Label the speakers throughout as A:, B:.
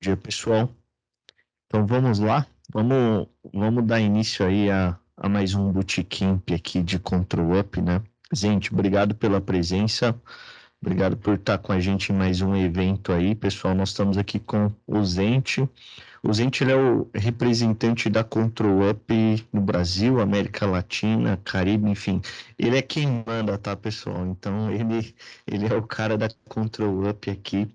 A: Dia, pessoal. Então vamos lá, vamos dar início aí a mais um bootcamp aqui de Control Up, né? Gente, obrigado pela presença, obrigado por estar com a gente em mais um evento aí, pessoal. Nós estamos aqui com o Zente. O Zente, ele é o representante da Control Up no Brasil, América Latina, Caribe, enfim. Ele é quem manda, tá, pessoal? Então ele é o cara da Control Up aqui.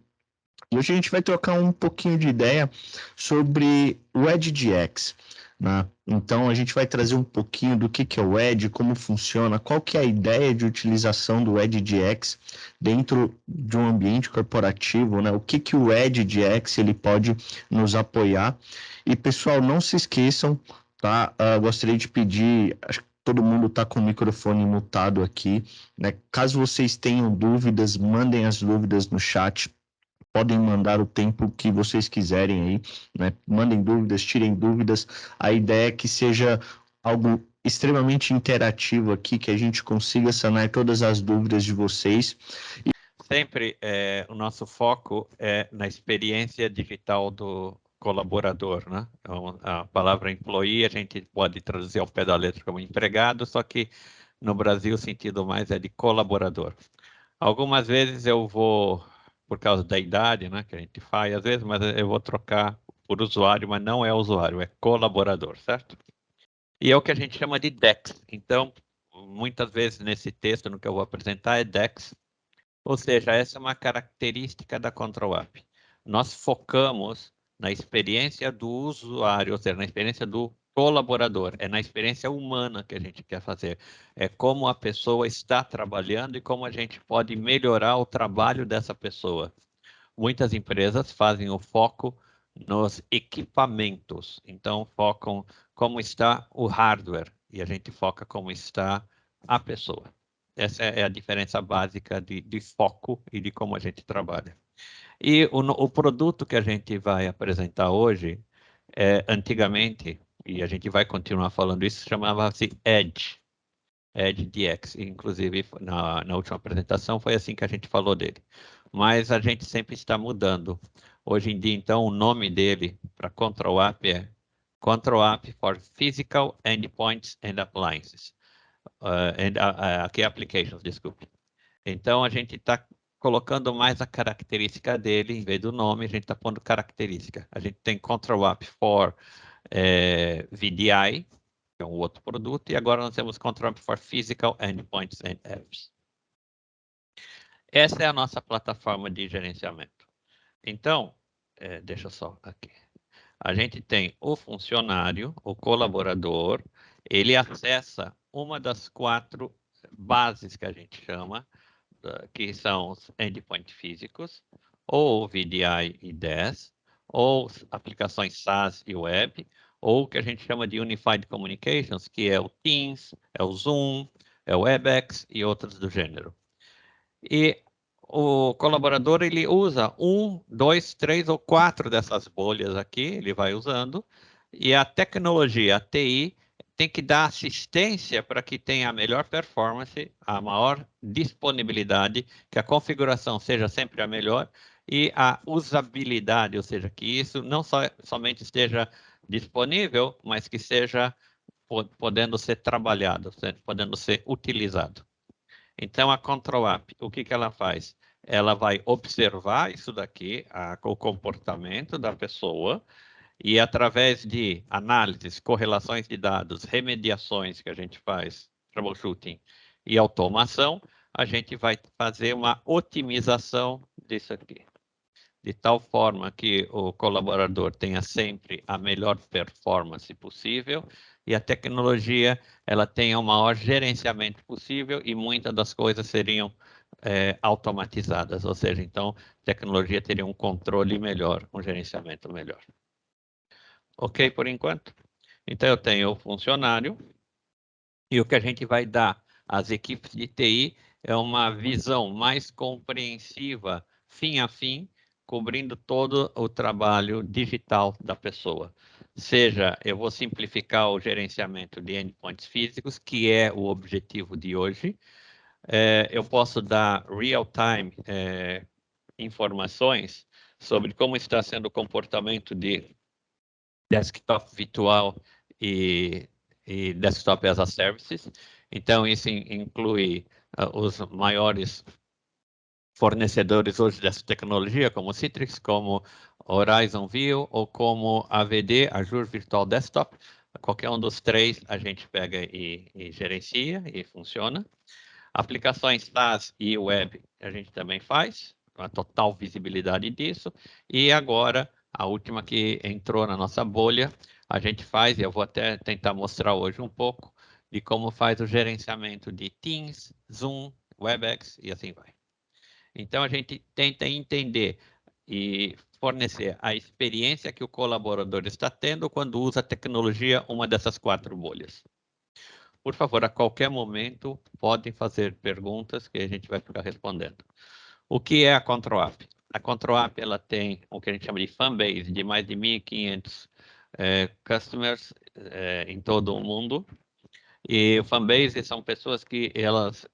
A: E hoje a gente vai trocar um pouquinho de ideia sobre o EdgeX, né? Então a gente vai trazer um pouquinho do que é o Edge, como funciona, qual que é a ideia de utilização do EdgeX dentro de um ambiente corporativo, né? O que o EdgeX ele pode nos apoiar. E pessoal, não se esqueçam, tá? Gostaria de pedir, acho que todo mundo está com o microfone mutado aqui, né? Caso vocês tenham dúvidas, mandem as dúvidas no chat. Podem mandar o tempo que vocês quiserem aí, né? Mandem dúvidas, tirem dúvidas. A ideia é que seja algo extremamente interativo aqui, que a gente consiga sanar todas as dúvidas de vocês.
B: Sempre o nosso foco é na experiência digital do colaborador, né? Então, a palavra employee a gente pode traduzir ao pé da letra como empregado, só que no Brasil o sentido mais é de colaborador. Algumas vezes eu vou, por causa da idade, né, que a gente faz, às vezes, mas eu vou trocar por usuário, mas não é usuário, é colaborador, certo? E é o que a gente chama de DEX. Então, muitas vezes nesse texto, no que eu vou apresentar, é DEX, ou seja, essa é uma característica da Control App. Nós focamos na experiência do usuário, ou seja, na experiência do colaborador, é na experiência humana que a gente quer fazer. É como a pessoa está trabalhando e como a gente pode melhorar o trabalho dessa pessoa. Muitas empresas fazem o foco nos equipamentos, então focam como está o hardware e a gente foca como está a pessoa. Essa é a diferença básica de foco e de como a gente trabalha. E o produto que a gente vai apresentar hoje, antigamente, e a gente vai continuar falando isso, chamava-se Edge. Edge DX, inclusive na última apresentação foi assim que a gente falou dele. Mas a gente sempre está mudando. Hoje em dia, então, o nome dele para Control App é Control App for Physical Endpoints and Appliances. Aqui é Applications, desculpe. Então, a gente está colocando mais a característica dele, em vez do nome, a gente está pondo característica. A gente tem Control App for VDI, que é um outro produto, e agora nós temos Control App for Physical Endpoints and Apps. Essa é a nossa plataforma de gerenciamento. Então, deixa eu só aqui. A gente tem o funcionário, o colaborador, ele acessa uma das 4 bases que a gente chama, que são os endpoints físicos, ou VDI e DES, ou aplicações SaaS e web, ou o que a gente chama de Unified Communications, que é o Teams, é o Zoom, é o Webex e outros do gênero. E o colaborador, ele usa 1, 2, 3 ou 4 dessas bolhas aqui, ele vai usando, e a tecnologia, a TI, tem que dar assistência para que tenha a melhor performance, a maior disponibilidade, que a configuração seja sempre a melhor, e a usabilidade, ou seja, que isso não somente esteja disponível, mas que seja podendo ser trabalhado, podendo ser utilizado. Então, a Control App, o que ela faz? Ela vai observar isso daqui, o comportamento da pessoa, e através de análises, correlações de dados, remediações que a gente faz, troubleshooting e automação, a gente vai fazer uma otimização disso aqui. De tal forma que o colaborador tenha sempre a melhor performance possível e a tecnologia ela tenha o maior gerenciamento possível e muitas das coisas seriam automatizadas, ou seja, então a tecnologia teria um controle melhor, um gerenciamento melhor. Ok por enquanto? Então eu tenho o funcionário e o que a gente vai dar às equipes de TI é uma visão mais compreensiva, fim a fim, cobrindo todo o trabalho digital da pessoa. Seja, eu vou simplificar o gerenciamento de endpoints físicos, que é o objetivo de hoje. Eu posso dar real-time informações sobre como está sendo o comportamento de desktop virtual e desktop as a services. Então, isso inclui os maiores fornecedores hoje dessa tecnologia, como Citrix, como Horizon View ou como AVD, Azure Virtual Desktop. Qualquer um dos três a gente pega e gerencia e funciona. Aplicações SaaS e web a gente também faz, a total visibilidade disso. E agora, a última que entrou na nossa bolha, a gente faz, e eu vou até tentar mostrar hoje um pouco, de como faz o gerenciamento de Teams, Zoom, Webex e assim vai. Então, a gente tenta entender e fornecer a experiência que o colaborador está tendo quando usa a tecnologia, uma dessas 4 bolhas. Por favor, a qualquer momento, podem fazer perguntas que a gente vai ficar respondendo. O que é a ControlApp? A ControlApp ela tem o que a gente chama de fanbase de mais de 1.500 customers em todo o mundo. E o fanbase são pessoas que elas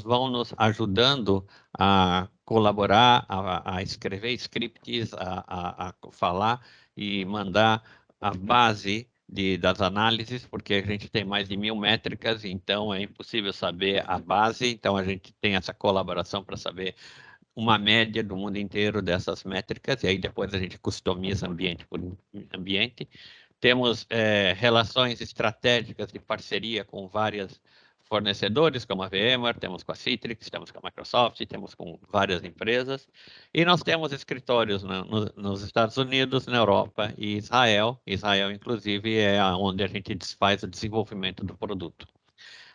B: vão nos ajudando a colaborar, a escrever scripts, a falar e mandar a base das análises, porque a gente tem mais de 1.000 métricas, então é impossível saber a base, então a gente tem essa colaboração para saber uma média do mundo inteiro dessas métricas, e aí depois a gente customiza ambiente por ambiente. Temos relações estratégicas de parceria com vários fornecedores, como a VMware, temos com a Citrix, temos com a Microsoft, temos com várias empresas. E nós temos escritórios nos Estados Unidos, na Europa e Israel. Israel, inclusive, é onde a gente faz o desenvolvimento do produto.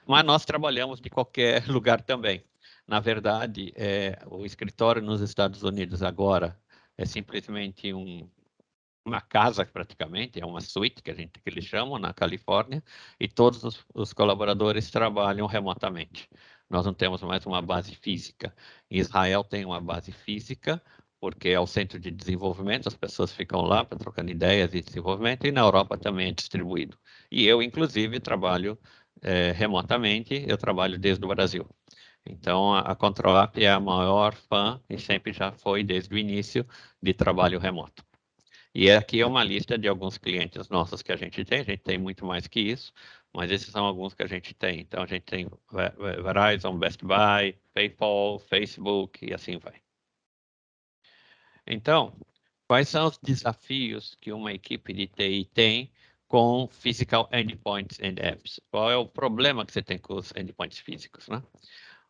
B: Mas nós trabalhamos de qualquer lugar também. Na verdade, o escritório nos Estados Unidos agora é simplesmente uma casa praticamente, é uma suíte que eles chamam na Califórnia, e todos os colaboradores trabalham remotamente. Nós não temos mais uma base física. Em Israel tem uma base física, porque é o centro de desenvolvimento, as pessoas ficam lá para trocando ideias e desenvolvimento, e na Europa também é distribuído. E eu, inclusive, trabalho remotamente, eu trabalho desde o Brasil. Então, a ControlApp é a maior fã, e sempre já foi desde o início, de trabalho remoto. E aqui é uma lista de alguns clientes nossos que a gente tem muito mais que isso, mas esses são alguns que a gente tem. Então, a gente tem Verizon, Best Buy, PayPal, Facebook e assim vai. Então, quais são os desafios que uma equipe de TI tem com Physical Endpoints and Apps? Qual é o problema que você tem com os endpoints físicos, né?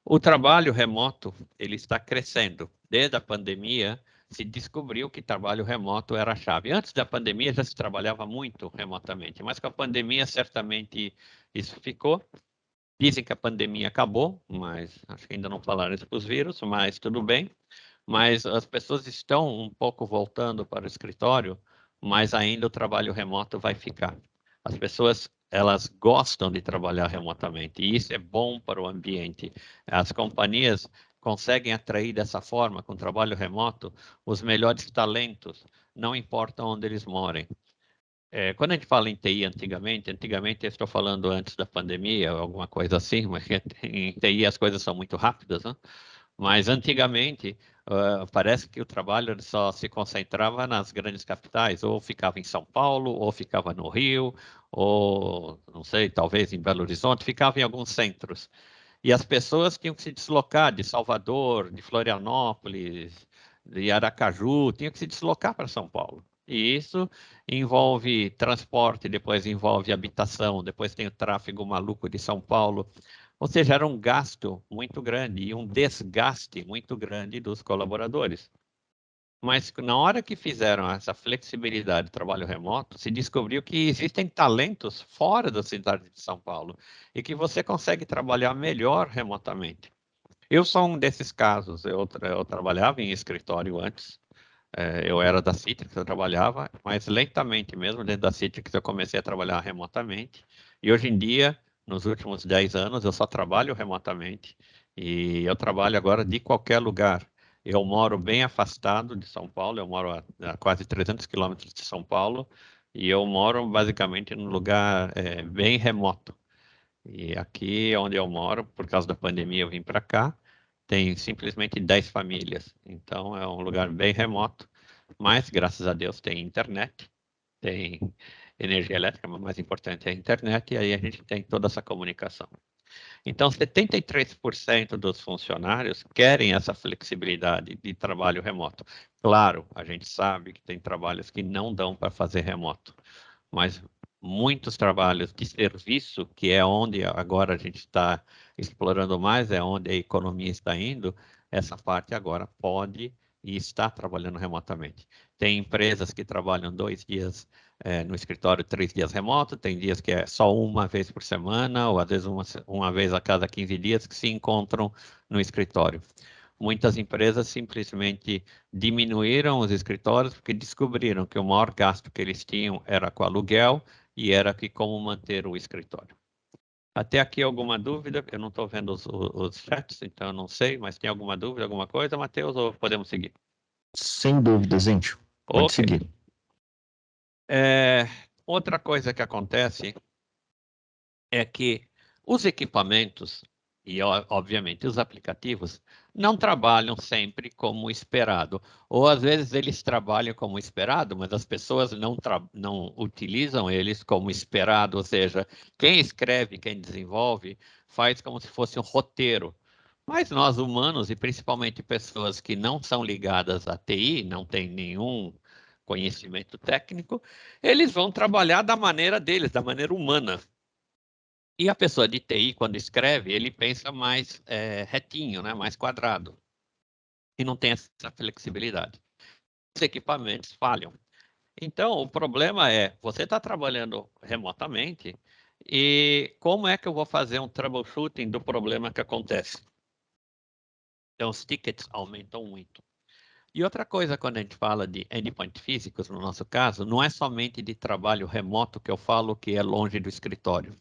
B: O trabalho remoto, ele está crescendo. Desde a pandemia, se descobriu que trabalho remoto era a chave. Antes da pandemia já se trabalhava muito remotamente, mas com a pandemia certamente isso ficou. Dizem que a pandemia acabou, mas acho que ainda não falaram isso para os vírus, mas tudo bem. Mas as pessoas estão um pouco voltando para o escritório, mas ainda o trabalho remoto vai ficar. As pessoas elas gostam de trabalhar remotamente e isso é bom para o ambiente. As companhias conseguem atrair dessa forma, com trabalho remoto, os melhores talentos, não importa onde eles morem. Quando a gente fala em TI antigamente eu estou falando antes da pandemia, alguma coisa assim, mas em TI as coisas são muito rápidas, né? Mas antigamente parece que o trabalho só se concentrava nas grandes capitais, ou ficava em São Paulo, ou ficava no Rio, ou não sei, talvez em Belo Horizonte, ficava em alguns centros. E as pessoas tinham que se deslocar de Salvador, de Florianópolis, de Aracaju, tinham que se deslocar para São Paulo. E isso envolve transporte, depois envolve habitação, depois tem o tráfego maluco de São Paulo. Ou seja, era um gasto muito grande e um desgaste muito grande dos colaboradores. Mas na hora que fizeram essa flexibilidade de trabalho remoto, se descobriu que existem talentos fora da cidade de São Paulo e que você consegue trabalhar melhor remotamente. Eu sou um desses casos. Eu trabalhava em escritório antes, eu era da Citrix, eu trabalhava, mas lentamente mesmo dentro da Citrix eu comecei a trabalhar remotamente. E hoje em dia, nos últimos 10 anos, eu só trabalho remotamente e eu trabalho agora de qualquer lugar. Eu moro bem afastado de São Paulo, eu moro a quase 300 quilômetros de São Paulo e eu moro basicamente num lugar bem remoto. E aqui onde eu moro, por causa da pandemia, eu vim para cá, tem simplesmente 10 famílias. Então é um lugar bem remoto. mas graças a Deus tem internet, tem energia elétrica, mas o mais importante é a internet, e aí a gente tem toda essa comunicação. Então, 73% dos funcionários querem essa flexibilidade de trabalho remoto. Claro, a gente sabe que tem trabalhos que não dão para fazer remoto, mas muitos trabalhos de serviço, que é onde agora a gente está explorando mais, é onde a economia está indo, essa parte agora pode e está trabalhando remotamente. Tem empresas que trabalham 2 dias no escritório, 3 dias remoto, tem dias que é só uma vez por semana, ou às vezes uma vez a cada 15 dias que se encontram no escritório. Muitas empresas simplesmente diminuíram os escritórios porque descobriram que o maior gasto que eles tinham era com aluguel e era que como manter o escritório. Até aqui alguma dúvida? Eu não estou vendo os chats, então eu não sei, mas tem alguma dúvida, alguma coisa, Matheus, ou podemos seguir?
A: Sem dúvida, gente. Pode
B: Ok.
A: seguir.
B: Outra coisa que acontece é que os equipamentos e, obviamente, os aplicativos não trabalham sempre como esperado. Ou, às vezes, eles trabalham como esperado, mas as pessoas não utilizam eles como esperado. Ou seja, quem escreve, quem desenvolve, faz como se fosse um roteiro. Mas nós, humanos, e principalmente pessoas que não são ligadas à TI, não têm nenhum conhecimento técnico, eles vão trabalhar da maneira deles, da maneira humana. E a pessoa de TI, quando escreve, ele pensa mais retinho, né? Mais quadrado. E não tem essa flexibilidade. Os equipamentos falham. Então, o problema é, você está trabalhando remotamente e como é que eu vou fazer um troubleshooting do problema que acontece? Então, os tickets aumentam muito. E outra coisa, quando a gente fala de endpoint físicos, no nosso caso, não é somente de trabalho remoto que eu falo que é longe do escritório.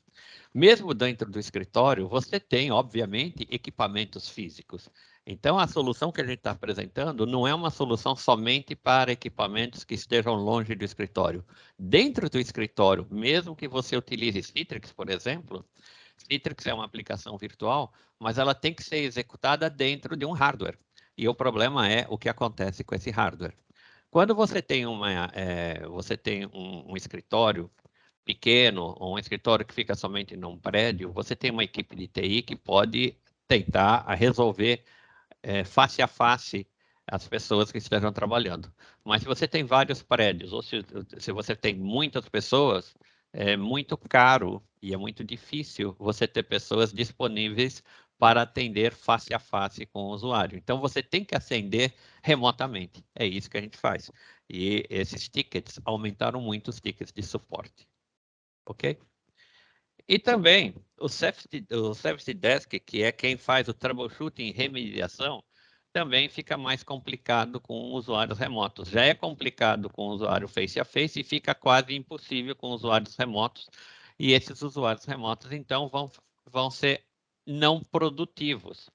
B: Mesmo dentro do escritório, você tem, obviamente, equipamentos físicos. Então, a solução que a gente está apresentando não é uma solução somente para equipamentos que estejam longe do escritório. Dentro do escritório, mesmo que você utilize Citrix, por exemplo, Citrix é uma aplicação virtual, mas ela tem que ser executada dentro de um hardware. E o problema é o que acontece com esse hardware. Quando você tem um escritório pequeno, ou um escritório que fica somente num prédio, você tem uma equipe de TI que pode tentar resolver face a face as pessoas que estejam trabalhando. Mas se você tem vários prédios, ou se você tem muitas pessoas, é muito caro e é muito difícil você ter pessoas disponíveis para atender face a face com o usuário. Então, você tem que atender remotamente. É isso que a gente faz. E esses tickets aumentaram muito os tickets de suporte. Ok? E também o Service Desk, que é quem faz o troubleshooting e remediação, também fica mais complicado com usuários remotos. Já é complicado com o usuário face a face e fica quase impossível com usuários remotos. E esses usuários remotos, então, vão ser não produtivos.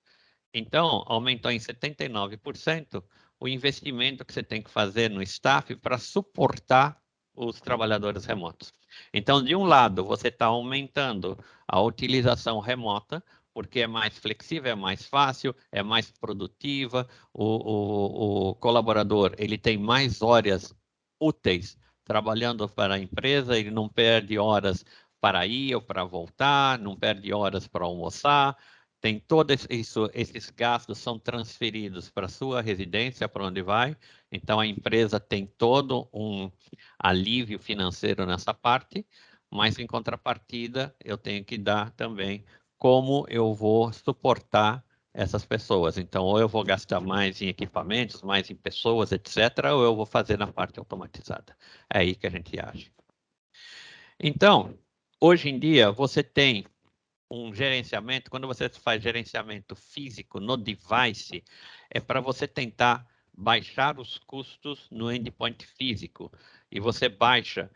B: Então, aumentou em 79% o investimento que você tem que fazer no staff para suportar os trabalhadores remotos. Então, de um lado, você está aumentando a utilização remota, porque é mais flexível, é mais fácil, é mais produtiva, o colaborador ele tem mais horas úteis trabalhando para a empresa, ele não perde horas para ir ou para voltar, não perde horas para almoçar, tem todo isso, esses gastos são transferidos para a sua residência, para onde vai. Então, a empresa tem todo um alívio financeiro nessa parte, mas, em contrapartida, eu tenho que dar também como eu vou suportar essas pessoas. Então, ou eu vou gastar mais em equipamentos, mais em pessoas, etc., ou eu vou fazer na parte automatizada. É aí que a gente age. Então, hoje em dia, você tem um gerenciamento, quando você faz gerenciamento físico no device, é para você tentar baixar os custos no endpoint físico. E você baixa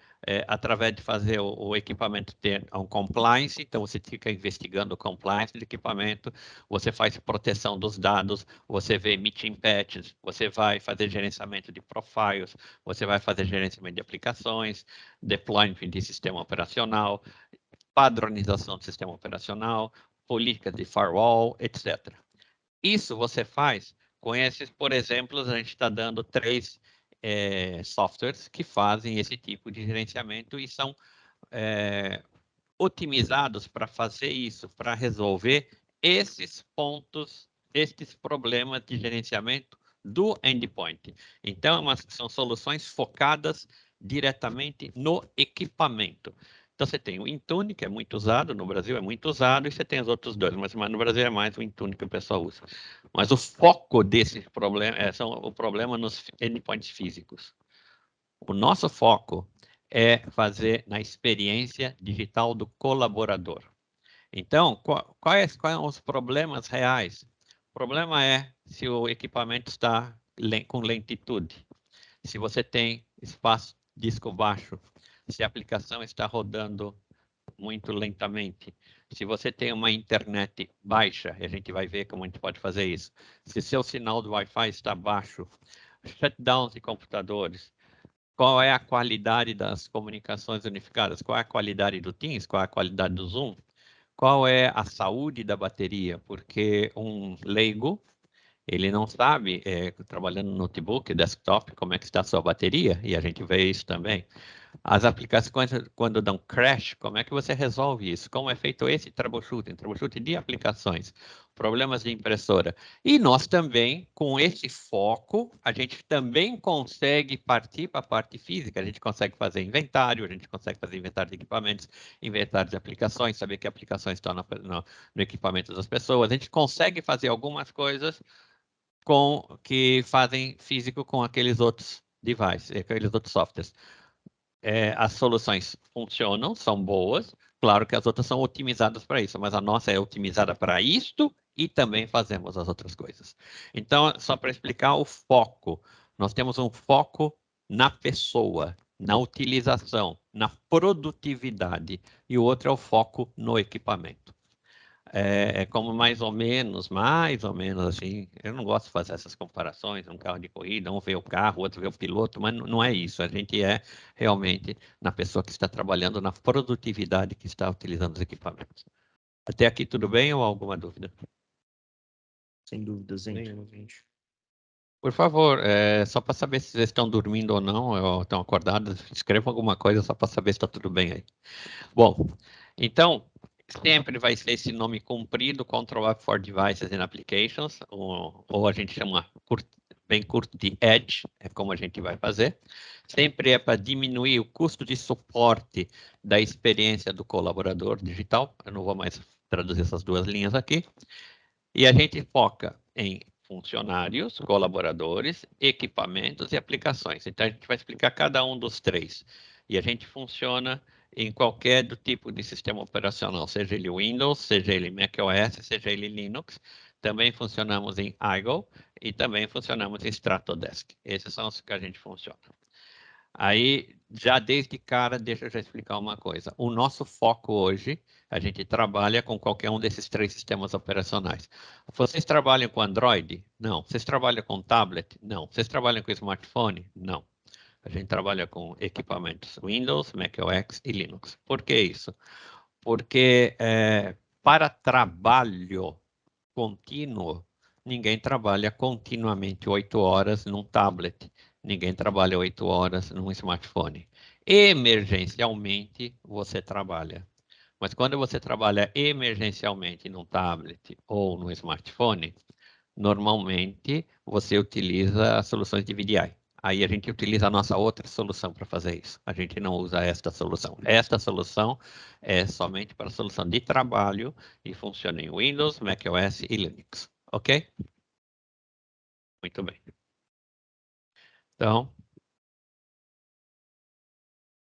B: através de fazer o equipamento ter um compliance, então você fica investigando o compliance do equipamento, você faz proteção dos dados, você vê meeting patches, você vai fazer gerenciamento de profiles, você vai fazer gerenciamento de aplicações, deployment de sistema operacional, padronização do sistema operacional, política de firewall, etc. Isso você faz com esses, por exemplo, a gente está dando 3 softwares que fazem esse tipo de gerenciamento e são otimizados para fazer isso, para resolver esses pontos, esses problemas de gerenciamento do endpoint. Então, são soluções focadas diretamente no equipamento. Então, você tem o Intune, que é muito usado, no Brasil é muito usado, e você tem os outros dois, mas no Brasil é mais o Intune que o pessoal usa. Mas o foco desse problema são o problema nos endpoints físicos. O nosso foco é fazer na experiência digital do colaborador. Então, quais são os problemas reais? O problema é se o equipamento está com lentitude, se você tem espaço disco baixo, se a aplicação está rodando muito lentamente, se você tem uma internet baixa, e a gente vai ver como a gente pode fazer isso, se seu sinal do Wi-Fi está baixo, shutdowns de computadores, qual é a qualidade das comunicações unificadas, qual é a qualidade do Teams, qual é a qualidade do Zoom, qual é a saúde da bateria, porque um leigo, ele não sabe, trabalhando no notebook, desktop, como é que está a sua bateria, e a gente vê isso também. As aplicações, quando dão crash, como é que você resolve isso? Como é feito esse troubleshooting de aplicações, problemas de impressora. E nós também, com esse foco, a gente também consegue partir para a parte física. A gente consegue fazer inventário, a gente consegue fazer inventário de equipamentos, inventário de aplicações, saber que aplicações estão no equipamento das pessoas. A gente consegue fazer algumas coisas que fazem físico com aqueles outros devices, aqueles outros softwares. As soluções funcionam, são boas, claro que as outras são otimizadas para isso, mas a nossa é otimizada para isto e também fazemos as outras coisas. Então, só para explicar o foco, nós temos um foco na pessoa, na utilização, na produtividade, e o outro é o foco no equipamento. Como mais ou menos assim, eu não gosto de fazer essas comparações, um carro de corrida, um vê o carro, outro vê o piloto, mas não é isso, a gente é realmente na pessoa que está trabalhando, na produtividade que está utilizando os equipamentos. Até aqui tudo bem ou alguma dúvida?
A: Sem dúvidas, gente.
B: Por favor, só para saber se vocês estão dormindo ou não, ou estão acordados, escrevam alguma coisa só para saber se está tudo bem aí. Bom, então, sempre vai ser esse nome comprido, Control F for Devices and Applications, ou a gente chama bem curto de Edge, é como a gente vai fazer. Sempre é para diminuir o custo de suporte da experiência do colaborador digital. Eu não vou mais traduzir essas duas linhas aqui. E a gente foca em funcionários, colaboradores, equipamentos e aplicações. Então, a gente vai explicar cada um dos três. E a gente funciona em qualquer do tipo de sistema operacional, seja ele Windows, seja ele macOS, seja ele Linux. Também funcionamos em IGO e também funcionamos em Stratodesk. Esses são os que a gente funciona. Aí, já desde cara, deixa eu já explicar uma coisa. O nosso foco hoje, a gente trabalha com qualquer um desses três sistemas operacionais. Vocês trabalham com Android? Não. Vocês trabalham com tablet? Não. Vocês trabalham com smartphone? Não. A gente trabalha com equipamentos Windows, macOS e Linux. Por que isso? Porque para trabalho contínuo, ninguém trabalha continuamente 8 horas num tablet. Ninguém trabalha 8 horas num smartphone. Emergencialmente, você trabalha. Mas quando você trabalha emergencialmente num tablet ou num smartphone, normalmente você utiliza as soluções de VDI. Aí a gente utiliza a nossa outra solução para fazer isso. A gente não usa esta solução. Esta solução é somente para a solução de trabalho e funciona em Windows, macOS e Linux. Ok? Muito bem. Então,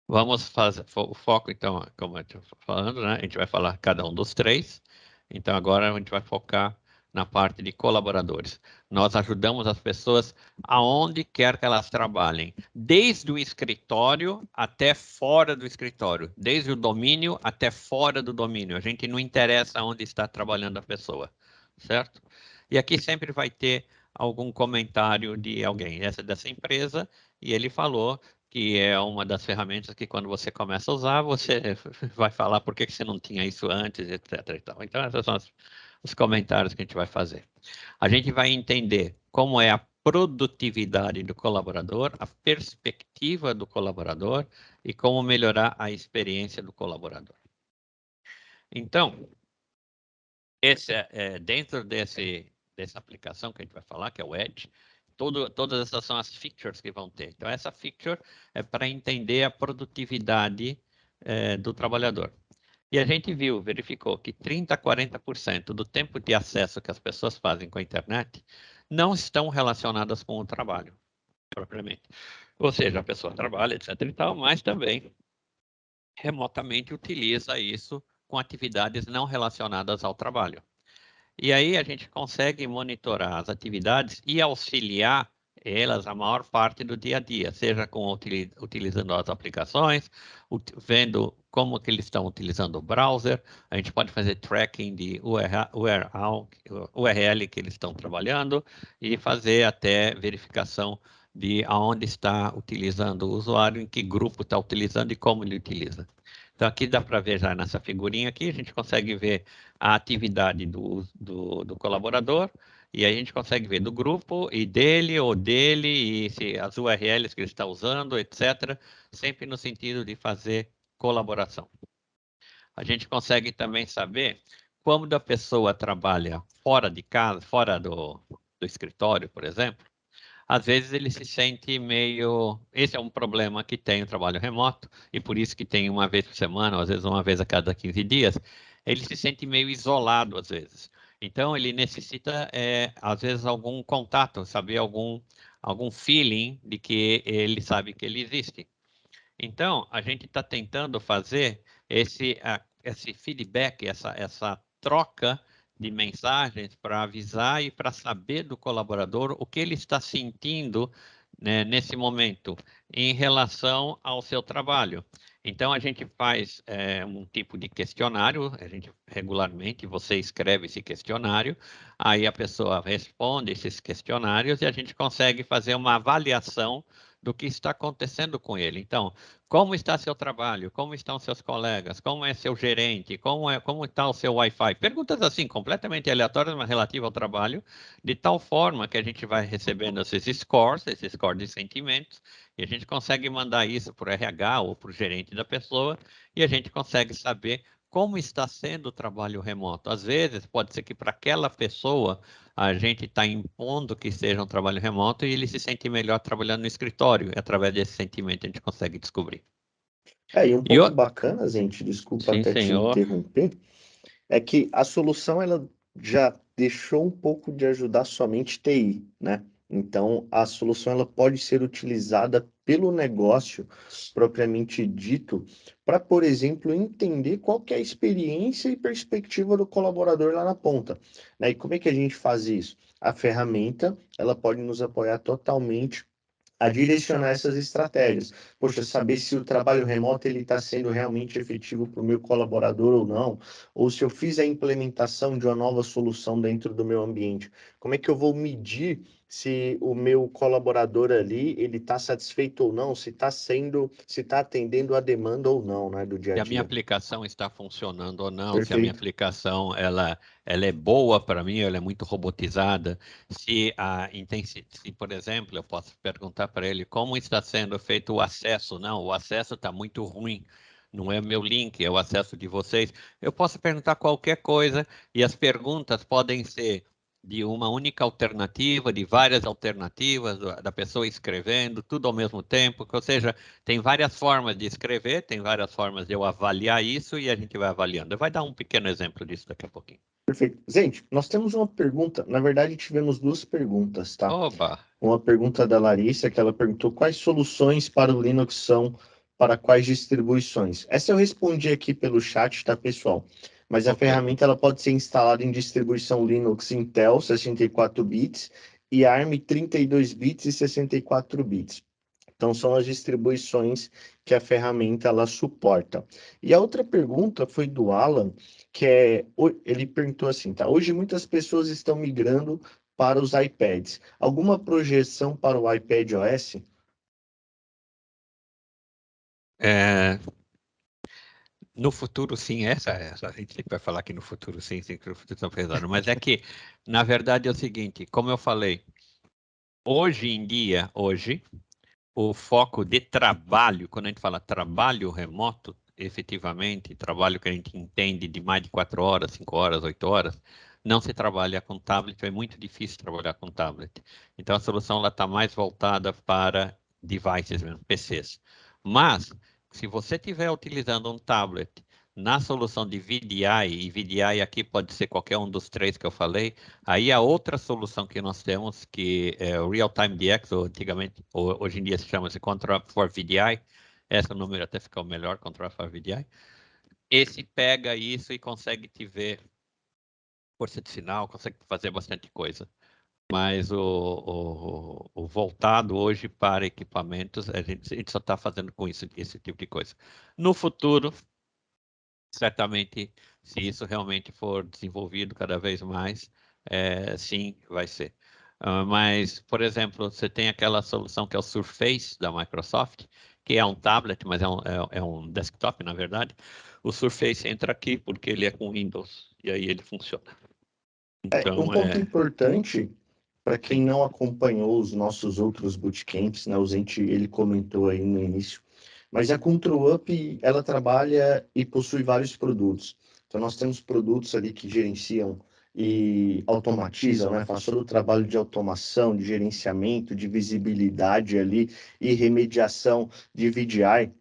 B: vamos fazer o foco, então, como eu estou falando, né? A gente vai falar cada um dos três. Então, agora a gente vai focar na parte de colaboradores. Nós ajudamos as pessoas aonde quer que elas trabalhem, desde o escritório até fora do escritório, desde o domínio até fora do domínio. A gente não interessa onde está trabalhando a pessoa, certo? E aqui sempre vai ter algum comentário de alguém, essa dessa empresa, e ele falou que é uma das ferramentas que quando você começa a usar, você vai falar por que você não tinha isso antes, etc. E tal. Então, esses são os comentários que a gente vai fazer. A gente vai entender como é a produtividade do colaborador, a perspectiva do colaborador e como melhorar a experiência do colaborador. Então, dentro dessa aplicação que a gente vai falar, que é o Edge, todas essas são as features que vão ter. Então, essa feature é para entender a produtividade do trabalhador. E a gente verificou que 30% a 40% do tempo de acesso que as pessoas fazem com a internet não estão relacionadas com o trabalho, propriamente. Ou seja, a pessoa trabalha, etc. e tal, mas também remotamente utiliza isso com atividades não relacionadas ao trabalho. E aí a gente consegue monitorar as atividades e auxiliar elas a maior parte do dia a dia, seja utilizando as aplicações, vendo como que eles estão utilizando o browser, a gente pode fazer tracking de URL que eles estão trabalhando e fazer até verificação de aonde está utilizando o usuário, em que grupo está utilizando e como ele utiliza. Então aqui dá para ver já nessa figurinha aqui, a gente consegue ver a atividade do colaborador, e aí a gente consegue ver do grupo, e dele, e se as URLs que ele está usando, etc., sempre no sentido de fazer colaboração. A gente consegue também saber quando a pessoa trabalha fora de casa, fora do escritório, por exemplo, às vezes ele se sente meio... Esse é um problema que tem o trabalho remoto, e por isso que tem uma vez por semana, ou às vezes uma vez a cada 15 dias, ele se sente meio isolado às vezes. Então ele necessita, às vezes, algum contato, saber algum feeling de que ele sabe que ele existe. Então, a gente está tentando fazer esse feedback, essa troca de mensagens para avisar e para saber do colaborador o que ele está sentindo, né, nesse momento em relação ao seu trabalho. Então, a gente faz um tipo de questionário, a gente regularmente, você escreve esse questionário, aí a pessoa responde esses questionários e a gente consegue fazer uma avaliação do que está acontecendo com ele. Então, como está seu trabalho? Como estão seus colegas? Como é seu gerente? Como está o seu Wi-Fi? Perguntas assim, completamente aleatórias, mas relativas ao trabalho, de tal forma que a gente vai recebendo esses scores de sentimentos, e a gente consegue mandar isso para o RH ou para o gerente da pessoa, e a gente consegue saber como está sendo o trabalho remoto. Às vezes, pode ser que para aquela pessoa a gente está impondo que seja um trabalho remoto e ele se sente melhor trabalhando no escritório. E através desse sentimento a gente consegue descobrir.
C: E um ponto bacana, gente, desculpa
B: Sim,
C: até te
B: senhor.
C: interromper, é que a solução ela já deixou um pouco de ajudar somente TI, né? Então, a solução ela pode ser utilizada pelo negócio propriamente dito para, por exemplo, entender qual que é a experiência e perspectiva do colaborador lá na ponta, né? E como é que a gente faz isso? A ferramenta, ela pode nos apoiar totalmente a direcionar essas estratégias. Poxa, saber se o trabalho remoto ele está sendo realmente efetivo para o meu colaborador ou não, ou se eu fiz a implementação de uma nova solução dentro do meu ambiente. Como é que eu vou medir se o meu colaborador ali ele está satisfeito ou não, se está atendendo a demanda ou não, né, do dia a
B: Se a minha
C: dia?
B: aplicação está funcionando ou não, se a minha
C: Perfeito.
B: aplicação ela é boa para mim, ela é muito robotizada, se por exemplo, eu posso perguntar para ele como está sendo feito o acesso. Não, o acesso está muito ruim. Não é meu link, é o acesso de vocês. Eu posso perguntar qualquer coisa e as perguntas podem ser de uma única alternativa, de várias alternativas, da pessoa escrevendo, tudo ao mesmo tempo. Ou seja, tem várias formas de escrever, tem várias formas de eu avaliar isso e a gente vai avaliando. Vai dar um pequeno exemplo disso daqui a pouquinho.
C: Perfeito. Gente, nós temos uma pergunta, na verdade tivemos duas perguntas, tá?
B: Oba!
C: Uma pergunta da Larissa, que ela perguntou quais soluções para o Linux são para quais distribuições. Essa eu respondi aqui pelo chat, tá, pessoal? Mas a ferramenta ela pode ser instalada em distribuição Linux Intel 64 bits e ARM 32 bits e 64 bits. Então, são as distribuições que a ferramenta ela suporta. E a outra pergunta foi do Alan, ele perguntou assim, tá? Hoje muitas pessoas estão migrando para os iPads. Alguma projeção para o iPad OS?
B: No futuro, sim, a gente sempre vai falar que no futuro, sim, que no futuro está pesado. Mas é que, na verdade, é o seguinte, como eu falei, Hoje em dia, o foco de trabalho, quando a gente fala trabalho remoto, efetivamente, trabalho que a gente entende de mais de 4 horas, 5 horas, 8 horas, não se trabalha com tablet, é muito difícil trabalhar com tablet. Então, a solução está mais voltada para devices mesmo, PCs. Mas, se você estiver utilizando um tablet na solução de VDI, e VDI aqui pode ser qualquer um dos 3 que eu falei, aí a outra solução que nós temos, que é o Real-Time DX, ou antigamente, hoje em dia se chama-se Control for VDI, esse número até ficou melhor, Control for VDI, esse pega isso e consegue te ver força de sinal, consegue fazer bastante coisa. Mas o voltado hoje para equipamentos, a gente só está fazendo com isso, esse tipo de coisa. No futuro, certamente, se isso realmente for desenvolvido cada vez mais, sim, vai ser. Mas, por exemplo, você tem aquela solução que é o Surface da Microsoft, que é um tablet, mas é um desktop, na verdade. O Surface entra aqui porque ele é com Windows, e aí ele funciona. Então,
C: Um ponto importante, para quem não acompanhou os nossos outros bootcamps, né, o Zente, ele comentou aí no início, mas a Control Up, ela trabalha e possui vários produtos. Então, nós temos produtos ali que gerenciam e automatizam, né? Faz todo o trabalho de automação, de gerenciamento, de visibilidade ali e remediação de VDI.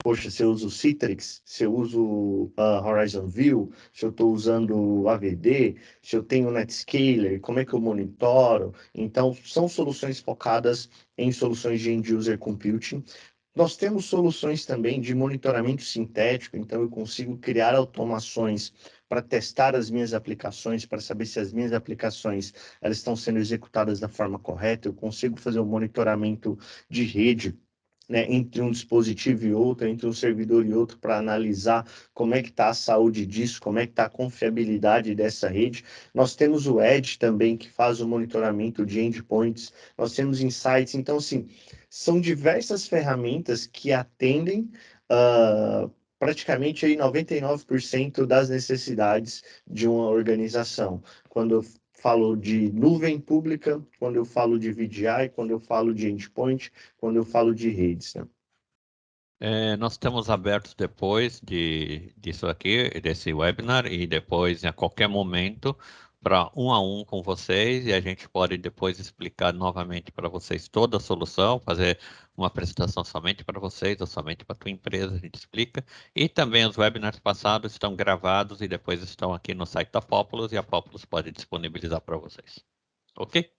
C: Poxa, se eu uso Citrix, se eu uso Horizon View, se eu estou usando AVD, se eu tenho Netscaler, como é que eu monitoro? Então, são soluções focadas em soluções de end-user computing. Nós temos soluções também de monitoramento sintético, então eu consigo criar automações para testar as minhas aplicações, para saber se as minhas aplicações elas estão sendo executadas da forma correta. Eu consigo fazer um monitoramento de rede, né, entre um dispositivo e outro, entre um servidor e outro, para analisar como é que está a saúde disso, como é que está a confiabilidade dessa rede. Nós temos o Edge também, que faz o monitoramento de endpoints. Nós temos Insights. Então, assim, são diversas ferramentas que atendem praticamente aí 99% das necessidades de uma organização. Quando eu falo de nuvem pública, quando eu falo de VDI, quando eu falo de endpoint, quando eu falo de redes, né?
B: nós estamos abertos depois disso aqui, desse webinar, e depois, a qualquer momento, para um a um com vocês, e a gente pode depois explicar novamente para vocês toda a solução, fazer uma apresentação somente para vocês, ou somente para a tua empresa, a gente explica. E também os webinars passados estão gravados e depois estão aqui no site da Populous, e a Populous pode disponibilizar para vocês. Ok?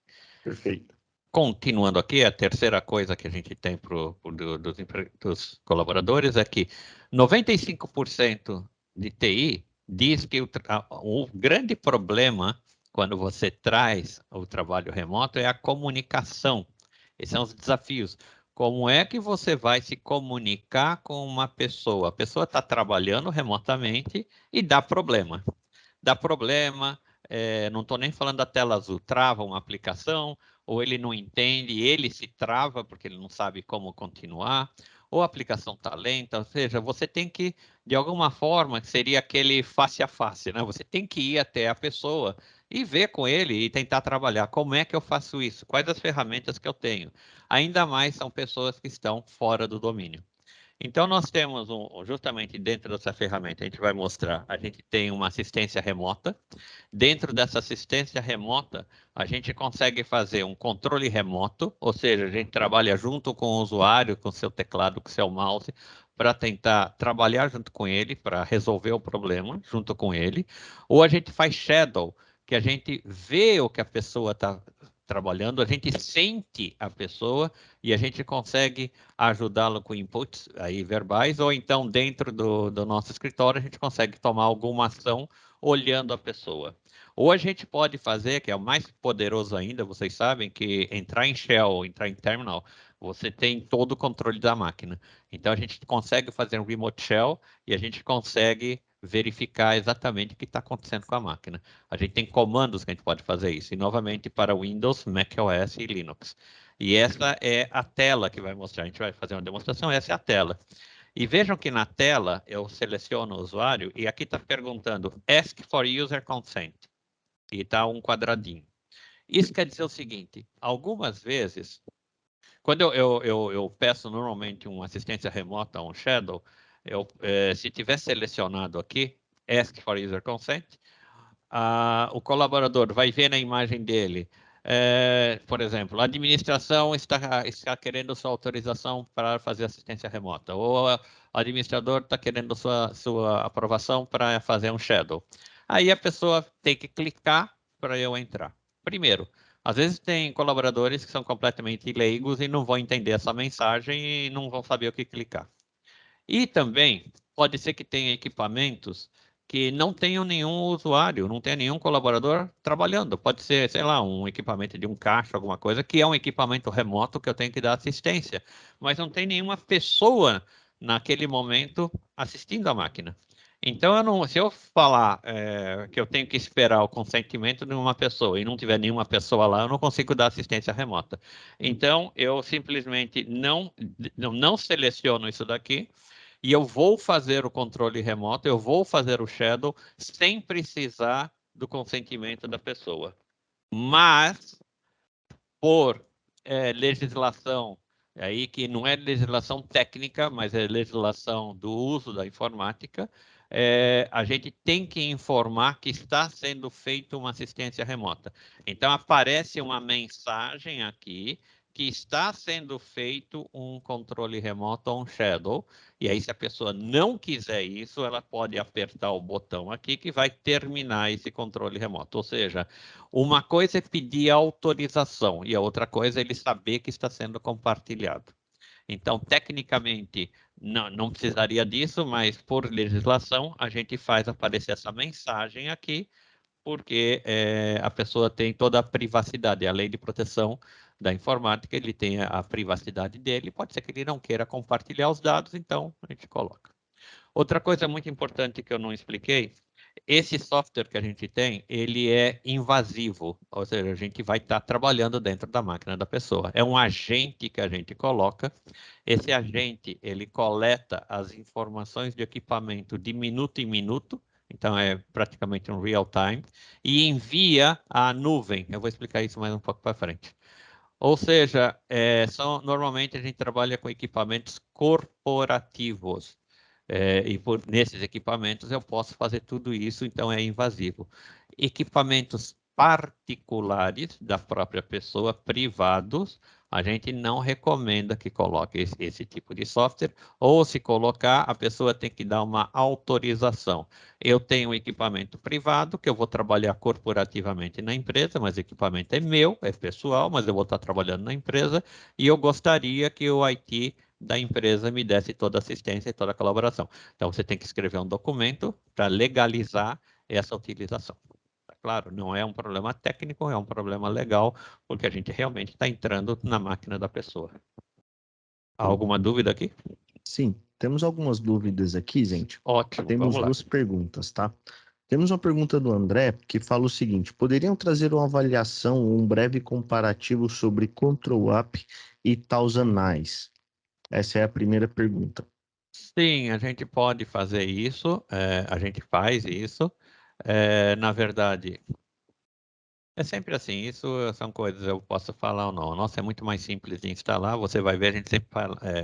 C: Perfeito.
B: Continuando aqui, a terceira coisa que a gente tem dos colaboradores é que 95% de TI diz que o grande problema quando você traz o trabalho remoto é a comunicação. Esses são os desafios. Como é que você vai se comunicar com uma pessoa? A pessoa está trabalhando remotamente e dá problema. Dá problema, não estou nem falando da tela azul, trava uma aplicação, ou ele não entende, ele se trava porque ele não sabe como continuar, ou a aplicação está lenta, ou seja, você tem que, de alguma forma, que seria aquele face a face, né? Você tem que ir até a pessoa e ver com ele e tentar trabalhar. Como é que eu faço isso? Quais as ferramentas que eu tenho? Ainda mais são pessoas que estão fora do domínio. Então, nós temos, justamente dentro dessa ferramenta, a gente vai mostrar, a gente tem uma assistência remota. Dentro dessa assistência remota, a gente consegue fazer um controle remoto, ou seja, a gente trabalha junto com o usuário, com seu teclado, com seu mouse, para tentar trabalhar junto com ele, para resolver o problema junto com ele. Ou a gente faz shadow, que a gente vê o que a pessoa está trabalhando, a gente sente a pessoa e a gente consegue ajudá-lo com inputs aí verbais, ou então dentro do nosso escritório a gente consegue tomar alguma ação olhando a pessoa. Ou a gente pode fazer, que é o mais poderoso ainda, vocês sabem, que entrar em shell, entrar em terminal, você tem todo o controle da máquina. Então a gente consegue fazer um remote shell e a gente consegue verificar exatamente o que está acontecendo com a máquina. A gente tem comandos que a gente pode fazer isso, e novamente para Windows, macOS e Linux. E essa é a tela que vai mostrar. A gente vai fazer uma demonstração, essa é a tela. E vejam que na tela eu seleciono o usuário e aqui está perguntando Ask for User Consent. E está um quadradinho. Isso quer dizer o seguinte, algumas vezes, quando eu peço normalmente uma assistência remota, um Shadow, se tiver selecionado aqui, Ask for User Consent, o colaborador vai ver na imagem dele, por exemplo, a administração está querendo sua autorização para fazer assistência remota, ou o administrador está querendo sua aprovação para fazer um Shadow. Aí a pessoa tem que clicar para eu entrar. Primeiro, às vezes tem colaboradores que são completamente leigos e não vão entender essa mensagem e não vão saber o que clicar. E também pode ser que tenha equipamentos que não tenham nenhum usuário, não tenha nenhum colaborador trabalhando. Pode ser, sei lá, um equipamento de um caixa, alguma coisa, que é um equipamento remoto que eu tenho que dar assistência, mas não tem nenhuma pessoa naquele momento assistindo a máquina. Então, se eu falar que eu tenho que esperar o consentimento de uma pessoa e não tiver nenhuma pessoa lá, eu não consigo dar assistência remota. Então, eu simplesmente não seleciono isso daqui, e eu vou fazer o controle remoto, eu vou fazer o Shadow sem precisar do consentimento da pessoa. Mas, por legislação, aí que não é legislação técnica, mas é legislação do uso da informática, a gente tem que informar que está sendo feita uma assistência remota. Então, aparece uma mensagem aqui que está sendo feito um controle remoto ou um Shadow, e aí se a pessoa não quiser isso, ela pode apertar o botão aqui que vai terminar esse controle remoto. Ou seja, uma coisa é pedir autorização e a outra coisa é ele saber que está sendo compartilhado. Então, tecnicamente, não precisaria disso, mas por legislação, a gente faz aparecer essa mensagem aqui, porque a pessoa tem toda a privacidade, a lei de proteção da informática, ele tem a privacidade dele, pode ser que ele não queira compartilhar os dados, então a gente coloca. Outra coisa muito importante que eu não expliquei, esse software que a gente tem, ele é invasivo, ou seja, a gente vai estar trabalhando dentro da máquina da pessoa. É um agente que a gente coloca, esse agente, ele coleta as informações de equipamento de minuto em minuto, então é praticamente um real time, e envia à nuvem. Eu vou explicar isso mais um pouco para frente. Ou seja, normalmente a gente trabalha com equipamentos corporativos. Nesses equipamentos eu posso fazer tudo isso, então é invasivo. Equipamentos particulares da própria pessoa, privados, a gente não recomenda que coloque esse tipo de software, ou se colocar, a pessoa tem que dar uma autorização. Eu tenho um equipamento privado, que eu vou trabalhar corporativamente na empresa, mas o equipamento é meu, é pessoal, mas eu vou estar trabalhando na empresa, e eu gostaria que o IT da empresa me desse toda a assistência e toda a colaboração. Então, você tem que escrever um documento para legalizar essa utilização. Claro, não é um problema técnico, é um problema legal, porque a gente realmente está entrando na máquina da pessoa. Há alguma dúvida aqui?
A: Sim, temos algumas dúvidas aqui, gente.
B: Ótimo,
A: Temos
B: vamos lá.
A: duas perguntas, tá? Temos uma pergunta do André que fala o seguinte: poderiam trazer uma avaliação, um breve comparativo sobre Control Up e Thousand Eyes? Essa é a primeira pergunta.
B: Sim, a gente pode fazer isso, a gente faz isso. Na verdade, é sempre assim, isso são coisas eu posso falar ou não. O nosso é muito mais simples de instalar, você vai ver, a gente sempre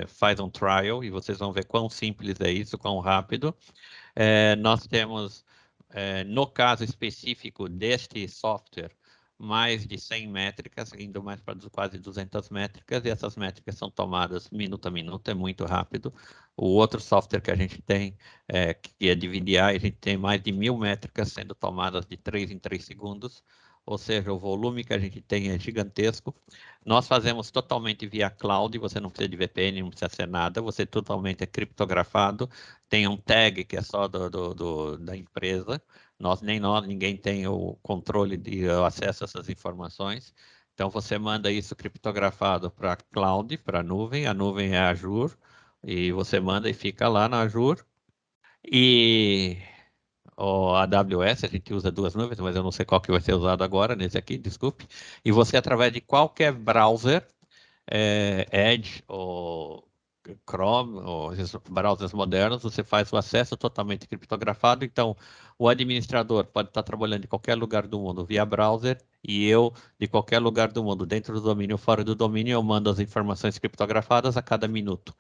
B: faz um trial e vocês vão ver quão simples é isso, quão rápido. Nós temos, no caso específico deste software, mais de 100 métricas, indo mais para quase 200 métricas, e essas métricas são tomadas minuto a minuto, é muito rápido. O outro software que a gente tem, que é de VDI, a gente tem mais de 1000 métricas sendo tomadas de 3 em 3 segundos, ou seja, o volume que a gente tem é gigantesco. Nós fazemos totalmente via cloud, você não precisa de VPN, não precisa ser nada, você totalmente é criptografado, tem um tag que é só da empresa, ninguém tem o controle de acesso a essas informações. Então, você manda isso criptografado para a cloud, para a nuvem é Azure, e você manda e fica lá na Azure. E o AWS, a gente usa duas nuvens, mas eu não sei qual que vai ser usado agora, nesse aqui, desculpe. E você, através de qualquer browser, Edge ou Chrome ou browsers modernos, você faz o acesso totalmente criptografado. Então, o administrador pode estar trabalhando de qualquer lugar do mundo via browser e eu de qualquer lugar do mundo, dentro do domínio ou fora do domínio, eu mando as informações criptografadas a cada minuto.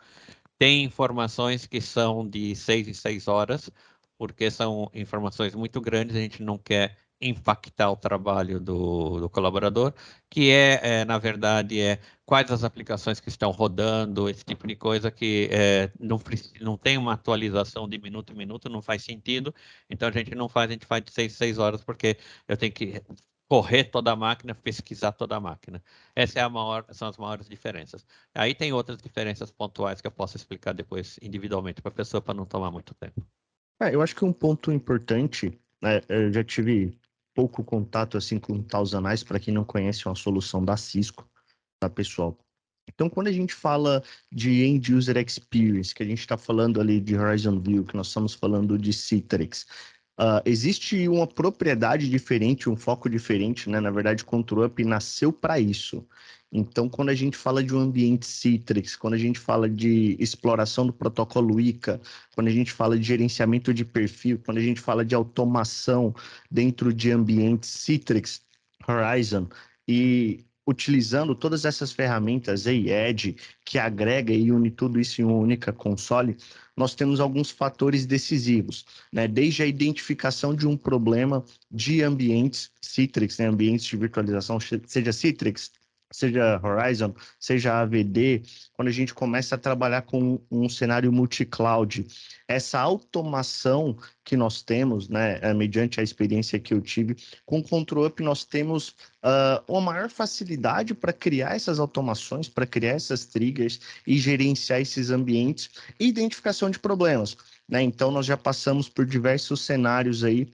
B: Tem informações que são de 6 em 6 horas, porque são informações muito grandes, a gente não quer impactar o trabalho do colaborador, que na verdade, quais as aplicações que estão rodando, esse tipo de coisa que não tem uma atualização de minuto em minuto, não faz sentido, então a gente não faz, a gente faz de 6 em 6 horas, porque eu tenho que correr toda a máquina, pesquisar toda a máquina. Essa são as maiores diferenças. Aí tem outras diferenças pontuais que eu posso explicar depois individualmente para a pessoa, para não tomar muito tempo.
A: Eu acho que um ponto importante, né, eu já tive pouco contato assim com o Thousand para quem não conhece, é uma solução da Cisco, tá, pessoal? Então, quando a gente fala de End User Experience, que a gente está falando ali de Horizon View, que nós estamos falando de Citrix, existe uma propriedade diferente, um foco diferente, né? Na verdade, o ControlUp nasceu para isso. Então, quando a gente fala de um ambiente Citrix, quando a gente fala de exploração do protocolo ICA, quando a gente fala de gerenciamento de perfil, quando a gente fala de automação dentro de ambientes Citrix, Horizon, e utilizando todas essas ferramentas aí, Edge, que agrega e une tudo isso em uma única console, nós temos alguns fatores decisivos, né? Desde a identificação de um problema de ambientes Citrix, né? Ambientes de virtualização, seja Citrix, seja Horizon, seja AVD, quando a gente começa a trabalhar com um cenário multi-cloud, essa automação que nós temos, né, mediante a experiência que eu tive, com o ControlUp nós temos uma maior facilidade para criar essas automações, para criar essas triggers e gerenciar esses ambientes e identificação de problemas, né? Então, nós já passamos por diversos cenários aí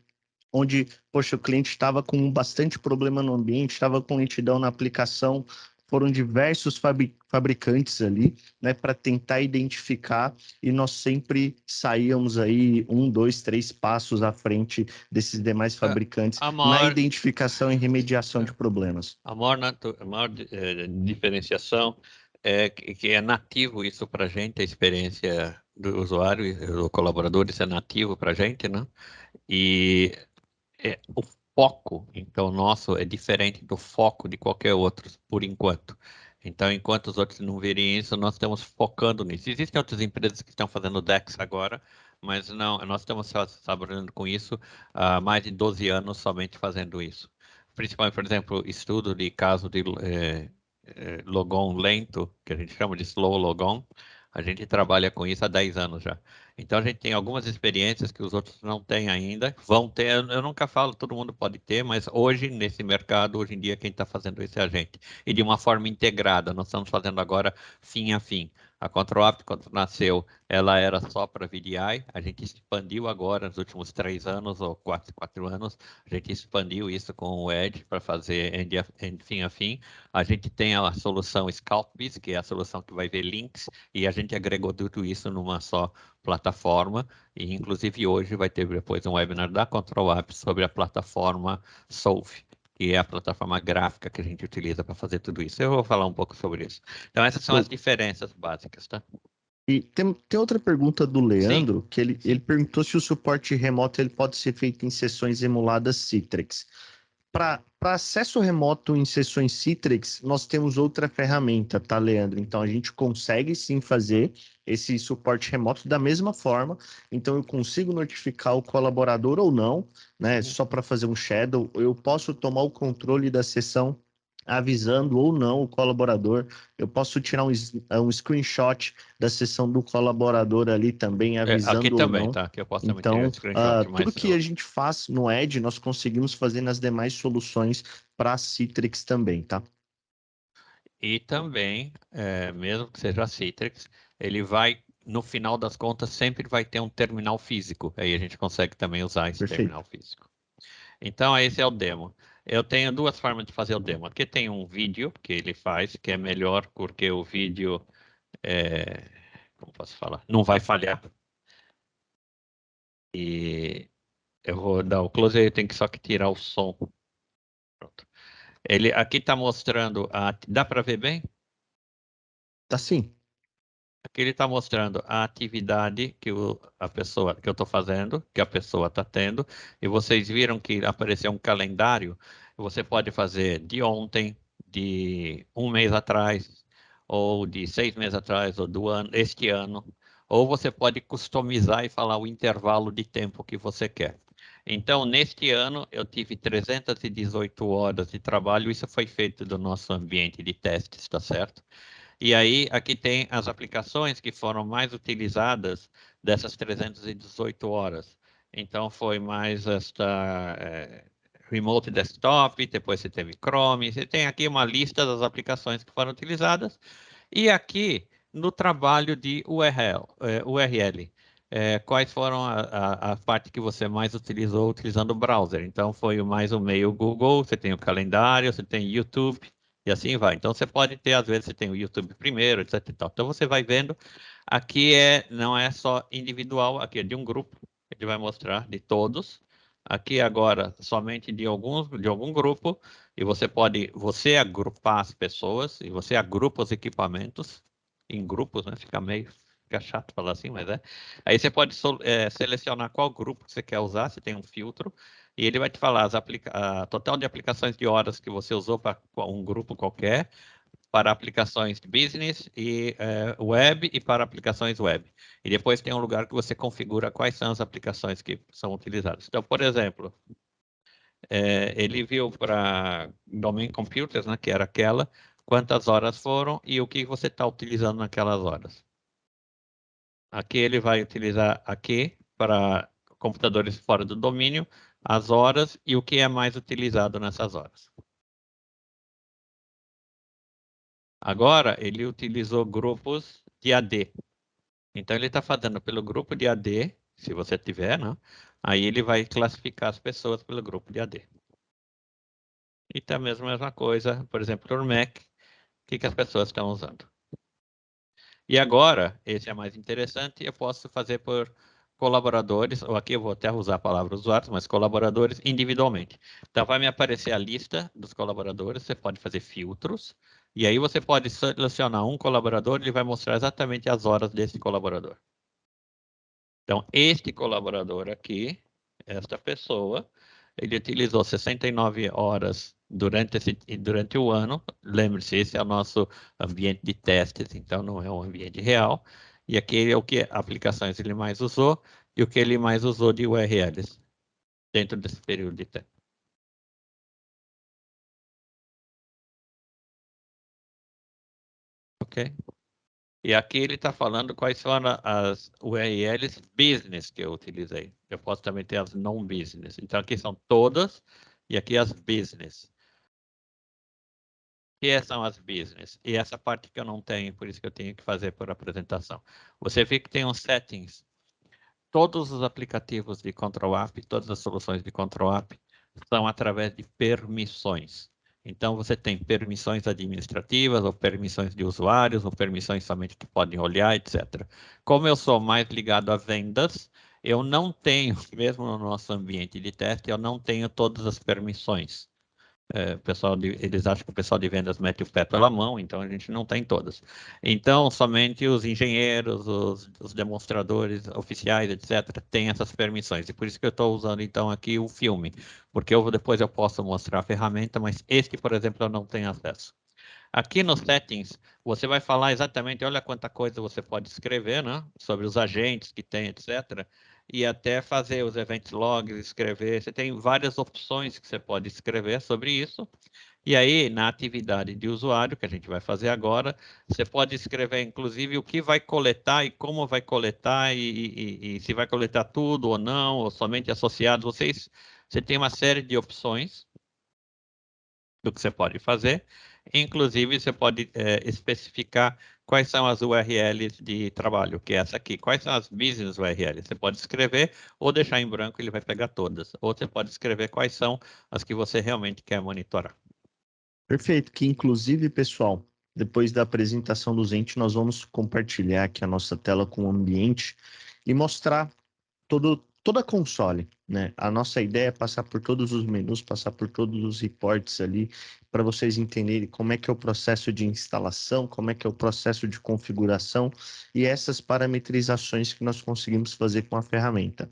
A: onde, poxa, o cliente estava com bastante problema no ambiente, estava com lentidão na aplicação, foram diversos fabricantes ali, né, para tentar identificar, e nós sempre saíamos aí 1, 2, 3 passos à frente desses demais fabricantes na identificação e remediação de problemas.
B: A maior diferenciação é que é nativo isso para a gente, a experiência do usuário e do colaborador, isso é nativo para a gente, né? E o foco, então, nosso é diferente do foco de qualquer outro, por enquanto. Então, enquanto os outros não virem isso, nós estamos focando nisso. Existem outras empresas que estão fazendo DEX agora, mas não, nós estamos trabalhando com isso há mais de 12 anos somente fazendo isso. Principalmente, por exemplo, estudo de caso de logon lento, que a gente chama de slow logon, a gente trabalha com isso há 10 anos já. Então, a gente tem algumas experiências que os outros não têm ainda. Vão ter, eu nunca falo, todo mundo pode ter, mas hoje, nesse mercado, hoje em dia, quem está fazendo isso é a gente. E de uma forma integrada, nós estamos fazendo agora fim a fim. A ControlUp, quando nasceu, ela era só para VDI. A gente expandiu agora, nos últimos 3 anos ou 4 anos, a gente expandiu isso com o Edge para fazer fim a fim. A gente tem a solução ScoutBiz, que é a solução que vai ver links, e a gente agregou tudo isso numa só plataforma, e inclusive hoje vai ter depois um webinar da ControlUp sobre a plataforma Solve, que é a plataforma gráfica que a gente utiliza para fazer tudo isso. Eu vou falar um pouco sobre isso. Então, essas são as diferenças básicas, tá?
A: E tem outra pergunta do Leandro, que ele perguntou se o suporte remoto ele pode ser feito em sessões emuladas Citrix. Para acesso remoto em sessões Citrix, nós temos outra ferramenta, tá, Leandro? Então, a gente consegue sim fazer esse suporte remoto da mesma forma. Então, eu consigo notificar o colaborador ou não, né? Só para fazer um shadow. Eu posso tomar o controle da sessão avisando ou não o colaborador. Eu posso tirar um screenshot da sessão do colaborador ali também, avisando
B: aqui
A: ou
B: também,
A: não.
B: tá? Que eu posso também
A: Então,
B: tirar screenshot, mas
A: tudo que a gente faz no Edge, nós conseguimos fazer nas demais soluções para Citrix também, tá?
B: E também, mesmo que seja Citrix, ele vai, no final das contas, sempre vai ter um terminal físico. Aí a gente consegue também usar esse terminal físico. Então, esse é o demo. Eu tenho duas formas de fazer o demo. Aqui tem um vídeo que ele faz, que é melhor porque o vídeo, como posso falar, não vai falhar. E eu vou dar o close, eu tenho que só que tirar o som. Pronto. Ele aqui está mostrando, dá para ver bem?
A: Tá sim.
B: Aqui ele está mostrando a atividade que eu estou fazendo, que a pessoa está tendo, e vocês viram que apareceu um calendário. Você pode fazer de ontem, de um mês atrás, ou de 6 meses atrás, ou do ano, este ano, ou você pode customizar e falar o intervalo de tempo que você quer. Então, neste ano, eu tive 318 horas de trabalho, isso foi feito do nosso ambiente de testes, tá certo? E aí, aqui tem as aplicações que foram mais utilizadas dessas 318 horas. Então, foi mais esta Remote Desktop, depois você teve Chrome, você tem aqui uma lista das aplicações que foram utilizadas. E aqui, no trabalho de URL, quais foram a parte que você mais utilizou utilizando o browser? Então, foi mais o meio Google, você tem o calendário, você tem YouTube, e assim vai. Então, você pode ter, às vezes, você tem o YouTube primeiro, etc. E tal. Então, você vai vendo. Aqui não é só individual, aqui é de um grupo. Ele vai mostrar de todos. Aqui agora, somente de algum grupo. E você pode, agrupar as pessoas, e você agrupa os equipamentos em grupos, né? Fica chato falar assim, mas é. Aí você pode selecionar qual grupo que você quer usar, você tem um filtro. E ele vai te falar a total de aplicações de horas que você usou para um grupo qualquer, para aplicações de business e web e para aplicações web. E depois tem um lugar que você configura quais são as aplicações que são utilizadas. Então, por exemplo, ele viu para Domain Computers, né, que era aquela, quantas horas foram e o que você está utilizando naquelas horas. Aqui ele vai utilizar aqui para computadores fora do domínio, as horas e o que é mais utilizado nessas horas. Agora, ele utilizou grupos de AD. Então, ele está fazendo pelo grupo de AD, se você tiver, né? Aí ele vai classificar as pessoas pelo grupo de AD. E tá a mesma coisa, por exemplo, no Mac, o que as pessoas estão usando. E agora, esse é mais interessante, eu posso fazer por colaboradores, ou aqui eu vou até usar a palavra usuários, mas colaboradores individualmente. Então, vai me aparecer a lista dos colaboradores, você pode fazer filtros, e aí você pode selecionar um colaborador, ele vai mostrar exatamente as horas desse colaborador. Então, este colaborador aqui, esta pessoa, ele utilizou 69 horas durante o ano. Lembre-se, esse é o nosso ambiente de testes, então não é um ambiente real. E aqui é o que aplicações ele mais usou e o que ele mais usou de URLs dentro desse período de tempo. Ok? E aqui ele está falando quais foram as URLs business que eu utilizei. Eu posso também ter as non-business. Então, aqui são todas e aqui as business. Que são as business? E essa parte que eu não tenho, por isso que eu tenho que fazer por apresentação. Você vê que tem uns settings. Todos os aplicativos de Control App, todas as soluções de Control App são através de permissões. Então, você tem permissões administrativas, ou permissões de usuários, ou permissões somente que podem olhar, etc. Como eu sou mais ligado a vendas, eu não tenho, mesmo no nosso ambiente de teste, eu não tenho todas as permissões. Eles acham que o pessoal de vendas mete o pé pela mão, então a gente não tem todas. Então, somente os engenheiros, os demonstradores oficiais, etc., têm essas permissões. E por isso que eu estou usando, então, aqui o filme, porque depois eu posso mostrar a ferramenta, mas este, por exemplo, eu não tenho acesso. Aqui nos settings, você vai falar exatamente, olha quanta coisa você pode escrever, né? Sobre os agentes que tem, etc. E até fazer os event logs, escrever. Você tem várias opções que você pode escrever sobre isso. E aí, na atividade de usuário, que a gente vai fazer agora, você pode escrever, inclusive, o que vai coletar e como vai coletar, e se vai coletar tudo ou não, ou somente associado. Você tem uma série de opções do que você pode fazer. Inclusive, você pode especificar quais são as URLs de trabalho, que é essa aqui. Quais são as business URLs? Você pode escrever ou deixar em branco, ele vai pegar todas. Ou você pode escrever quais são as que você realmente quer monitorar.
A: Perfeito, que inclusive, pessoal, depois da apresentação do Zend, nós vamos compartilhar aqui a nossa tela com o ambiente e mostrar
C: toda a console, né? A nossa ideia é passar por todos os menus, passar por todos os reports ali, para vocês entenderem como é que é o processo de instalação, como é que é o processo de configuração e essas parametrizações que nós conseguimos fazer com a ferramenta.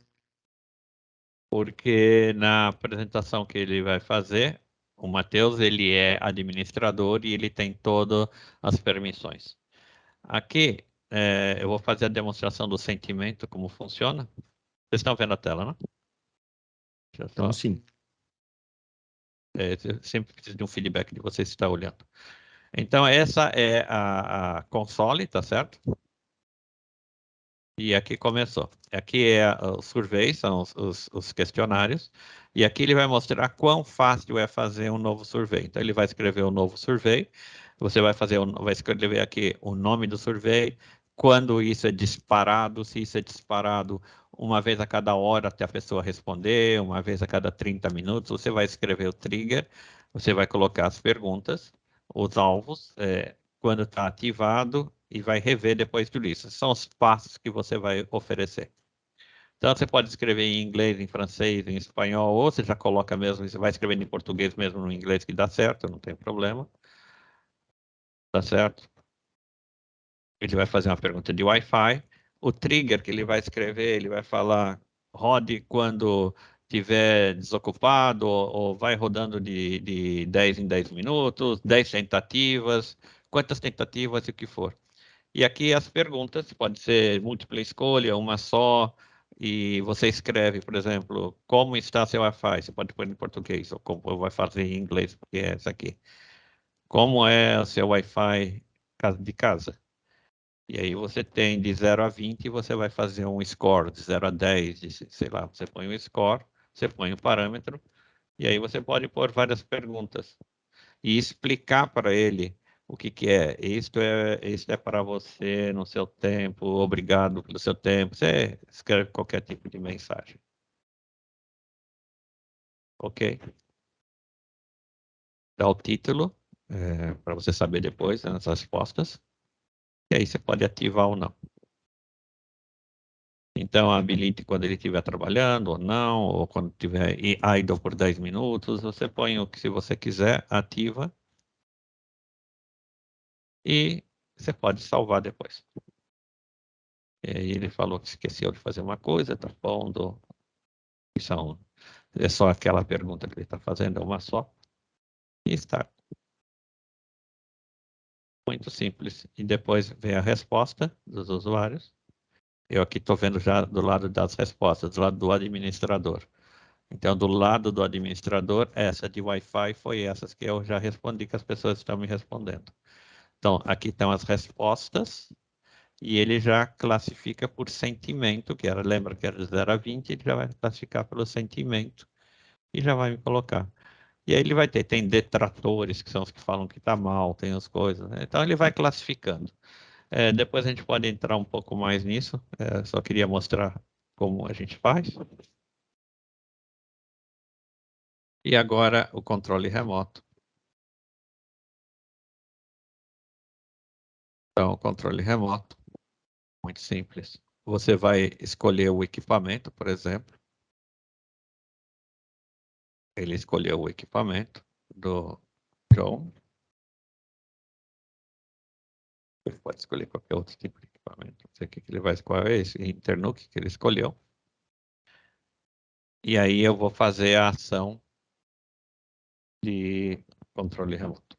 B: Porque na apresentação que ele vai fazer, o Matheus, ele é administrador e ele tem todas as permissões. Aqui, eu vou fazer a demonstração do sentimento, como funciona. Vocês estão vendo a tela, não?
C: Então, sim.
B: Eu sempre preciso de um feedback de vocês que estão olhando. Então, essa é a console, tá certo? E aqui começou. Aqui é os surveys, são os questionários. E aqui ele vai mostrar quão fácil é fazer um novo survey. Então, ele vai escrever um novo survey. Você vai escrever aqui o nome do survey, quando isso é disparado, se isso é disparado uma vez a cada hora até a pessoa responder, uma vez a cada 30 minutos. Você vai escrever o trigger, você vai colocar as perguntas, os alvos, quando está ativado, e vai rever depois tudo isso. São os passos que você vai oferecer. Então, você pode escrever em inglês, em francês, em espanhol, ou você já coloca mesmo, você vai escrevendo em português mesmo no inglês, que dá certo, não tem problema. Tá certo? Ele vai fazer uma pergunta de Wi-Fi. O trigger que ele vai escrever, ele vai falar, rode quando estiver desocupado, ou vai rodando de 10 em 10 minutos, 10 tentativas, quantas tentativas e o que for. E aqui as perguntas, pode ser múltipla escolha, uma só, e você escreve, por exemplo, como está seu Wi-Fi? Você pode pôr em português, ou como vai fazer em inglês, porque é essa aqui. Como é o seu Wi-Fi de casa? E aí você tem de 0 a 20 e você vai fazer um score de 0 a 10, sei lá, você põe um score, você põe um parâmetro, e aí você pode pôr várias perguntas e explicar para ele o que que é. Isto é para você no seu tempo, obrigado pelo seu tempo. Você escreve qualquer tipo de mensagem. Ok? Dá o título, para você saber depois nas respostas. E aí você pode ativar ou não. Então, habilite quando ele estiver trabalhando ou não, ou quando estiver idle por 10 minutos. Você põe o que se você quiser, ativa. E você pode salvar depois. E aí ele falou que esqueceu de fazer uma coisa, tá pondo. É só aquela pergunta que ele está fazendo, é uma só. E está. Muito simples. E depois vem a resposta dos usuários. Eu aqui estou vendo já do lado das respostas, do lado do administrador. Então, do lado do administrador, essa de Wi-Fi foi essas que eu já respondi, que as pessoas estão me respondendo. Então, aqui estão as respostas, e ele já classifica por sentimento, lembra que era de 0 a 20, ele já vai classificar pelo sentimento, e já vai me colocar. E aí ele vai tem detratores, que são os que falam que está mal, tem as coisas, né? Então ele vai classificando. Depois a gente pode entrar um pouco mais nisso, só queria mostrar como a gente faz. E agora o controle remoto. Então, o controle remoto, muito simples. Você vai escolher o equipamento, por exemplo. Ele escolheu o equipamento do John. Ele pode escolher qualquer outro tipo de equipamento. Não sei o que ele vai escolher, esse Internuk que ele escolheu. E aí eu vou fazer a ação de controle remoto.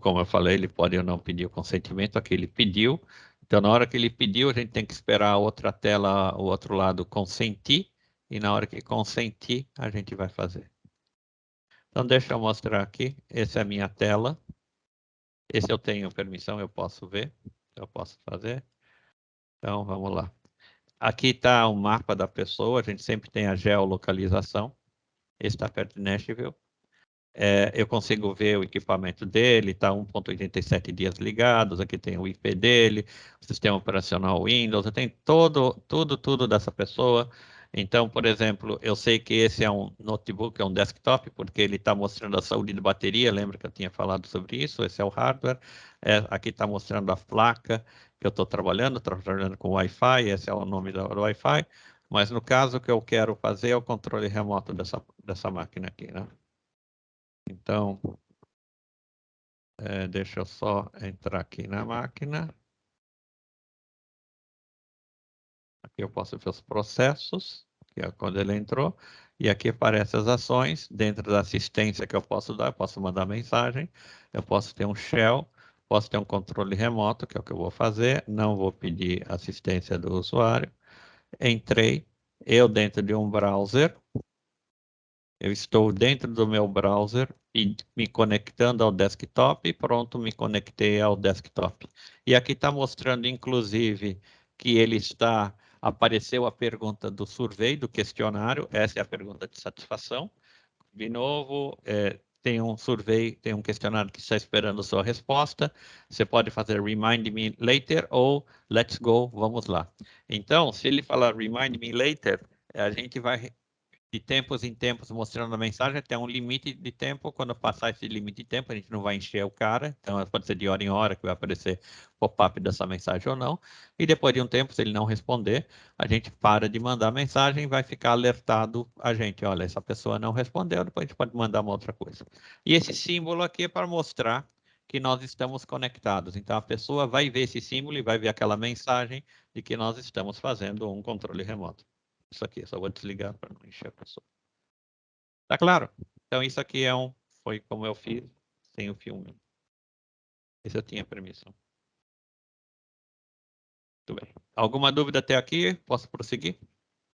B: Como eu falei, ele pode ou não pedir o consentimento, aqui ele pediu. Então, na hora que ele pediu, a gente tem que esperar a outra tela, o outro lado consentir, e na hora que consentir, a gente vai fazer. Então, deixa eu mostrar aqui. Essa é a minha tela. Esse eu tenho permissão, eu posso ver, eu posso fazer. Então, vamos lá. Aqui está o mapa da pessoa, a gente sempre tem a geolocalização. Esse está perto de Nashville. Eu consigo ver o equipamento dele, está 1.87 dias ligados, aqui tem o IP dele, o sistema operacional Windows, eu tenho tudo dessa pessoa. Então, por exemplo, eu sei que esse é um notebook, é um desktop, porque ele está mostrando a saúde de bateria, lembra que eu tinha falado sobre isso? Esse é o hardware. Aqui está mostrando a placa que eu estou trabalhando com Wi-Fi, esse é o nome do Wi-Fi. Mas no caso, o que eu quero fazer é o controle remoto dessa máquina aqui, né? Então, deixa eu só entrar aqui na máquina. Aqui eu posso ver os processos, que é quando ele entrou. E aqui aparecem as ações. Dentro da assistência que eu posso dar, eu posso mandar mensagem. Eu posso ter um shell, posso ter um controle remoto, que é o que eu vou fazer. Não vou pedir assistência do usuário. Entrei, eu dentro de um browser. Eu estou dentro do meu browser e me conectando ao desktop e pronto, me conectei ao desktop. E aqui está mostrando, inclusive, que ele apareceu a pergunta do survey, do questionário, essa é a pergunta de satisfação. De novo, tem um survey, tem um questionário que está esperando sua resposta. Você pode fazer remind me later ou let's go, vamos lá. Então, se ele falar remind me later, a gente vai de tempos em tempos mostrando a mensagem, até um limite de tempo. Quando passar esse limite de tempo, a gente não vai encher o cara. Então, pode ser de hora em hora que vai aparecer pop-up dessa mensagem ou não. E depois de um tempo, se ele não responder, a gente para de mandar a mensagem e vai ficar alertado a gente. Olha, essa pessoa não respondeu, depois a gente pode mandar uma outra coisa. E esse símbolo aqui é para mostrar que nós estamos conectados. Então, a pessoa vai ver esse símbolo e vai ver aquela mensagem de que nós estamos fazendo um controle remoto. Isso aqui, só vou desligar para não encher a pessoa. Tá claro? Então isso aqui foi como eu fiz sem o filme. Esse eu tinha permissão. Muito bem. Alguma dúvida até aqui? Posso prosseguir?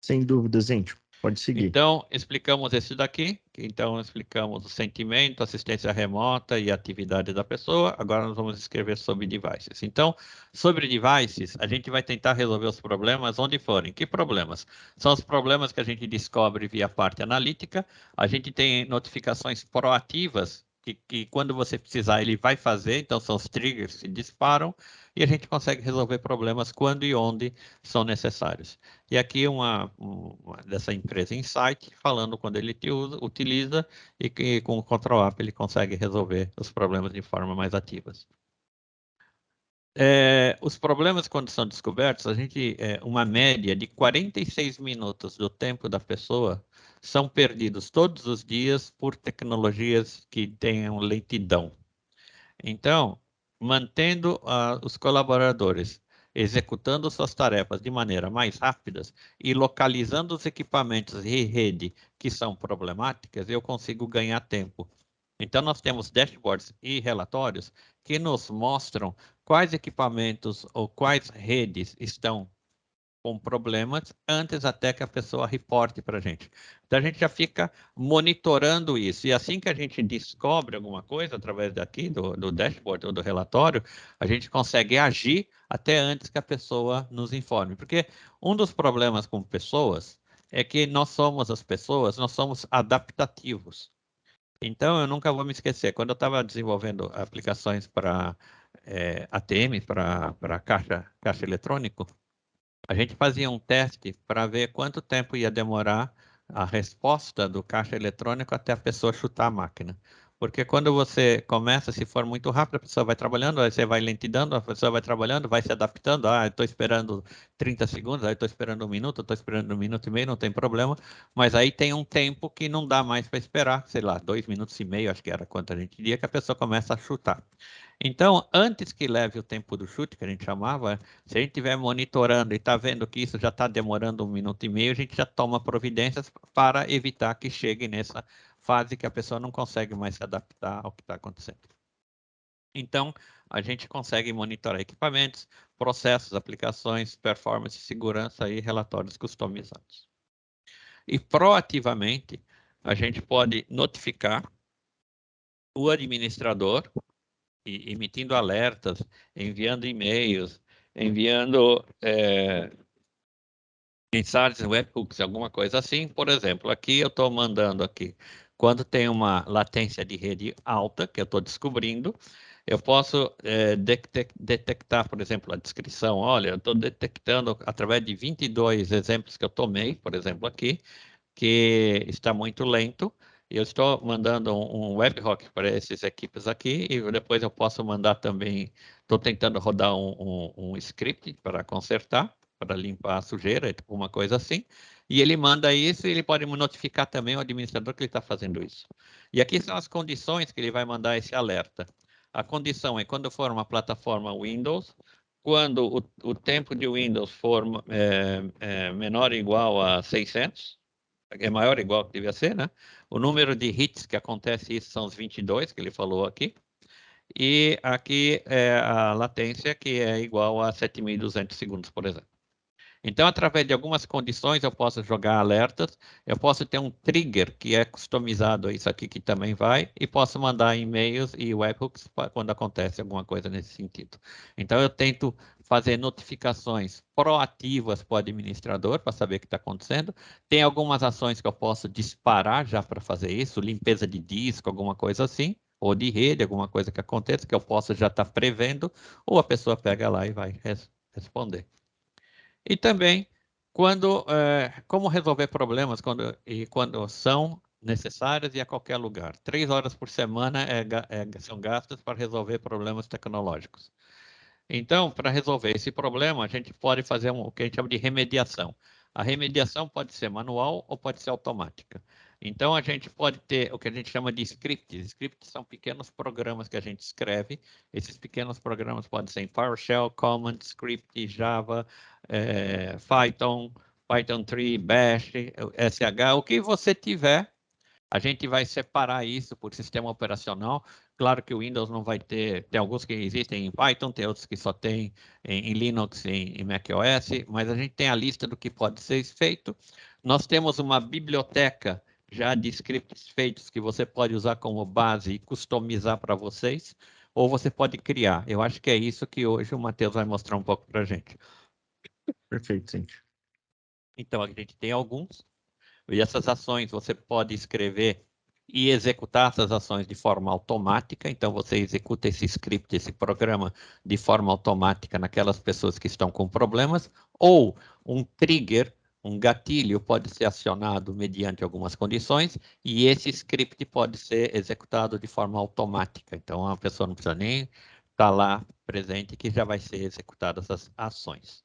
A: Sem dúvida, gente. Pode seguir.
B: Então, explicamos esse daqui. Então, explicamos o sentimento, assistência remota e atividade da pessoa. Agora nós vamos escrever sobre devices. Então, sobre devices, a gente vai tentar resolver os problemas onde forem. Que problemas? São os problemas que a gente descobre via parte analítica. A gente tem notificações proativas, que quando você precisar, ele vai fazer. Então, são os triggers que disparam. E a gente consegue resolver problemas quando e onde são necessários. E aqui uma dessa empresa Insight, falando quando ele utiliza e que com o Control App ele consegue resolver os problemas de forma mais ativa. Os problemas, quando são descobertos, uma média de 46 minutos do tempo da pessoa são perdidos todos os dias por tecnologias que tenham lentidão. Então, mantendo os colaboradores executando suas tarefas de maneira mais rápida e localizando os equipamentos e rede que são problemáticas, eu consigo ganhar tempo. Então, nós temos dashboards e relatórios que nos mostram quais equipamentos ou quais redes estão com problemas antes até que a pessoa reporte para a gente. Então, a gente já fica monitorando isso. E assim que a gente descobre alguma coisa, através daqui, do dashboard ou do relatório, a gente consegue agir até antes que a pessoa nos informe. Porque um dos problemas com pessoas é que nós somos adaptativos. Então, eu nunca vou me esquecer, quando eu estava desenvolvendo aplicações para ATM, para caixa eletrônico, a gente fazia um teste para ver quanto tempo ia demorar a resposta do caixa eletrônico até a pessoa chutar a máquina. Porque quando você começa, se for muito rápido, a pessoa vai trabalhando, aí você vai lentidando, a pessoa vai trabalhando, vai se adaptando. Ah, estou esperando 30 segundos, aí estou esperando 1 minuto, estou esperando 1 minuto e meio, não tem problema. Mas aí tem um tempo que não dá mais para esperar, sei lá, 2 minutos e meio, acho que era quanto a gente diria, que a pessoa começa a chutar. Então, antes que leve o tempo do chute, que a gente chamava, se a gente estiver monitorando e está vendo que isso já está demorando 1 minuto e meio, a gente já toma providências para evitar que chegue nessa fase que a pessoa não consegue mais se adaptar ao que está acontecendo. Então, a gente consegue monitorar equipamentos, processos, aplicações, performance, segurança e relatórios customizados. E proativamente, a gente pode notificar o administrador emitindo alertas, enviando e-mails, enviando mensagens, webhooks, alguma coisa assim. Por exemplo, aqui eu estou mandando aqui, quando tem uma latência de rede alta, que eu estou descobrindo, Eu posso detectar, por exemplo, a descrição. Olha, eu estou detectando através de 22 exemplos que eu tomei, por exemplo, aqui, que está muito lento. Eu estou mandando um webhook para essas equipes aqui e depois eu posso mandar também, estou tentando rodar um script para consertar, para limpar a sujeira, uma coisa assim. E ele manda isso e ele pode notificar também o administrador que ele está fazendo isso. E aqui são as condições que ele vai mandar esse alerta. A condição é quando for uma plataforma Windows, quando o tempo de Windows for menor ou igual a 600, é maior ou igual que devia ser, né? O número de hits que acontece isso são os 22, que ele falou aqui. E aqui é a latência, que é igual a 7.200 segundos, por exemplo. Então, através de algumas condições, eu posso jogar alertas, eu posso ter um trigger que é customizado, isso aqui que também vai, e posso mandar e-mails e webhooks quando acontece alguma coisa nesse sentido. Então, eu tento fazer notificações proativas para o administrador, para saber o que está acontecendo. Tem algumas ações que eu posso disparar já para fazer isso, limpeza de disco, alguma coisa assim, ou de rede, alguma coisa que aconteça, que eu posso já estar prevendo, ou a pessoa pega lá e vai responder. E também como resolver problemas quando são necessários e a qualquer lugar. 3 horas por semana são gastas para resolver problemas tecnológicos. Então, para resolver esse problema, a gente pode fazer o que a gente chama de remediação. A remediação pode ser manual ou pode ser automática. Então, a gente pode ter o que a gente chama de scripts. Scripts são pequenos programas que a gente escreve. Esses pequenos programas podem ser em PowerShell, Command, Script, Java, Python, Python 3, Bash, SH, o que você tiver. A gente vai separar isso por sistema operacional. Claro que o Windows não vai ter, tem alguns que existem em Python, tem outros que só tem em Linux e em macOS, mas a gente tem a lista do que pode ser feito. Nós temos uma biblioteca já de scripts feitos que você pode usar como base e customizar para vocês, ou você pode criar. Eu acho que é isso que hoje o Matheus vai mostrar um pouco para a gente.
A: Perfeito, sim.
B: Então, a gente tem alguns. E essas ações você pode escrever e executar essas ações de forma automática. Então, você executa esse script, esse programa, de forma automática naquelas pessoas que estão com problemas. Ou um trigger, um gatilho, pode ser acionado mediante algumas condições. E esse script pode ser executado de forma automática. Então, a pessoa não precisa nem estar lá presente, que já vai ser executadas as ações.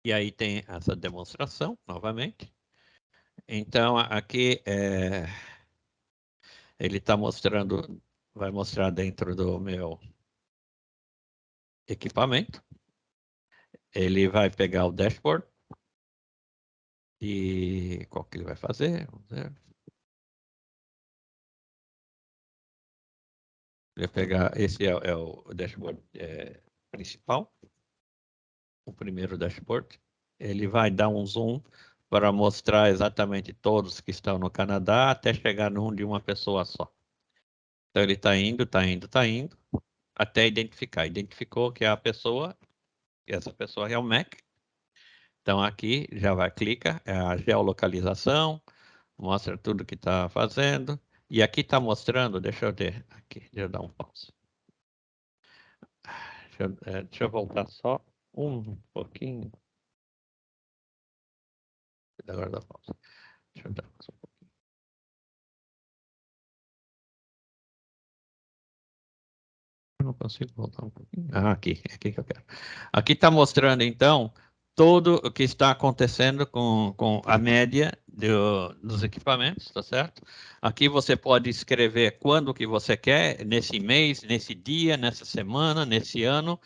B: E aí tem essa demonstração, novamente. Então, aqui ele está mostrando, vai mostrar dentro do meu equipamento. Ele vai pegar o dashboard e qual que ele vai fazer? Vamos ver. Ele vai pegar, esse é o dashboard principal, o primeiro dashboard. Ele vai dar um zoom para mostrar exatamente todos que estão no Canadá até chegar num de uma pessoa só. Então ele está indo, até identificar. Identificou que é a pessoa, e essa pessoa é o Mac. Então aqui já vai, clica, é a geolocalização, mostra tudo que está fazendo. E aqui está mostrando, deixa eu ver, aqui, deixa eu dar um pause. Deixa eu voltar só um pouquinho. Agora dá pausa. Deixa eu dar mais um pouquinho. Eu não consigo voltar um pouquinho. Aqui que eu quero. Aqui está mostrando, então, tudo o que está acontecendo com a média dos equipamentos, tá certo? Aqui você pode escrever quando que você quer, nesse mês, nesse dia, nessa semana, nesse ano,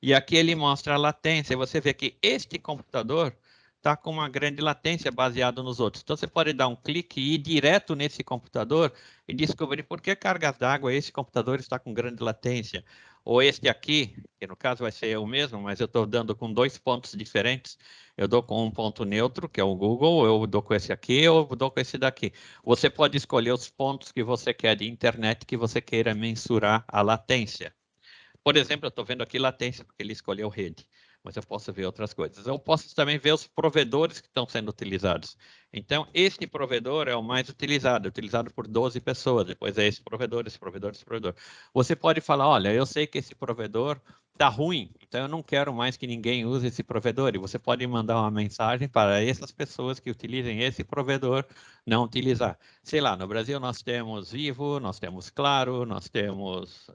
B: e aqui ele mostra a latência. Você vê que este computador está com uma grande latência baseado nos outros. Então você pode dar um clique e ir direto nesse computador e descobrir por que cargas d'água esse computador está com grande latência. Ou este aqui, que no caso vai ser o mesmo, mas eu estou dando com 2 pontos diferentes. Eu dou com um ponto neutro, que é o Google, eu dou com esse aqui, ou eu dou com esse daqui. Você pode escolher os pontos que você quer de internet que você queira mensurar a latência. Por exemplo, eu estou vendo aqui latência, porque ele escolheu rede. mas eu posso ver outras coisas. Eu posso também ver os provedores que estão sendo utilizados. Então, este provedor é o mais utilizado por 12 pessoas. Depois é esse provedor, esse provedor, esse provedor. Você pode falar, olha, eu sei que esse provedor está ruim, então eu não quero mais que ninguém use esse provedor. E você pode mandar uma mensagem para essas pessoas que utilizem esse provedor não utilizar. Sei lá, no Brasil nós temos Vivo, nós temos Claro, nós temos...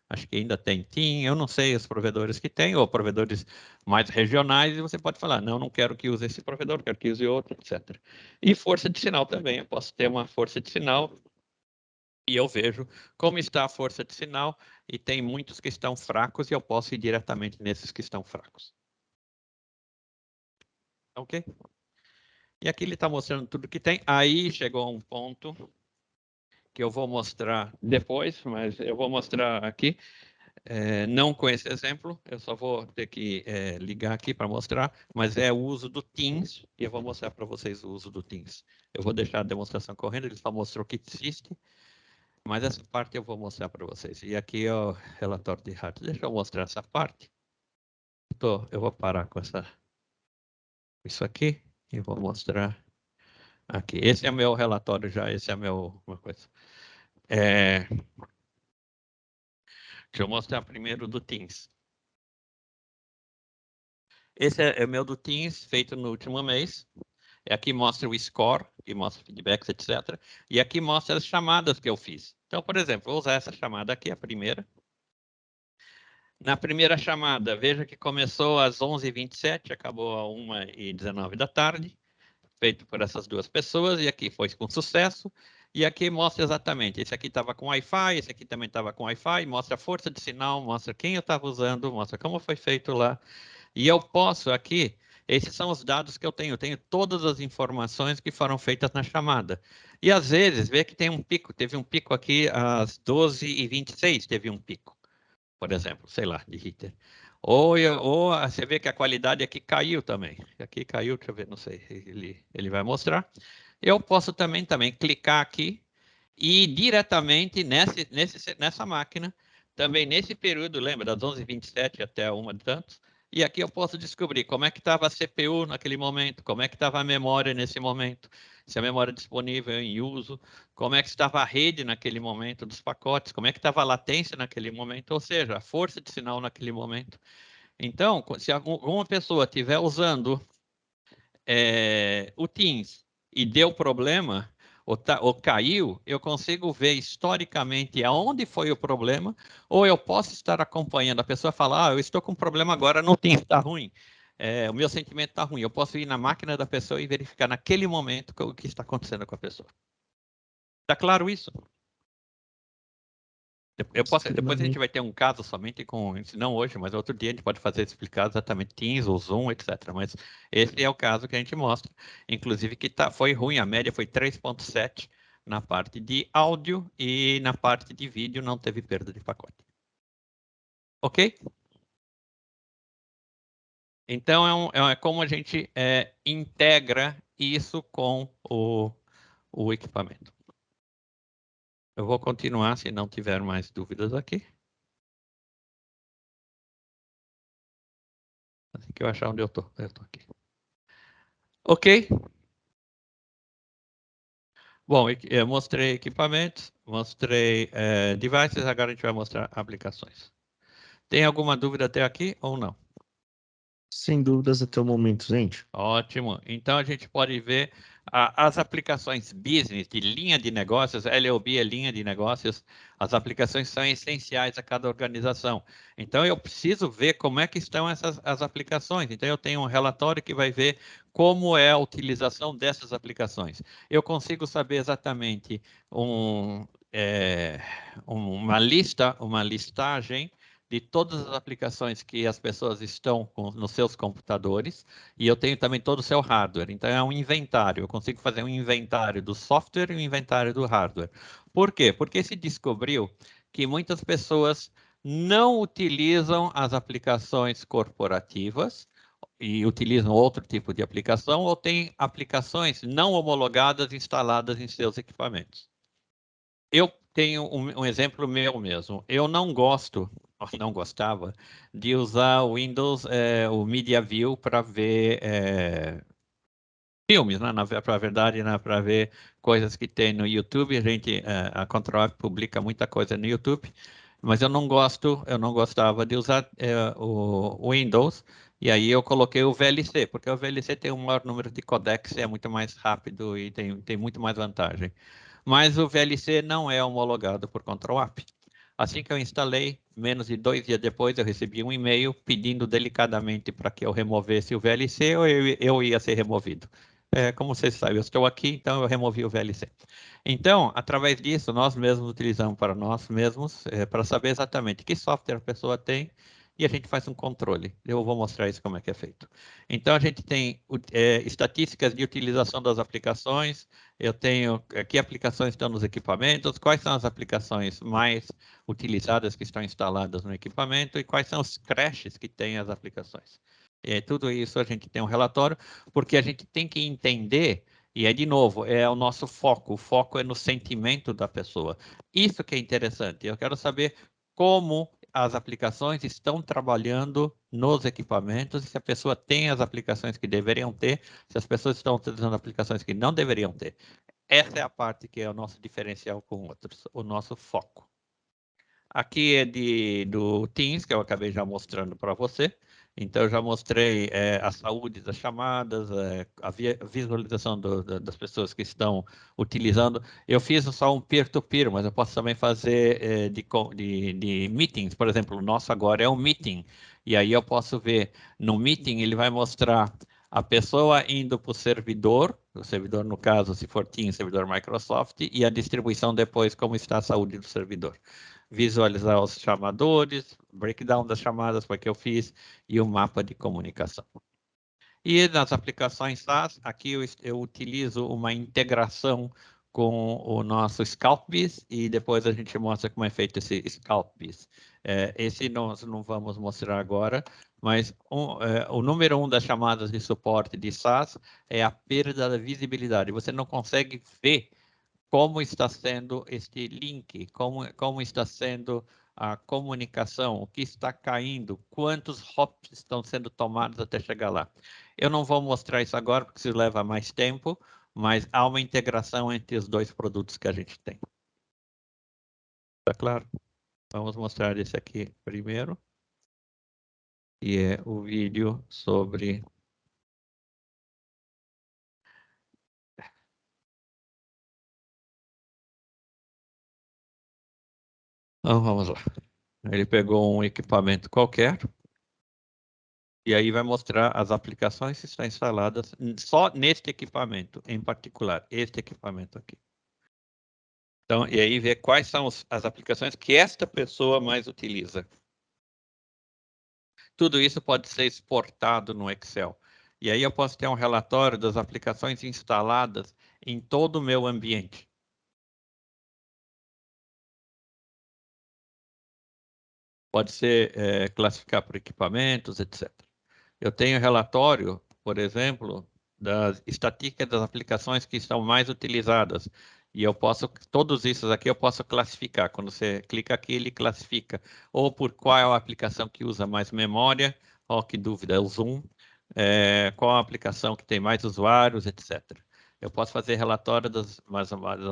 B: acho que ainda tem TIM, eu não sei os provedores que tem, ou provedores mais regionais, e você pode falar, não, não quero que use esse provedor, quero que use outro, etc. E força de sinal também, eu posso ter uma força de sinal e eu vejo como está a força de sinal, e tem muitos que estão fracos, e eu posso ir diretamente nesses que estão fracos. Ok? E aqui ele está mostrando tudo que tem. Aí chegou um ponto que eu vou mostrar depois, mas eu vou mostrar aqui. Não com esse exemplo, eu só vou ter que ligar aqui para mostrar, mas é o uso do Teams, e eu vou mostrar para vocês o uso do Teams. Eu vou deixar a demonstração correndo, ele só mostrou que existe, mas essa parte eu vou mostrar para vocês. E aqui é o relatório de hardware. Deixa eu mostrar essa parte. Eu vou parar com isso aqui e vou mostrar aqui. Esse é meu relatório já, esse é uma coisa. Deixa eu mostrar primeiro do Teams. Esse é o meu do Teams, feito no último mês. Aqui mostra o score, aqui mostra feedbacks, etc. E aqui mostra as chamadas que eu fiz. Então, por exemplo, vou usar essa chamada aqui, a primeira. Na primeira chamada, veja que começou às 11h27, acabou às 1h19 da tarde, feito por essas duas pessoas, e aqui foi com sucesso. E aqui mostra exatamente, esse aqui estava com Wi-Fi, esse aqui também estava com Wi-Fi, mostra a força de sinal, mostra quem eu estava usando, mostra como foi feito lá. E eu posso aqui, esses são os dados que eu tenho todas as informações que foram feitas na chamada. E às vezes, vê que tem um pico, teve um pico aqui às 12h26, teve um pico, por exemplo, sei lá, de hitter. Ou você vê que a qualidade aqui caiu também. Aqui caiu, deixa eu ver, não sei, ele vai mostrar. Eu posso também clicar aqui e ir diretamente nessa máquina, também nesse período, lembra, das 11h27 até 1 de tantos, e aqui eu posso descobrir como é que estava a CPU naquele momento, como é que estava a memória nesse momento, se a memória disponível em uso, como é que estava a rede naquele momento dos pacotes, como é que estava a latência naquele momento, ou seja, a força de sinal naquele momento. Então, se alguma pessoa estiver usando o Teams e deu problema, ou caiu, eu consigo ver historicamente aonde foi o problema, ou eu posso estar acompanhando a pessoa falar, eu estou com um problema agora no Teams, está ruim. O meu sentimento está ruim. Eu posso ir na máquina da pessoa e verificar naquele momento o que está acontecendo com a pessoa. Está claro isso? Depois a gente vai ter um caso somente com, não hoje, mas outro dia a gente pode fazer explicar exatamente Teams ou Zoom, etc. Mas esse é o caso que a gente mostra. Inclusive que foi ruim, a média foi 3.7 na parte de áudio e na parte de vídeo não teve perda de pacote. Ok? Então é como a gente integra isso com o equipamento. Eu vou continuar se não tiver mais dúvidas aqui. Assim que eu achar onde eu estou. Eu estou aqui. Ok? Bom, eu mostrei equipamentos, mostrei devices, agora a gente vai mostrar aplicações. Tem alguma dúvida até aqui ou não?
A: Sem dúvidas até o momento, gente.
B: Ótimo. Então a gente pode ver as aplicações business de linha de negócios, LOB é linha de negócios, as aplicações são essenciais a cada organização. Então eu preciso ver como é que estão as aplicações. Então eu tenho um relatório que vai ver como é a utilização dessas aplicações. Eu consigo saber exatamente uma listagem de todas as aplicações que as pessoas estão nos seus computadores, e eu tenho também todo o seu hardware. Então é um inventário, eu consigo fazer um inventário do software e um inventário do hardware. Por quê? Porque se descobriu que muitas pessoas não utilizam as aplicações corporativas e utilizam outro tipo de aplicação, ou têm aplicações não homologadas instaladas em seus equipamentos. Eu tenho um exemplo meu mesmo. Eu não gosto não gostava de usar o Windows, o Media View, para ver filmes, né? Para a verdade, né? Para ver coisas que tem no YouTube. A Control F publica muita coisa no YouTube, mas eu não gostava de usar o Windows, e aí eu coloquei o VLC, porque o VLC tem um maior número de codecs, é muito mais rápido e tem muito mais vantagem. Mas o VLC não é homologado por Control App. Assim que eu instalei, menos de 2 dias depois, eu recebi um e-mail pedindo delicadamente para que eu removesse o VLC, ou eu ia ser removido. Como vocês sabem, eu estou aqui, então eu removi o VLC. Então, através disso, nós mesmos utilizamos para nós mesmos, para saber exatamente que software a pessoa tem, e a gente faz um controle. Eu vou mostrar isso como é que é feito. Então, a gente tem estatísticas de utilização das aplicações. Eu tenho que aplicações estão nos equipamentos, quais são as aplicações mais utilizadas que estão instaladas no equipamento e quais são os crashes que tem as aplicações. Tudo isso a gente tem um relatório, porque a gente tem que entender, e de novo, é o nosso foco. O foco é no sentimento da pessoa. Isso que é interessante. Eu quero saber como as aplicações estão trabalhando nos equipamentos, se a pessoa tem as aplicações que deveriam ter, se as pessoas estão utilizando aplicações que não deveriam ter. Essa é a parte que é o nosso diferencial com outros, o nosso foco. Aqui é do Teams, que eu acabei já mostrando para você. Então, eu já mostrei a saúde das chamadas, a visualização das pessoas que estão utilizando. Eu fiz só um peer-to-peer, mas eu posso também fazer de meetings. Por exemplo, o nosso agora é um meeting. E aí eu posso ver, no meeting, ele vai mostrar a pessoa indo para o servidor no caso, se for Teams, servidor Microsoft, e a distribuição depois, como está a saúde do servidor. Visualizar os chamadores, breakdown das chamadas, foi que eu fiz, e o mapa de comunicação. E nas aplicações SaaS, aqui eu utilizo uma integração com o nosso ScalpBiz, e depois a gente mostra como é feito esse ScalpBiz. Esse nós não vamos mostrar agora, mas o número 1 das chamadas de suporte de SaaS é a perda da visibilidade. Você não consegue ver como está sendo este link, como está sendo a comunicação, o que está caindo, quantos hops estão sendo tomados até chegar lá. Eu não vou mostrar isso agora, porque isso leva mais tempo, mas há uma integração entre os dois produtos que a gente tem. Tá claro? Vamos mostrar esse aqui primeiro, que é o vídeo sobre... Então, vamos lá. Ele pegou um equipamento qualquer, e aí vai mostrar as aplicações que estão instaladas só neste equipamento, em particular, este equipamento aqui. Então, e aí ver quais são as aplicações que esta pessoa mais utiliza. Tudo isso pode ser exportado no Excel. E aí eu posso ter um relatório das aplicações instaladas em todo o meu ambiente. Pode ser classificar por equipamentos, etc. Eu tenho relatório, por exemplo, das estatísticas das aplicações que estão mais utilizadas. E eu posso, todos esses aqui eu posso classificar. Quando você clica aqui, ele classifica. Ou por qual é a aplicação que usa mais memória, ó, que dúvida, é o Zoom. Qual a aplicação que tem mais usuários, etc. Eu posso fazer relatório das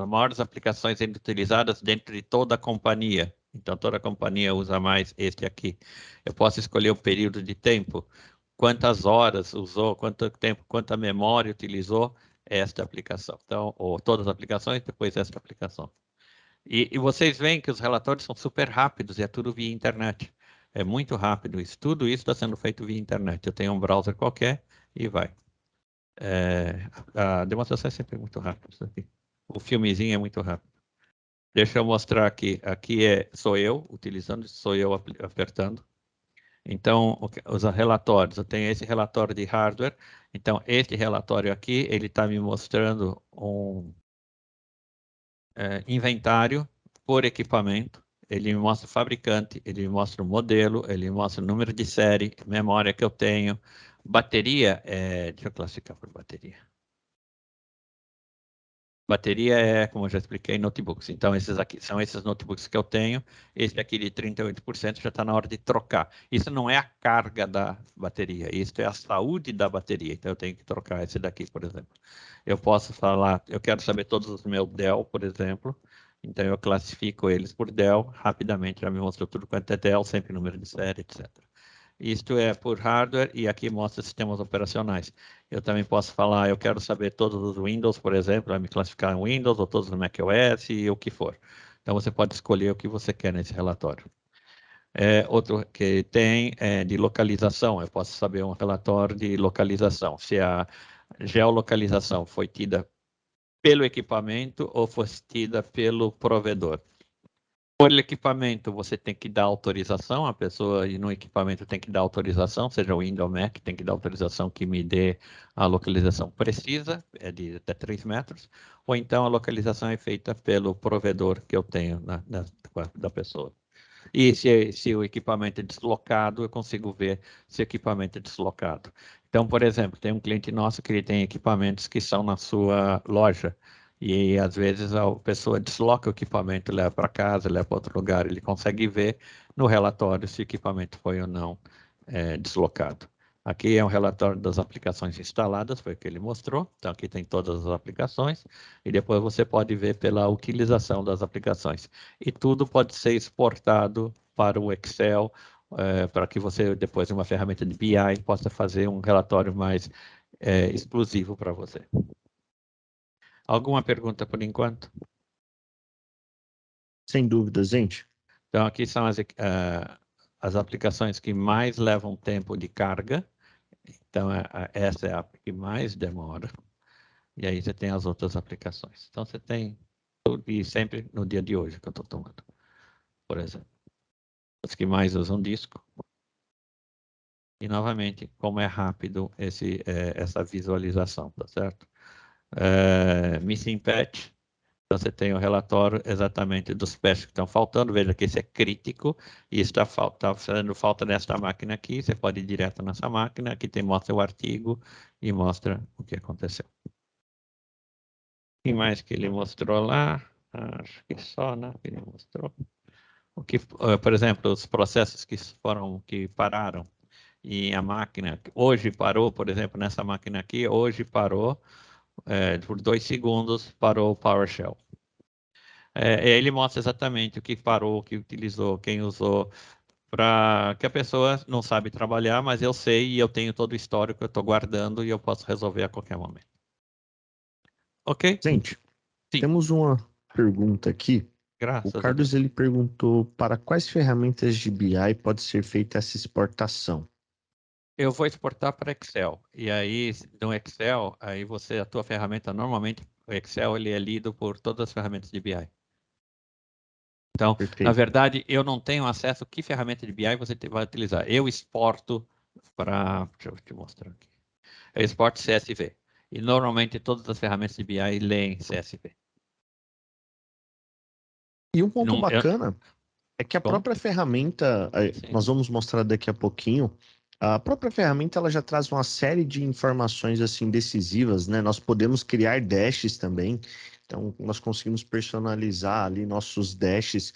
B: maiores aplicações utilizadas dentro de toda a companhia. Então, toda a companhia usa mais este aqui. Eu posso escolher o período de tempo, quantas horas usou, quanto tempo, quanta memória utilizou esta aplicação. Então, ou todas as aplicações, depois esta aplicação. E vocês veem que os relatórios são super rápidos e é tudo via internet. É muito rápido isso. Tudo isso está sendo feito via internet. Eu tenho um browser qualquer e vai. A demonstração é sempre muito rápida. Isso aqui. O filmezinho é muito rápido. Deixa eu mostrar aqui. Aqui sou eu utilizando, sou eu apertando. Então, os relatórios, eu tenho esse relatório de hardware. Então, este relatório aqui, ele está me mostrando um inventário por equipamento. Ele me mostra o fabricante, ele me mostra o modelo, ele me mostra o número de série, memória que eu tenho. Bateria, deixa eu classificar por bateria. Bateria é, como eu já expliquei, notebooks. Então, esses aqui são esses notebooks que eu tenho. Esse aqui de 38% já está na hora de trocar. Isso não é a carga da bateria, isso é a saúde da bateria. Então, eu tenho que trocar esse daqui, por exemplo. Eu posso falar, eu quero saber todos os meus Dell, por exemplo. Então, eu classifico eles por Dell. Rapidamente, já me mostrou tudo quanto é Dell, sempre número de série, etc. Isto é por hardware e aqui mostra sistemas operacionais. Eu também posso falar, eu quero saber todos os Windows, por exemplo, vai me classificar em Windows ou todos os macOS e o que for. Então você pode escolher o que você quer nesse relatório. Outro que tem é de localização. Eu posso saber um relatório de localização. Se a geolocalização foi tida pelo equipamento ou foi tida pelo provedor. Por equipamento, você tem que dar autorização, a pessoa no equipamento tem que dar autorização, seja o Windows ou Mac, tem que dar autorização que me dê a localização precisa, é de até 3 metros, ou então a localização é feita pelo provedor que eu tenho da pessoa. E se o equipamento é deslocado, eu consigo ver se o equipamento é deslocado. Então, por exemplo, tem um cliente nosso que ele tem equipamentos que são na sua loja, e às vezes a pessoa desloca o equipamento, leva para casa, leva para outro lugar, ele consegue ver no relatório se o equipamento foi ou não deslocado. Aqui é um relatório das aplicações instaladas, foi o que ele mostrou. Então, aqui tem todas as aplicações, e depois você pode ver pela utilização das aplicações. E tudo pode ser exportado para o Excel, para que você, depois, em uma ferramenta de BI, possa fazer um relatório mais exclusivo para você. Alguma pergunta por enquanto?
A: Sem dúvida, gente.
B: Então, aqui são as aplicações que mais levam tempo de carga. Então, essa é a que mais demora. E aí você tem as outras aplicações. Então, você tem tudo, e sempre no dia de hoje que eu estou tomando, por exemplo. Os que mais usam disco. E, novamente, como é rápido essa visualização, tá certo? Missing patch. Então, você tem o relatório exatamente dos patches que estão faltando. Veja que esse é crítico e está fazendo falta nesta máquina aqui. Você pode ir direto nessa máquina. Aqui mostra o artigo e mostra o que aconteceu. O que mais que ele mostrou lá? Acho que só, né? Que ele mostrou. Por exemplo, os processos que pararam e a máquina hoje parou, por exemplo, nessa máquina aqui, hoje parou, por 2 segundos, parou o PowerShell. Ele mostra exatamente o que parou, o que utilizou, quem usou, para que a pessoa não sabe trabalhar, mas eu sei e eu tenho todo o histórico, eu estou guardando e eu posso resolver a qualquer momento. Ok?
A: Gente,
B: Sim.
A: temos uma pergunta aqui.
B: Graças
A: O
B: a
A: Carlos
B: Deus.
A: ele perguntou para quais ferramentas de BI pode ser feita essa exportação.
B: Eu vou exportar para Excel. E aí, no Excel, aí a tua ferramenta, normalmente, o Excel ele é lido por todas as ferramentas de BI. Então, na
A: Perfeito.
B: verdade, eu não tenho acesso a que ferramenta de BI você vai utilizar. Eu exporto para... Deixa eu te mostrar aqui. Eu exporto CSV. E normalmente todas as ferramentas de BI leem CSV.
A: E um ponto
B: Não,
A: bacana é que a
B: Como?
A: própria ferramenta,
B: Sim.
A: nós vamos mostrar daqui a pouquinho, a própria ferramenta ela já traz uma série de informações assim decisivas, né? Nós podemos criar dashes também, então nós conseguimos personalizar ali nossos dashes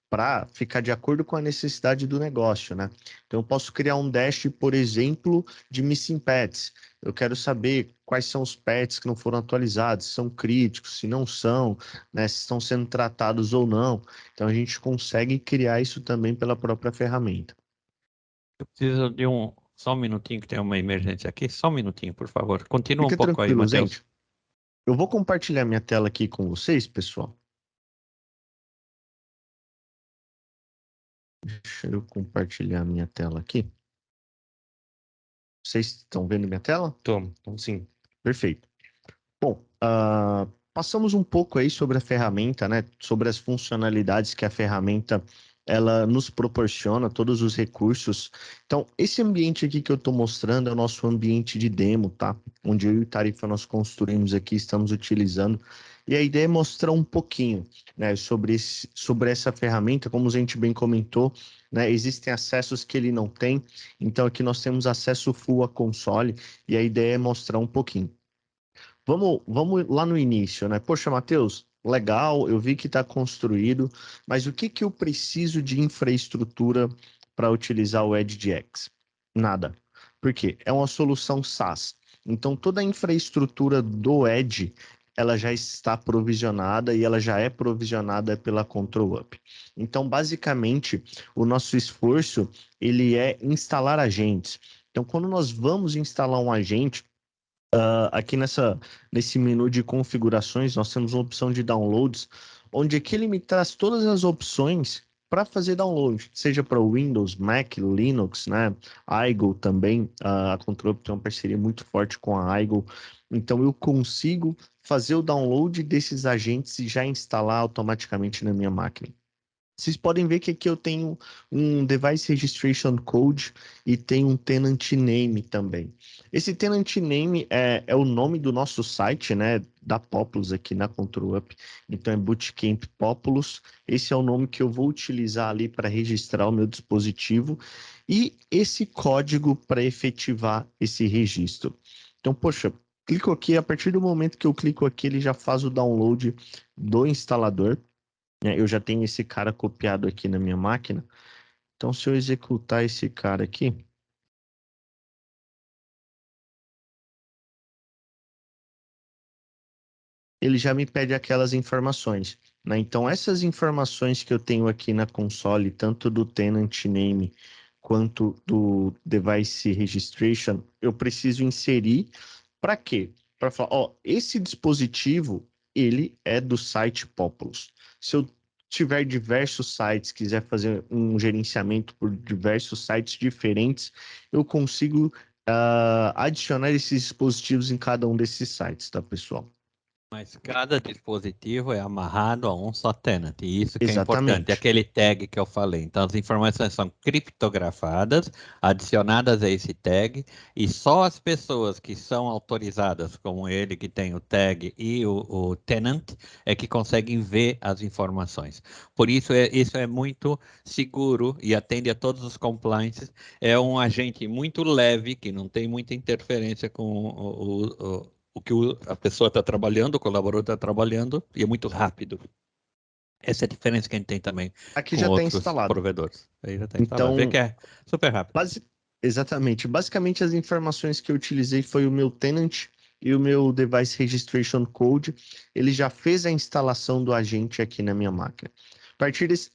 A: para ficar de acordo com a necessidade do negócio, né? Então eu posso criar um dash, por exemplo, de missing pets. Eu quero saber quais são os pets que não foram atualizados, se são críticos, se não são, né? Se estão sendo tratados ou não. Então a gente consegue criar isso também pela própria ferramenta.
B: Eu preciso de só um minutinho que tem uma emergência aqui. Só um minutinho, por favor. Continua um
A: Fica
B: pouco aí,
A: tranquilo,
B: Matheus.
A: gente. Eu vou compartilhar minha tela aqui com vocês, pessoal. Deixa eu compartilhar minha tela aqui. Vocês estão vendo minha tela?
D: Então sim.
A: Perfeito. Bom, passamos um pouco aí sobre a ferramenta, né? Sobre as funcionalidades que a ferramenta ela nos proporciona, todos os recursos. Então, esse ambiente aqui que eu estou mostrando é o nosso ambiente de demo, tá? Onde eu e o Tarifa nós construímos aqui, estamos utilizando. E a ideia é mostrar um pouquinho, né, sobre essa ferramenta, como a gente bem comentou, né? Existem acessos que ele não tem. Então, aqui nós temos acesso full a console e a ideia é mostrar um pouquinho. vamos lá no início, né? Poxa, Matheus, legal, eu vi que está construído, mas o que que eu preciso de infraestrutura para utilizar o EdgeX? Nada. Por quê? É uma solução SaaS. Então, toda a infraestrutura do Edge, ela já está provisionada e ela já é provisionada pela ControlUp. Então, basicamente, o nosso esforço, ele é instalar agentes. Então, quando nós vamos instalar um agente, aqui nesse menu de configurações, nós temos uma opção de downloads, onde aqui ele me traz todas as opções para fazer download, seja para Windows, Mac, Linux, né? iGo também, a Control tem uma parceria muito forte com a iGo, então eu consigo fazer o download desses agentes e já instalar automaticamente na minha máquina. Vocês podem ver que aqui eu tenho um Device Registration Code e tem um Tenant Name também. Esse Tenant Name é o nome do nosso site, né? Da Populous aqui na ControlUp. Então é Bootcamp Populous. Esse é o nome que eu vou utilizar ali para registrar o meu dispositivo e esse código para efetivar esse registro. Então, poxa, clico aqui, a partir do momento que eu clico aqui, ele já faz o download do instalador. Eu já tenho esse cara copiado aqui na minha máquina. Então, se eu executar esse cara aqui, ele já me pede aquelas informações, né? Então, essas informações que eu tenho aqui na console, tanto do tenant name quanto do device registration, eu preciso inserir para quê? Para falar, ó, esse dispositivo, ele é do site Populous. Se eu tiver diversos sites, quiser fazer um gerenciamento por diversos sites diferentes, eu consigo adicionar esses dispositivos em cada um desses sites, tá, pessoal?
B: Mas cada dispositivo é amarrado a um só tenant, e isso que é importante,
A: Exatamente.
B: aquele tag que eu falei. Então, as informações são criptografadas, adicionadas a esse tag, e só as pessoas que são autorizadas, como ele que tem o tag e o tenant, é que conseguem ver as informações. Por isso, isso é muito seguro e atende a todos os compliances. É um agente muito leve, que não tem muita interferência com o que a pessoa está trabalhando, o colaborador está trabalhando, e é muito rápido. Essa é a diferença que a gente tem também
A: Aqui
B: com
A: já está
B: outros
A: instalado.
B: provedores. Aí já está instalado. Vê
A: Então,
B: que é super rápido.
A: exatamente. Basicamente, as informações que eu utilizei foi o meu tenant e o meu device registration code. Ele já fez a instalação do agente aqui na minha máquina. A partir desse,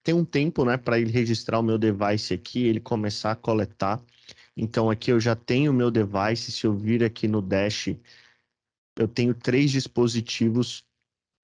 A: tem um tempo, né, para ele registrar o meu device aqui, ele começar a coletar. Então, aqui eu já tenho o meu device. Se eu vir aqui no dash, eu tenho 3 dispositivos,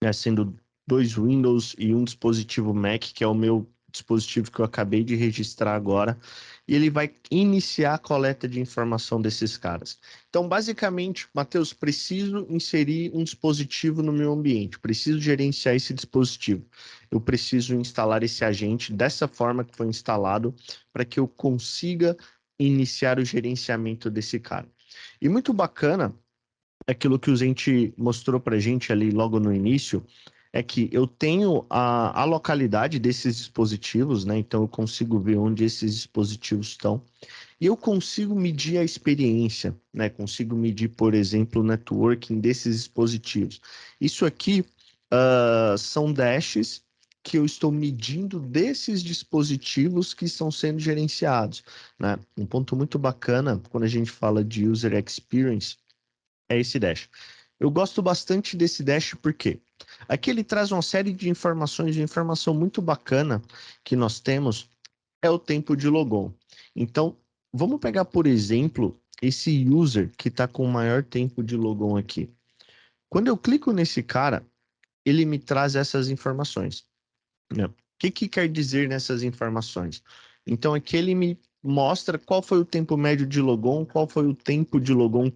A: né, sendo 2 Windows e um dispositivo Mac, que é o meu dispositivo que eu acabei de registrar agora, e ele vai iniciar a coleta de informação desses caras. Então, basicamente, Matheus, preciso inserir um dispositivo no meu ambiente, preciso gerenciar esse dispositivo. Eu preciso instalar esse agente dessa forma que foi instalado para que eu consiga iniciar o gerenciamento desse cara. E muito bacana aquilo que o Zente mostrou para a gente ali logo no início, é que eu tenho a localidade desses dispositivos, né? Então eu consigo ver onde esses dispositivos estão. E eu consigo medir a experiência, né? Consigo medir, por exemplo, o networking desses dispositivos. Isso aqui são dashes que eu estou medindo desses dispositivos que estão sendo gerenciados, né? Um ponto muito bacana quando a gente fala de user experience é esse dash. Eu gosto bastante desse dash porque aqui ele traz uma série de informações, de informação muito bacana que nós temos é o tempo de logon. Então, vamos pegar, por exemplo, esse user que está com o maior tempo de logon aqui. Quando eu clico nesse cara, ele me traz essas informações, né? O que quer dizer nessas informações? Então, aqui ele me mostra qual foi o tempo médio de logon, qual foi o tempo de logon,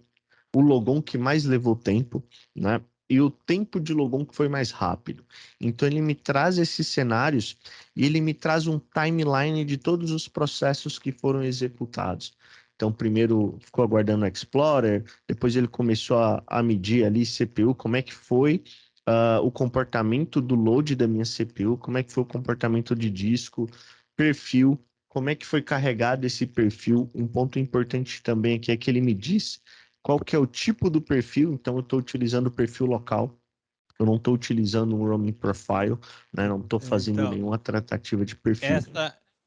A: o logon que mais levou tempo, né? E o tempo de logon que foi mais rápido. Então ele me traz esses cenários e ele me traz um timeline de todos os processos que foram executados. Então primeiro ficou aguardando o Explorer, depois ele começou a medir ali CPU, como é que foi o comportamento do load da minha CPU, como é que foi o comportamento de disco, perfil, como é que foi carregado esse perfil. Um ponto importante também aqui é que ele me diz qual que é o tipo do perfil, então eu estou utilizando o perfil local, eu não estou utilizando um roaming profile, né? Não estou fazendo
B: Então,
A: nenhuma tratativa de perfil.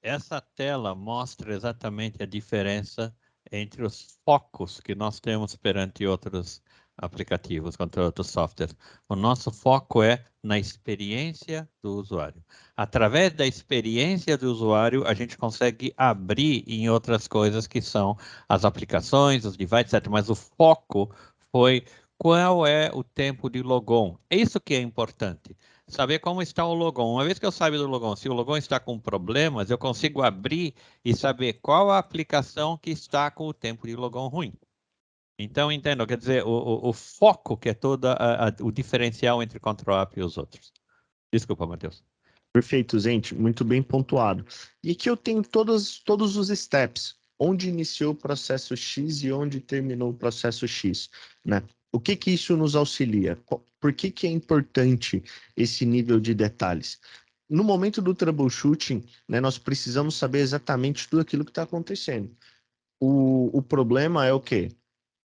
B: essa tela mostra exatamente a diferença entre os focos que nós temos perante outros aplicativos, contra outros softwares. O nosso foco é na experiência do usuário. Através da experiência do usuário, a gente consegue abrir em outras coisas que são as aplicações, os devices, etc. Mas o foco foi qual é o tempo de logon. É isso que é importante. Saber como está o logon. Uma vez que eu saiba do logon, se o logon está com problemas, eu consigo abrir e saber qual a aplicação que está com o tempo de logon ruim. Então, entendo, quer dizer, o foco que é todo o diferencial entre Control App e os outros. Desculpa, Matheus.
A: Perfeito, gente, muito bem pontuado. E aqui eu tenho todos os steps, onde iniciou o processo X e onde terminou o processo X, né? O que que isso nos auxilia? Por que que é importante esse nível de detalhes? No momento do troubleshooting, né, nós precisamos saber exatamente tudo aquilo que está acontecendo. O problema é o quê?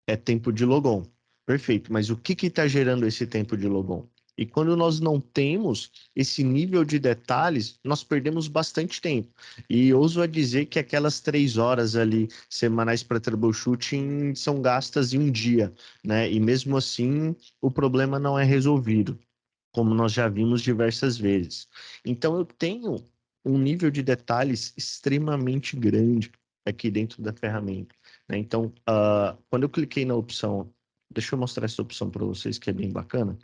A: É tempo de logon. Perfeito, mas o que está gerando esse tempo de logon? E quando nós não temos esse nível de detalhes, nós perdemos bastante tempo. E ouso a dizer que aquelas 3 horas ali semanais para troubleshooting são gastas em um dia, né? E mesmo assim, o problema não é resolvido, como nós já vimos diversas vezes. Então, eu tenho um nível de detalhes extremamente grande aqui dentro da ferramenta, né? Então, quando eu cliquei na opção, deixa eu mostrar essa opção para vocês, que é bem bacana.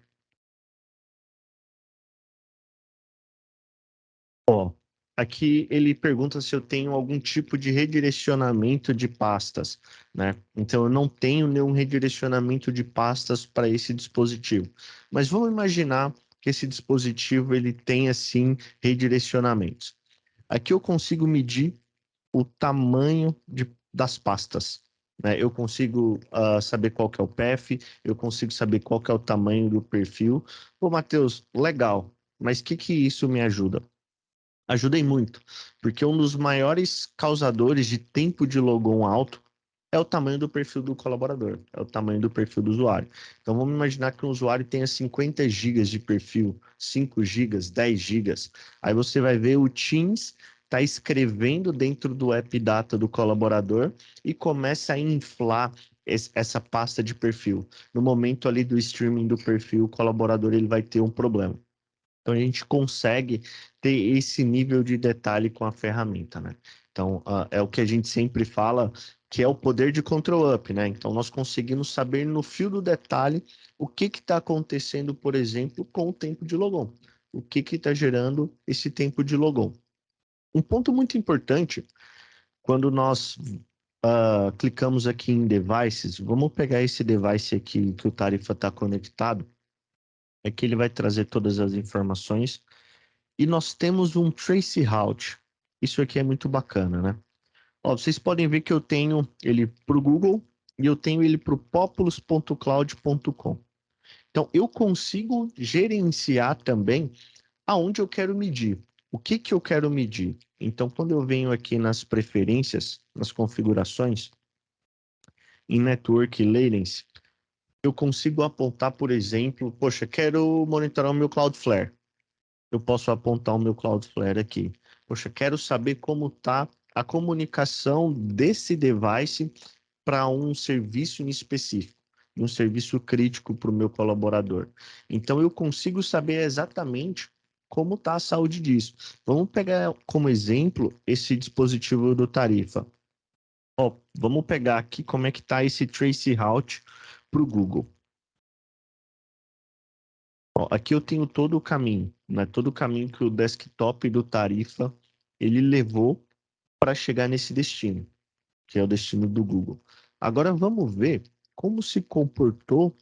A: Ó, aqui ele pergunta se eu tenho algum tipo de redirecionamento de pastas, né? Então, eu não tenho nenhum redirecionamento de pastas para esse dispositivo. Mas vamos imaginar que esse dispositivo ele tem, assim, redirecionamentos. Aqui eu consigo medir o tamanho das pastas, né? Eu consigo saber qual que é o path, eu consigo saber qual que é o tamanho do perfil. Pô, Matheus, legal, mas o que isso me ajuda? Ajudei muito, porque um dos maiores causadores de tempo de logon alto é o tamanho do perfil do colaborador, é o tamanho do perfil do usuário. Então vamos imaginar que um usuário tenha 50 gigas de perfil, 5 gigas, 10 gigas. Aí você vai ver o Teams está escrevendo dentro do app data do colaborador e começa a inflar essa pasta de perfil. No momento ali do streaming do perfil, o colaborador ele vai ter um problema. Então, a gente consegue ter esse nível de detalhe com a ferramenta, né? Então, é o que a gente sempre fala, que é o poder de control up, né? Então, nós conseguimos saber no fio do detalhe o que está acontecendo, por exemplo, com o tempo de logon. O que está gerando esse tempo de logon. Um ponto muito importante, quando nós clicamos aqui em devices, vamos pegar esse device aqui que o Tarifa está conectado, é que ele vai trazer todas as informações. E nós temos um trace route. Isso aqui é muito bacana, né? Ó, vocês podem ver que eu tenho ele para o Google e eu tenho ele para o populus.cloud.com. Então, eu consigo gerenciar também aonde eu quero medir. O que que eu quero medir? Então, quando eu venho aqui nas preferências, nas configurações, em Network Latency, eu consigo apontar, por exemplo, poxa, quero monitorar o meu Cloudflare. Eu posso apontar o meu Cloudflare aqui. Poxa, quero saber como está a comunicação desse device para um serviço em específico, um serviço crítico para o meu colaborador. Então, eu consigo saber exatamente como está a saúde disso. Vamos pegar como exemplo esse dispositivo do Tarifa. Ó, vamos pegar aqui como é que está esse trace route para o Google. Ó, aqui eu tenho todo o caminho, né? Todo o caminho que o desktop do Tarifa ele levou para chegar nesse destino, que é o destino do Google. Agora vamos ver como se comportou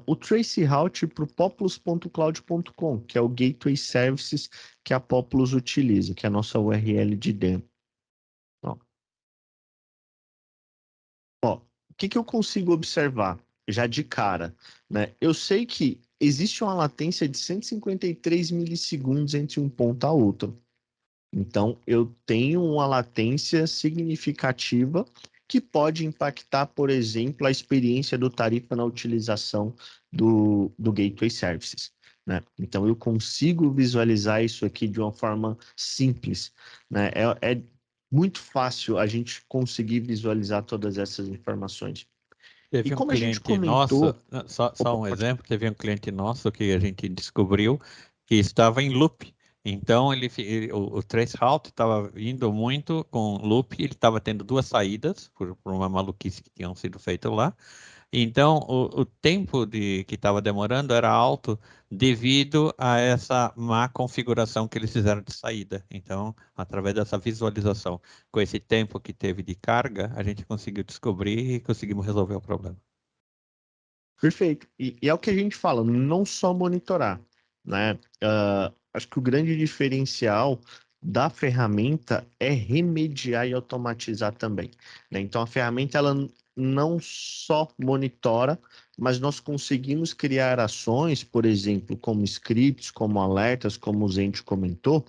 A: o trace route para o populus.cloud.com, que é o Gateway Services que a Populus utiliza, que é a nossa URL de dentro. Ó, o que que eu consigo observar já de cara, né? Eu sei que existe uma latência de 153 milissegundos entre um ponto a outro. Então, eu tenho uma latência significativa
C: que pode impactar, por exemplo, a experiência do tarifa na utilização do Gateway Services, né? Então, eu consigo visualizar isso aqui de uma forma simples, né? É muito fácil a gente conseguir visualizar todas essas informações. E
B: Teve um
C: como a gente
B: cliente nosso,
C: comentou...
B: só
C: Opa,
B: um
C: pode...
B: exemplo, teve um cliente nosso que a gente descobriu que estava em loop. Então, o traceroute estava indo muito com loop, ele estava tendo duas saídas, por uma maluquice que tinham sido feitas lá. Então, o tempo que estava demorando era alto devido a essa má configuração que eles fizeram de saída. Então, através dessa visualização, com esse tempo que teve de carga, a gente conseguiu descobrir e conseguimos resolver o problema.
C: Perfeito. E é o que a gente fala, não só monitorar, né? Acho que o grande diferencial da ferramenta é remediar e automatizar também, né? Então, a ferramenta, ela não só monitora, mas nós conseguimos criar ações, por exemplo, como scripts, como alertas, como o Zente comentou,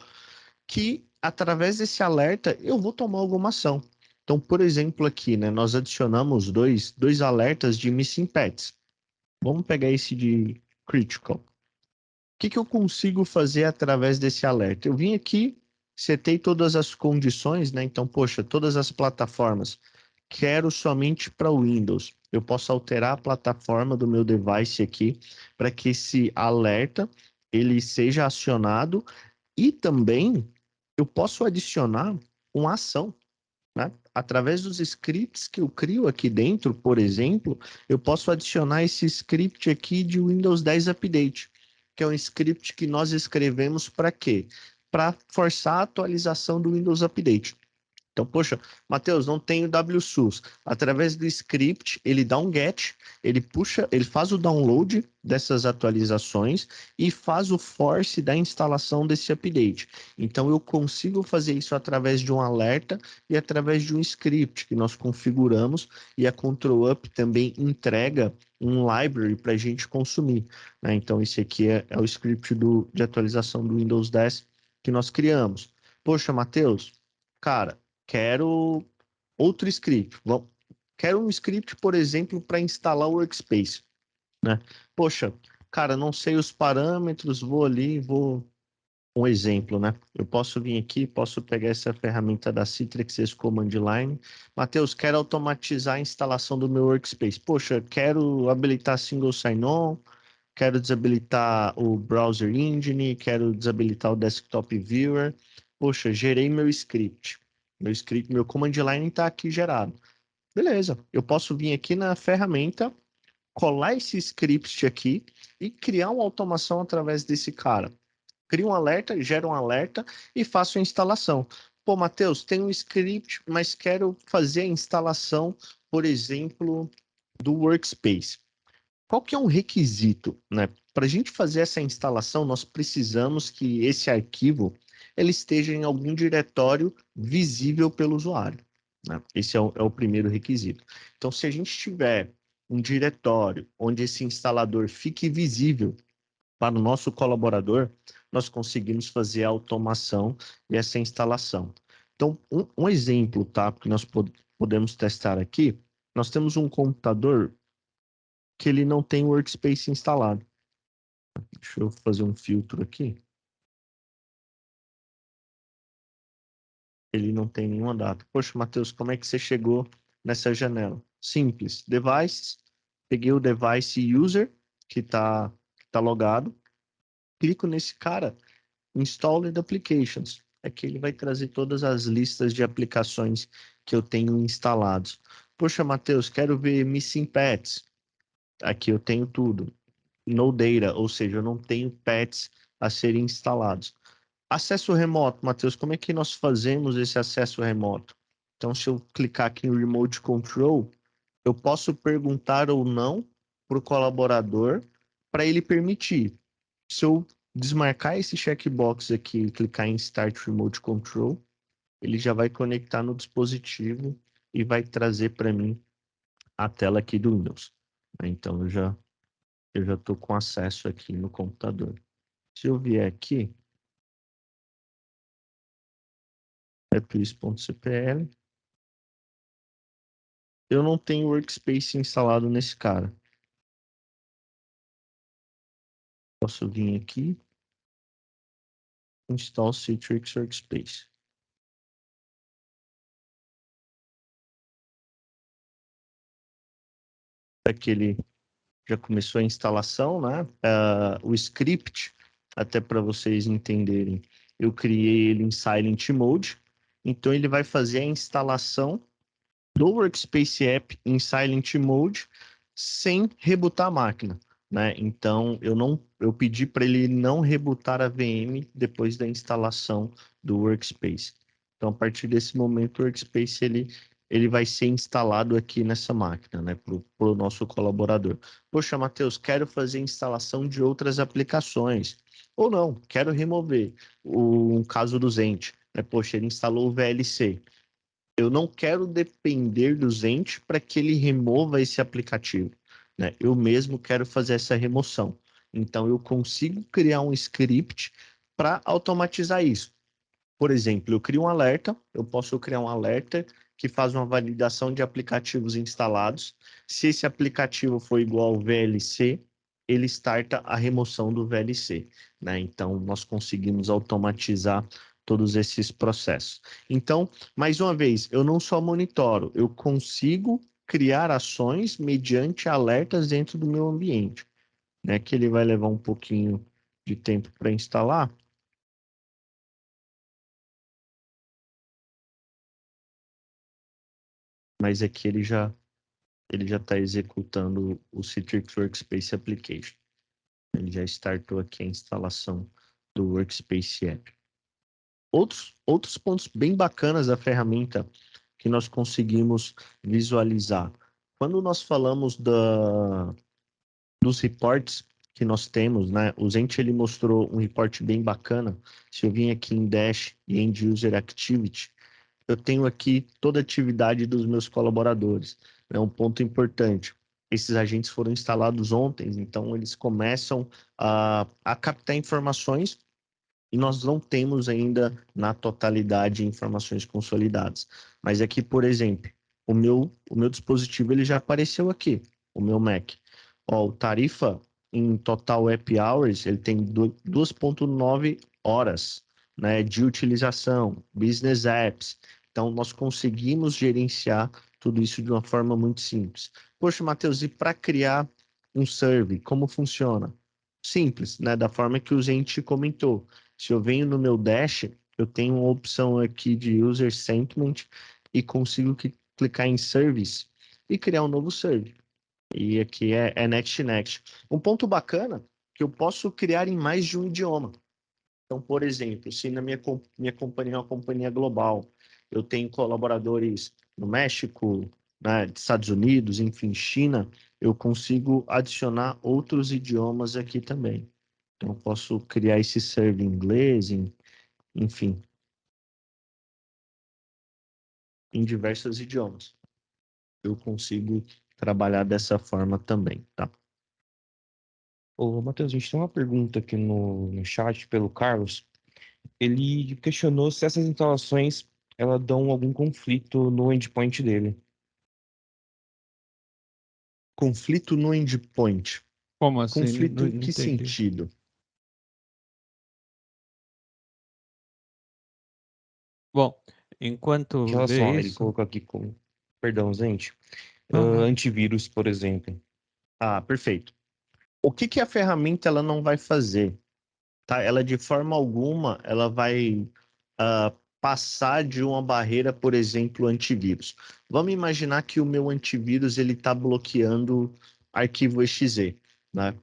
C: que através desse alerta eu vou tomar alguma ação. Então, por exemplo, aqui, né, nós adicionamos dois alertas de missing pets. Vamos pegar esse de critical. O que eu consigo fazer através desse alerta? Eu vim aqui, setei todas as condições, né? Então, poxa, todas as plataformas, quero somente para o Windows. Eu posso alterar a plataforma do meu device aqui para que esse alerta ele seja acionado e também eu posso adicionar uma ação, né? Através dos scripts que eu crio aqui dentro, por exemplo, eu posso adicionar esse script aqui de Windows 10 Update, que é um script que nós escrevemos para quê? Para forçar a atualização do Windows Update. Então, poxa, Matheus, não tenho WSUS. Através do script, ele dá um get, ele puxa, ele faz o download dessas atualizações e faz o force da instalação desse update. Então, eu consigo fazer isso através de um alerta e através de um script que nós configuramos e a Control Up também entrega um library para a gente consumir, né? Então, esse aqui é o script de atualização do Windows 10 que nós criamos. Poxa, Matheus, cara, quero outro script. Quero um script, por exemplo, para instalar o Workspace, né? Poxa, cara, não sei os parâmetros, vou ali, vou... Um exemplo, né? Eu posso vir aqui, posso pegar essa ferramenta da Citrix, esse Command Line. Matheus, quero automatizar a instalação do meu Workspace. Poxa, quero habilitar Single Sign-On, quero desabilitar o Browser Engine, quero desabilitar o Desktop Viewer. Poxa, gerei meu script. Meu script, meu command line está aqui gerado. Beleza, eu posso vir aqui na ferramenta, colar esse script aqui e criar uma automação através desse cara. Crio um alerta, gero um alerta e faço a instalação. Pô, Matheus, tem um script, mas quero fazer a instalação, por exemplo, do Workspace. Qual que é um requisito, né? Para a gente fazer essa instalação, nós precisamos que esse arquivo ele esteja em algum diretório visível pelo usuário, né? Esse é o primeiro requisito. Então, se a gente tiver um diretório onde esse instalador fique visível para o nosso colaborador, nós conseguimos fazer a automação e essa instalação. Então, um exemplo, tá? Que nós podemos testar aqui, nós temos um computador que ele não tem o Workspace instalado. Deixa eu fazer um filtro aqui. Ele não tem nenhuma data. Poxa, Matheus, como é que você chegou nessa janela? Simples. Devices. Peguei o device user, que tá logado. Clico nesse cara, Installed Applications. Aqui ele vai trazer todas as listas de aplicações que eu tenho instalados. Poxa, Matheus, quero ver Missing Pets. Aqui eu tenho tudo. No data, ou seja, eu não tenho pets a serem instalados. Acesso remoto, Matheus, como é que nós fazemos esse acesso remoto? Então, se eu clicar aqui em Remote Control, eu posso perguntar ou não para o colaborador para ele permitir. Se eu desmarcar esse checkbox aqui e clicar em Start Remote Control, ele já vai conectar no dispositivo e vai trazer para mim a tela aqui do Windows. Então, eu já estou com acesso aqui no computador. Se eu vier aqui, applis.cpl,
A: eu não tenho Workspace instalado nesse cara. Posso vir aqui, install Citrix Workspace. Aqui ele já começou a instalação, né? O script, até para vocês entenderem, eu criei ele em Silent Mode, então ele vai fazer a instalação do Workspace App em Silent Mode sem rebootar a máquina, né? Então eu pedi para ele não rebootar a VM depois da instalação do Workspace. Então a partir desse momento o Workspace ele vai ser instalado aqui nessa máquina, né, para o nosso colaborador. Poxa, Matheus, quero fazer instalação de outras aplicações. Ou não, quero remover um caso do Zend, né? Poxa, ele instalou o VLC. Eu não quero depender do Zend para que ele remova esse aplicativo, né? Eu mesmo quero fazer essa remoção. Então, eu consigo criar um script para automatizar isso. Por exemplo, eu crio um alerta, eu posso criar um alerta que faz uma validação de aplicativos instalados. Se esse aplicativo for igual ao VLC, ele starta a remoção do VLC, né? Então, nós conseguimos automatizar todos esses processos. Então, mais uma vez, eu não só monitoro, eu consigo criar ações mediante alertas dentro do meu ambiente, né? Que ele vai levar um pouquinho de tempo para instalar. Mas aqui ele já está executando o Citrix Workspace Application. Ele já startou aqui a instalação do Workspace App. Outros pontos bem bacanas da ferramenta que nós conseguimos visualizar. Quando nós falamos dos reports que nós temos, né? O Zend ele mostrou um report bem bacana. Se eu vim aqui em Dash e End User Activity, eu tenho aqui toda a atividade dos meus colaboradores. É um ponto importante. Esses agentes foram instalados ontem, então eles começam a captar informações e nós não temos ainda na totalidade informações consolidadas. Mas aqui, por exemplo, o meu dispositivo ele já apareceu aqui, o meu Mac. Ó, o tarifa em total app hours, ele tem 2,9 horas, né, de utilização, business apps. Então, nós conseguimos gerenciar tudo isso de uma forma muito simples. Poxa, Matheus, e para criar um server, como funciona? Simples, né, da forma que o Zend comentou. Se eu venho no meu Dash, eu tenho uma opção aqui de User Sentiment e consigo clicar em Service e criar um novo server. E aqui é Next. Um ponto bacana que eu posso criar em mais de um idioma. Então, por exemplo, se na minha companhia é uma companhia global, eu tenho colaboradores no México, né, Estados Unidos, enfim, China, eu consigo adicionar outros idiomas aqui também. Então, eu posso criar esse server em inglês, enfim, em diversos idiomas. Eu consigo trabalhar dessa forma também, tá?
D: Ô, Matheus, a gente tem uma pergunta aqui no chat pelo Carlos. Ele questionou se essas instalações elas dão algum conflito no endpoint dele.
A: Conflito no endpoint.
E: Como assim?
A: Conflito
E: Não
A: em que
E: entendi.
A: sentido?
B: Bom,
D: Em
B: enquanto
D: relação
B: vê
D: a ele
B: isso,
D: colocou aqui com, perdão, gente,
B: aham,
D: antivírus, por exemplo.
A: Ah, perfeito. O que a ferramenta ela não vai fazer? Tá? Ela de forma alguma ela vai passar de uma barreira, por exemplo, antivírus. Vamos imaginar que o meu antivírus ele está bloqueando arquivo exe, né?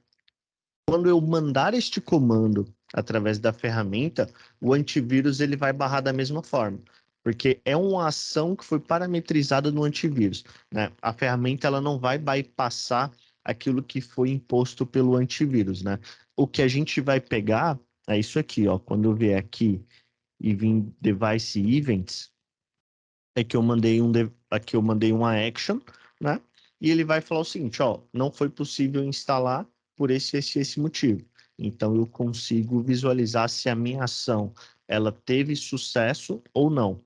A: Quando eu mandar este comando através da ferramenta, o antivírus ele vai barrar da mesma forma, porque é uma ação que foi parametrizada no antivírus, né? A ferramenta ela não vai bypassar aquilo que foi imposto pelo antivírus, né? O que a gente vai pegar é isso aqui, ó. Quando eu vier aqui e vir device events, é que eu mandei aqui eu mandei uma action, né? E ele vai falar o seguinte, ó, não foi possível instalar por esse motivo. Então eu consigo visualizar se a minha ação ela teve sucesso ou não.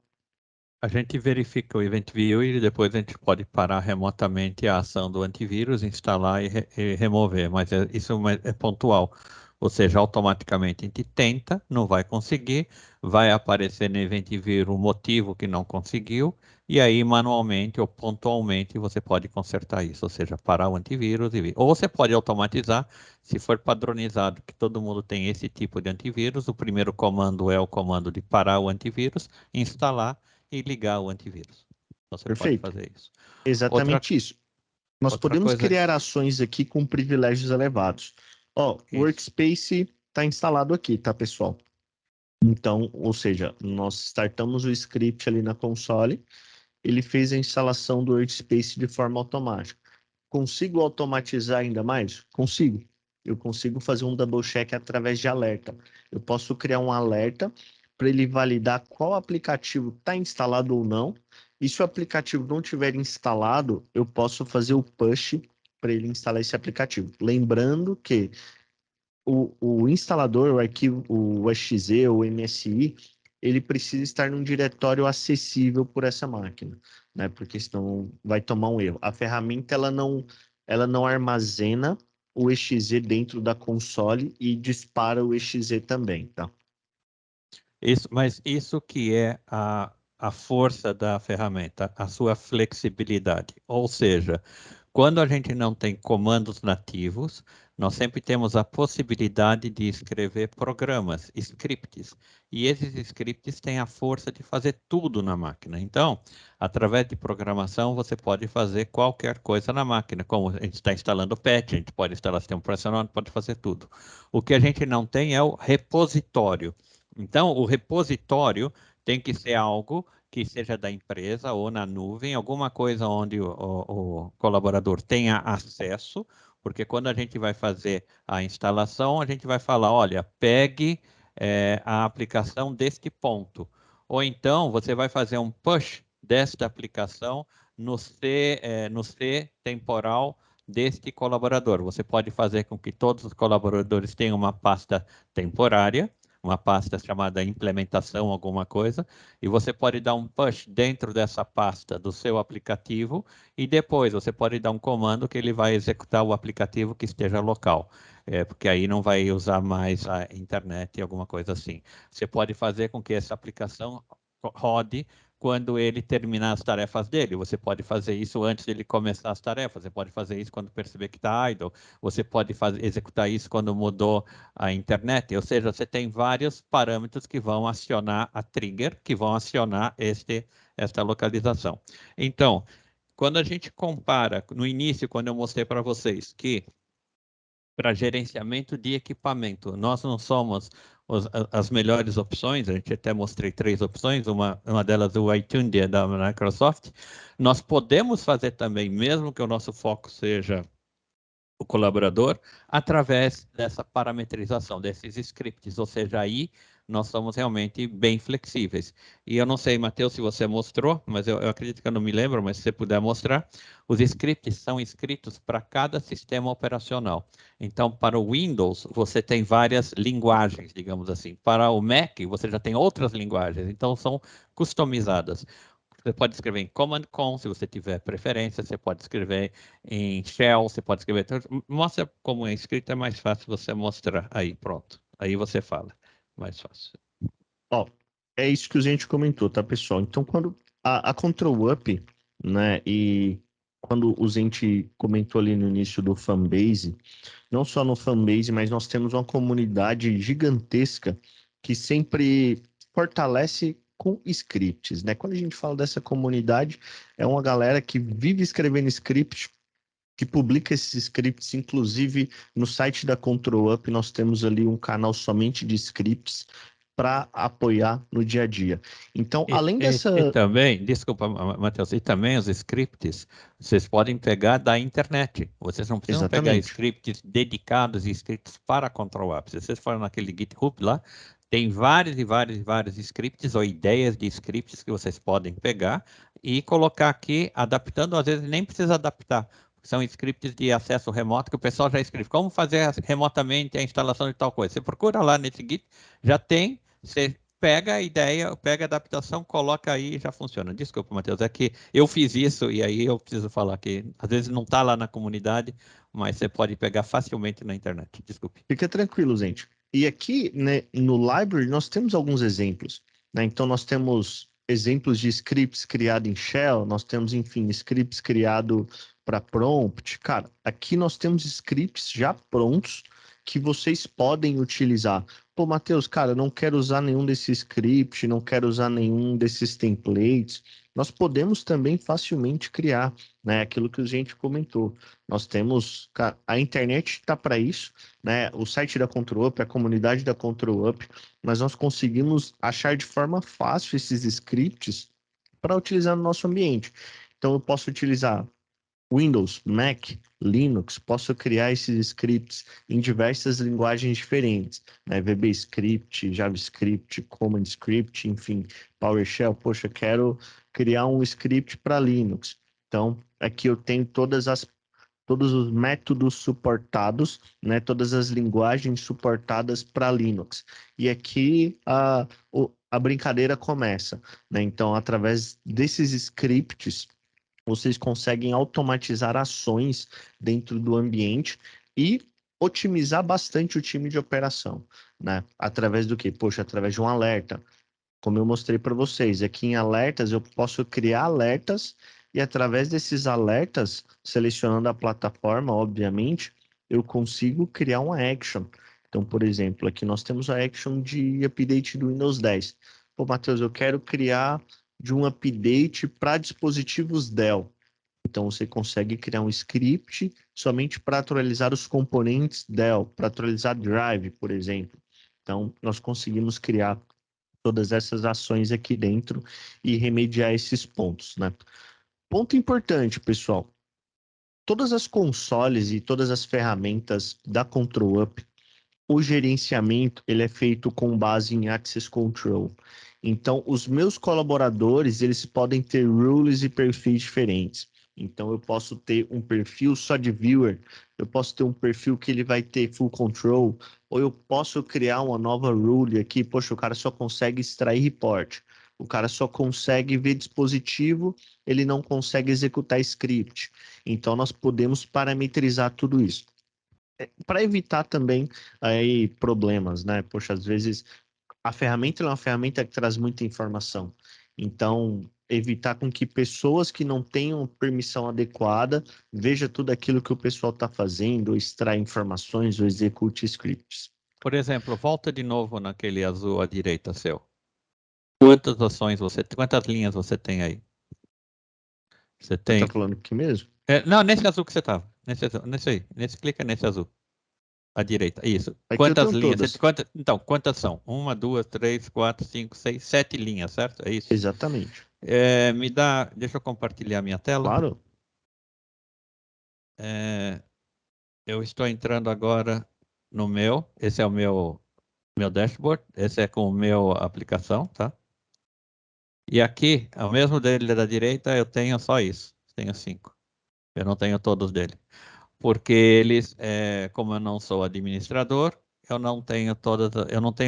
B: A gente verifica o Event View e depois a gente pode parar remotamente a ação do antivírus, instalar e remover, mas isso é pontual. Ou seja, automaticamente a gente tenta, não vai conseguir, vai aparecer no Event View o motivo que não conseguiu, e aí manualmente ou pontualmente você pode consertar isso, ou seja, parar o antivírus e vir. Ou você pode automatizar, se for padronizado que todo mundo tem esse tipo de antivírus, o primeiro comando é o comando de parar o antivírus, instalar e ligar o antivírus. Você
A: Perfeito.
B: pode fazer isso.
A: Exatamente isso. Nós
B: outra
A: podemos
B: coisa-
A: criar ações aqui com privilégios elevados. Ó, o
B: Isso.
A: Workspace está instalado aqui, tá, pessoal? Então, ou seja, nós startamos o script ali na console, ele fez a instalação do Workspace de forma automática. Consigo automatizar ainda mais? Consigo. Eu consigo fazer um double check através de alerta. Eu posso criar um alerta para ele validar qual aplicativo está instalado ou não. E se o aplicativo não tiver instalado, eu posso fazer o push para ele instalar esse aplicativo. Lembrando que o instalador, o arquivo, o exe ou o MSI, ele precisa estar num diretório acessível por essa máquina, né? Porque senão vai tomar um erro. A ferramenta ela não armazena o exe dentro da console e dispara o exe também, tá?
B: Mas isso que é a força da ferramenta, a sua flexibilidade. Ou seja, quando a gente não tem comandos nativos, nós sempre temos a possibilidade de escrever programas, scripts. E esses scripts têm a força de fazer tudo na máquina. Então, através de programação, você pode fazer qualquer coisa na máquina. Como a gente está instalando patch, a gente pode instalar sistema operacional, pode fazer tudo. O que a gente não tem é o repositório. Então, o repositório tem que ser algo que seja da empresa ou na nuvem, alguma coisa onde o colaborador tenha acesso, porque quando a gente vai fazer a instalação, a gente vai falar, olha, pegue a aplicação deste ponto. Ou então, você vai fazer um push desta aplicação no C temporal deste colaborador. Você pode fazer com que todos os colaboradores tenham uma pasta temporária, uma pasta chamada implementação, alguma coisa, e você pode dar um push dentro dessa pasta do seu aplicativo e depois você pode dar um comando que ele vai executar o aplicativo que esteja local, porque aí não vai usar mais a internet, alguma coisa assim. Você pode fazer com que essa aplicação rode quando ele terminar as tarefas dele. Você pode fazer isso antes dele começar as tarefas, você pode fazer isso quando perceber que está idle, você pode executar isso quando mudou a internet, ou seja, você tem vários parâmetros que vão acionar a trigger, que vão acionar esta localização. Então, quando a gente compara, no início, quando eu mostrei para vocês que para gerenciamento de equipamento, nós não somos as melhores opções, a gente até mostrei 3 opções, uma delas o iTunes da Microsoft, nós podemos fazer também, mesmo que o nosso foco seja o colaborador, através dessa parametrização, desses scripts, ou seja, aí nós somos realmente bem flexíveis. E eu não sei, Matheus, se você mostrou, mas eu acredito que eu não me lembro, mas se você puder mostrar, os scripts são escritos para cada sistema operacional. Então, para o Windows, você tem várias linguagens, digamos assim. Para o Mac, você já tem outras linguagens, então são customizadas. Você pode escrever em Command Com, se você tiver preferência, você pode escrever em Shell, você pode escrever... Mostra como é escrito, é mais fácil você mostrar. Aí, pronto. Aí você fala. Mais fácil.
A: Ó, é isso que a gente comentou, tá, pessoal? Então, quando a Control Up, né, e quando o Zente comentou ali no início do Fanbase, não só no Fanbase, mas nós temos uma comunidade gigantesca que sempre fortalece com scripts, né? Quando a gente fala dessa comunidade, é uma galera que vive escrevendo scripts, que publica esses scripts, inclusive no site da Control Up, nós temos ali um canal somente de scripts para apoiar no dia a dia. Então, além dessa...
B: E também, desculpa, Matheus, e também os scripts, vocês podem pegar da internet. Vocês não precisam pegar
A: Exatamente.
B: scripts dedicados e escritos para Control Up. Se vocês forem naquele GitHub lá, tem vários e vários e vários scripts ou ideias de scripts que vocês podem pegar e colocar aqui, adaptando, às vezes nem precisa adaptar. São scripts de acesso remoto que o pessoal já escreve. Como fazer remotamente a instalação de tal coisa? Você procura lá nesse Git, já tem, você pega a ideia, pega a adaptação, coloca aí e já funciona. Desculpa, Matheus, é que eu fiz isso e aí eu preciso falar que às vezes não está lá na comunidade, mas você pode pegar facilmente na internet. Desculpe.
A: Fica tranquilo, gente. E aqui, né, no library, nós temos alguns exemplos, né? Então, nós temos exemplos de scripts criados em Shell, nós temos, enfim, scripts criados para prompt. Cara, aqui nós temos scripts já prontos que vocês podem utilizar. Pô, Matheus, cara, eu não quero usar nenhum desses scripts, não quero usar nenhum desses templates. Nós podemos também facilmente criar, né? Aquilo que a gente comentou. Nós temos, cara, a internet está para isso, né? O site da ControlUp, a comunidade da ControlUp, mas nós conseguimos achar de forma fácil esses scripts para utilizar no nosso ambiente. Então, eu posso utilizar Windows, Mac, Linux, posso criar esses scripts em diversas linguagens diferentes, né? VBScript, JavaScript, CommonScript, enfim, PowerShell. Poxa, eu quero criar um script para Linux. Então, aqui eu tenho todos os métodos suportados, né? Todas as linguagens suportadas para Linux. E aqui a brincadeira começa, né? Então, através desses scripts, vocês conseguem automatizar ações dentro do ambiente e otimizar bastante o time de operação, né? Através do quê? Poxa, através de um alerta. Como eu mostrei para vocês, aqui em alertas eu posso criar alertas e através desses alertas, selecionando a plataforma, obviamente, eu consigo criar uma action. Então, por exemplo, aqui nós temos a action de update do Windows 10. Pô, Matheus, eu quero criar de um update para dispositivos Dell. Então, você consegue criar um script somente para atualizar os componentes Dell, para atualizar Drive, por exemplo. Então, nós conseguimos criar todas essas ações aqui dentro e remediar esses pontos, né? Ponto importante, pessoal. Todas as consoles e todas as ferramentas da ControlUp, o gerenciamento ele é feito com base em Access Control. Então, os meus colaboradores, eles podem ter rules e perfis diferentes. Então, eu posso ter um perfil só de viewer, eu posso ter um perfil que ele vai ter full control, ou eu posso criar uma nova rule aqui, poxa, o cara só consegue extrair report, o cara só consegue ver dispositivo, ele não consegue executar script. Então, nós podemos parametrizar tudo isso para evitar também aí problemas, né? Poxa, às vezes a ferramenta é uma ferramenta que traz muita informação. Então, evitar com que pessoas que não tenham permissão adequada veja tudo aquilo que o pessoal está fazendo, ou extrai informações, ou execute scripts.
B: Por exemplo, volta de novo naquele azul à direita seu. Quantas linhas você tem aí? Você tem?
A: Você está falando aqui mesmo?
B: Não, nesse azul que você estava. Nesse aí. Clica nesse azul. À direita. Isso.
A: Aqui
B: Quantas
A: eu tenho
B: linhas?
A: todas.
B: Então, quantas são? 1, 2, 3, 4, 5, 6, 7 linhas, certo? É isso?
A: Exatamente.
B: Deixa eu compartilhar minha tela.
A: Claro.
B: Eu estou entrando agora no meu. Esse é o meu dashboard. Esse é com o meu aplicação, tá? E aqui, o mesmo dele da direita, eu tenho só isso. Tenho 5. Eu não tenho todos dele. Porque eles, como eu não sou administrador, eu não tenho,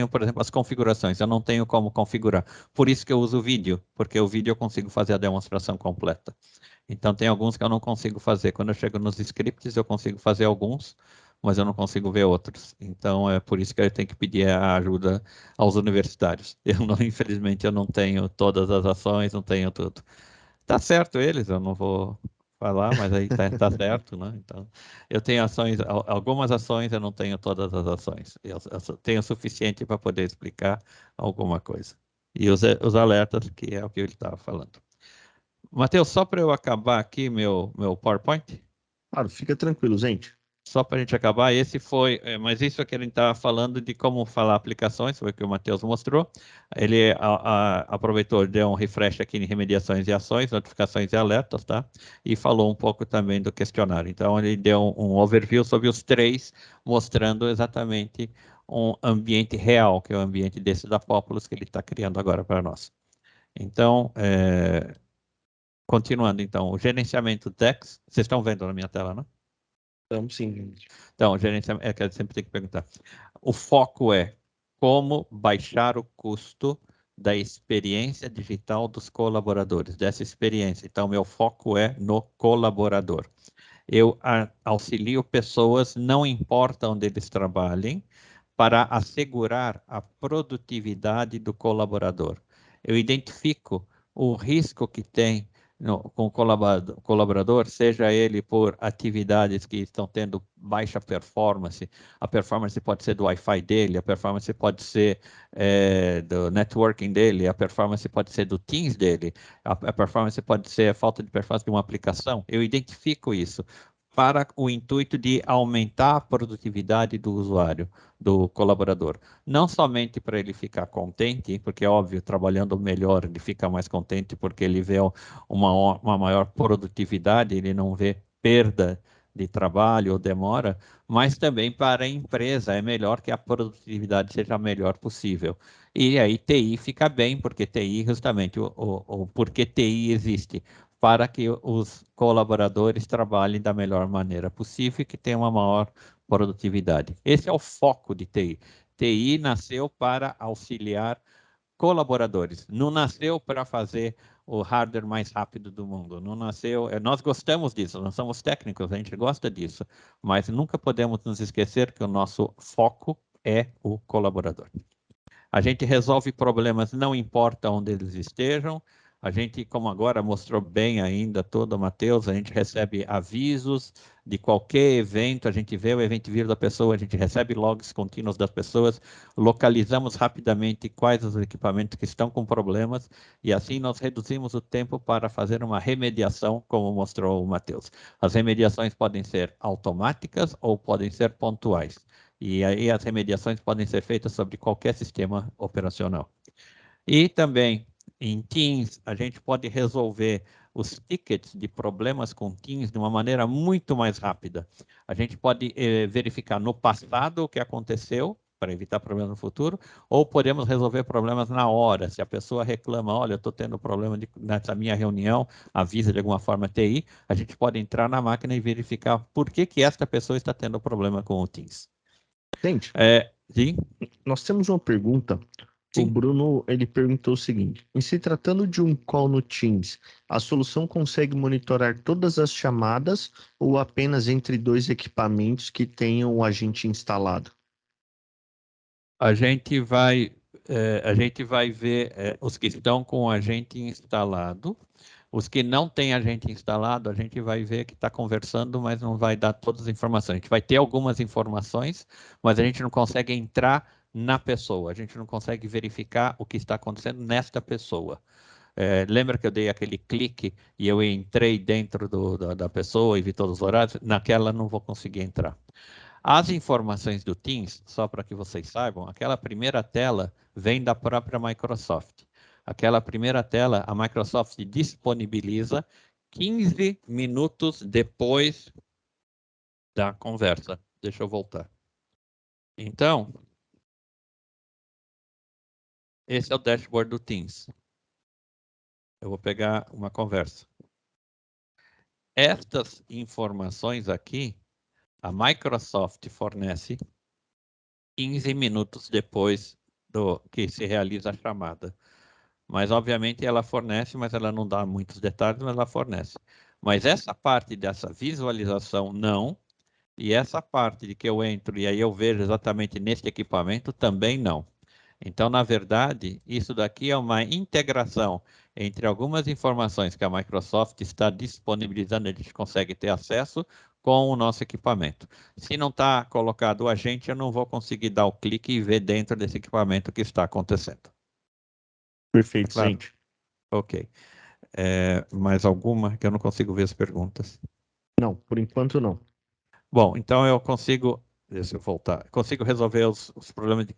B: por exemplo, as configurações, eu não tenho como configurar. Por isso que eu uso o vídeo, porque o vídeo eu consigo fazer a demonstração completa. Então, tem alguns que eu não consigo fazer. Quando eu chego nos scripts, eu consigo fazer alguns, mas eu não consigo ver outros. Então, é por isso que eu tenho que pedir a ajuda aos universitários. Infelizmente, eu não tenho todas as ações, não tenho tudo. Tá certo eles, eu não vou falar, mas aí tá certo, né? Então, eu tenho algumas ações, eu não tenho todas as ações. Eu tenho o suficiente para poder explicar alguma coisa. E os alertas, que é o que ele estava falando. Matheus, só para eu acabar aqui meu PowerPoint,
A: Claro, fica tranquilo, gente.
B: só para a gente acabar, esse foi, mas isso é que a gente estava falando de como falar aplicações, foi o que o Matheus mostrou. Ele aproveitou, deu um refresh aqui em remediações e ações, notificações e alertas, tá? E falou um pouco também do questionário. Então, ele deu um overview sobre os 3, mostrando exatamente um ambiente real, que é o ambiente desse da Populous que ele está criando agora para nós. Então, continuando, então, o gerenciamento DEX, vocês estão vendo na minha tela, né?
A: Estamos sim, gente.
B: Então, o gerenciamento, que eu sempre tenho que perguntar. O foco é como baixar o custo da experiência digital dos colaboradores, dessa experiência. Então, meu foco é no colaborador. Eu auxilio pessoas, não importa onde eles trabalhem, para assegurar a produtividade do colaborador. Eu identifico o risco que tem com o colaborador, seja ele por atividades que estão tendo baixa performance, a performance pode ser do Wi-Fi dele, a performance pode ser do networking dele, a performance pode ser do Teams dele, a performance pode ser a falta de performance de uma aplicação. Eu identifico isso para o intuito de aumentar a produtividade do usuário, do colaborador. Não somente para ele ficar contente, porque, óbvio, trabalhando melhor, ele fica mais contente porque ele vê uma maior produtividade, ele não vê perda de trabalho ou demora, mas também para a empresa é melhor que a produtividade seja a melhor possível. E aí TI fica bem, porque TI, justamente, porque TI existe para que os colaboradores trabalhem da melhor maneira possível e que tenham uma maior produtividade. Esse é o foco de TI. TI nasceu para auxiliar colaboradores, não nasceu para fazer o hardware mais rápido do mundo, não nasceu, nós gostamos disso, nós somos técnicos, a gente gosta disso, mas nunca podemos nos esquecer que o nosso foco é o colaborador. A gente resolve problemas, não importa onde eles estejam. A gente, como agora mostrou bem ainda todo o Matheus, a gente recebe avisos de qualquer evento, a gente vê o evento vir da pessoa, a gente recebe logs contínuos das pessoas, localizamos rapidamente quais os equipamentos que estão com problemas e assim nós reduzimos o tempo para fazer uma remediação, como mostrou o Matheus. As remediações podem ser automáticas ou podem ser pontuais. E aí as remediações podem ser feitas sobre qualquer sistema operacional. E também, em Teams, a gente pode resolver os tickets de problemas com Teams de uma maneira muito mais rápida. A gente pode verificar no passado o que aconteceu, para evitar problemas no futuro, ou podemos resolver problemas na hora. Se a pessoa reclama, olha, eu estou tendo problema nessa minha reunião, avisa de alguma forma a TI, a gente pode entrar na máquina e verificar por que esta pessoa está tendo problema com o Teams.
A: Gente,
B: Sim?
A: nós temos uma pergunta. O
B: Sim.
A: Bruno, ele perguntou o seguinte: em se tratando de um call no Teams, a solução consegue monitorar todas as chamadas ou apenas entre dois equipamentos que tenham o agente instalado?
B: A gente vai ver os que estão com o agente instalado. Os que não têm agente instalado, a gente vai ver que está conversando, mas não vai dar todas as informações. A gente vai ter algumas informações, mas a gente não consegue entrar na pessoa. A gente não consegue verificar o que está acontecendo nesta pessoa. Lembra que eu dei aquele clique e eu entrei dentro da pessoa e vi todos os horários? Naquela não vou conseguir entrar. As informações do Teams, só para que vocês saibam, aquela primeira tela vem da própria Microsoft. Aquela primeira tela, a Microsoft disponibiliza 15 minutos depois da conversa. Deixa eu voltar. Então, esse é o dashboard do Teams. Eu vou pegar uma conversa. Estas informações aqui, a Microsoft fornece 15 minutos depois do que se realiza a chamada. Mas, obviamente, ela fornece, mas ela não dá muitos detalhes, mas ela fornece. Mas essa parte dessa visualização, não. E essa parte de que eu entro e aí eu vejo exatamente neste equipamento, também não. Então, na verdade, isso daqui é uma integração entre algumas informações que a Microsoft está disponibilizando, a gente consegue ter acesso com o nosso equipamento. Se não está colocado o agente, eu não vou conseguir dar o clique e ver dentro desse equipamento o que está acontecendo.
A: Perfeito,
B: Claro.
A: gente.
B: Ok. Mais alguma que eu não consigo ver as perguntas?
A: Não, por enquanto não.
B: Bom, então eu consigo, deixa eu voltar, consigo resolver os problemas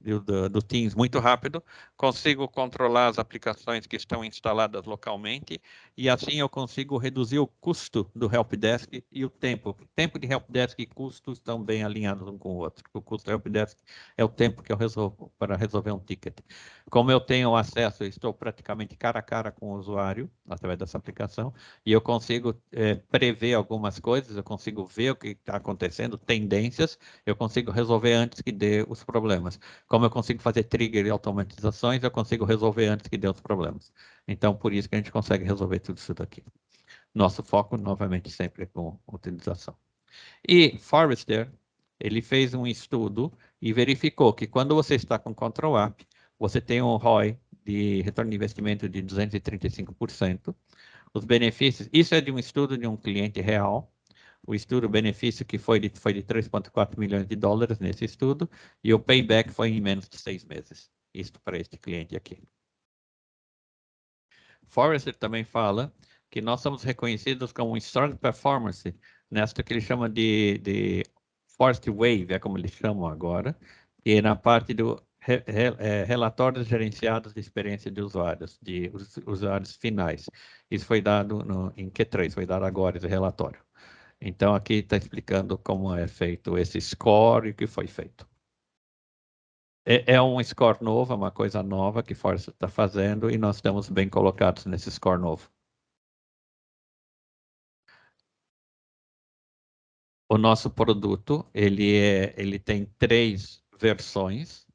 B: do Teams muito rápido, consigo controlar as aplicações que estão instaladas localmente e assim eu consigo reduzir o custo do helpdesk e o tempo. O tempo de helpdesk e custo estão bem alinhados um com o outro. O custo do helpdesk é o tempo que eu resolvo para resolver um ticket. Como eu tenho acesso, eu estou praticamente cara a cara com o usuário, através dessa aplicação, e eu consigo prever algumas coisas, eu consigo ver o que está acontecendo, tendências, eu consigo resolver antes que dê os problemas. Como eu consigo fazer trigger e automatizações, eu consigo resolver antes que dê os problemas. Então, por isso que a gente consegue resolver tudo isso daqui. Nosso foco, novamente, sempre é com utilização. E Forrester, ele fez um estudo e verificou que quando você está com Control App, você tem um ROI de retorno de investimento de 235%. Os benefícios, isso é de um estudo de um cliente real. O estudo, o benefício que foi de 3,4 milhões de dólares nesse estudo, e o payback foi em menos de 6 meses. Isso para este cliente aqui. Forrester também fala que nós somos reconhecidos como um strong performance nesta que ele chama de Forrest Wave, é como eles chamam agora, e na parte do relatórios gerenciados de experiência de usuários, de usuários finais. Isso foi dado em Q3, foi dado agora esse relatório. Então, aqui está explicando como é feito esse score e o que foi feito. É um score novo, é uma coisa nova que Forrester está fazendo e nós estamos bem colocados nesse score novo. O nosso produto, ele tem 3 versões.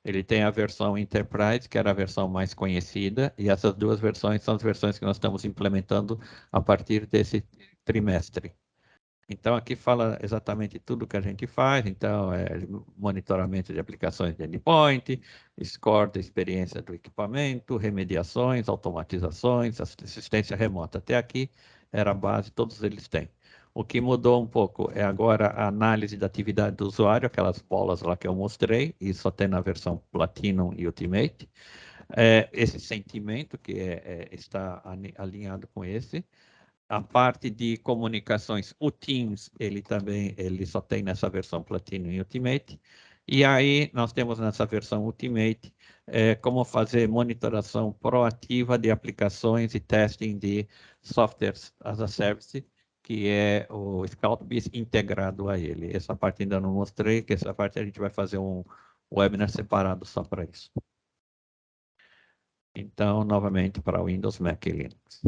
B: Ele tem a versão Enterprise, que era a versão mais conhecida, e essas 2 versões são as versões que nós estamos implementando a partir desse trimestre. Então, aqui fala exatamente tudo que a gente faz. Então, monitoramento de aplicações de endpoint, score da experiência do equipamento, remediações, automatizações, assistência remota. Até aqui era a base, todos eles têm. O que mudou um pouco é agora a análise da atividade do usuário, aquelas bolas lá que eu mostrei, e só tem na versão Platinum e Ultimate. Esse sentimento que está alinhado com esse. A parte de comunicações, o Teams, ele só tem nessa versão Platinum e Ultimate. E aí nós temos nessa versão Ultimate como fazer monitoração proativa de aplicações e testing de softwares as a service, que é o ScoutBiz integrado a ele. Essa parte ainda não mostrei, que essa parte a gente vai fazer um webinar separado só para isso. Então, novamente, para Windows, Mac e Linux.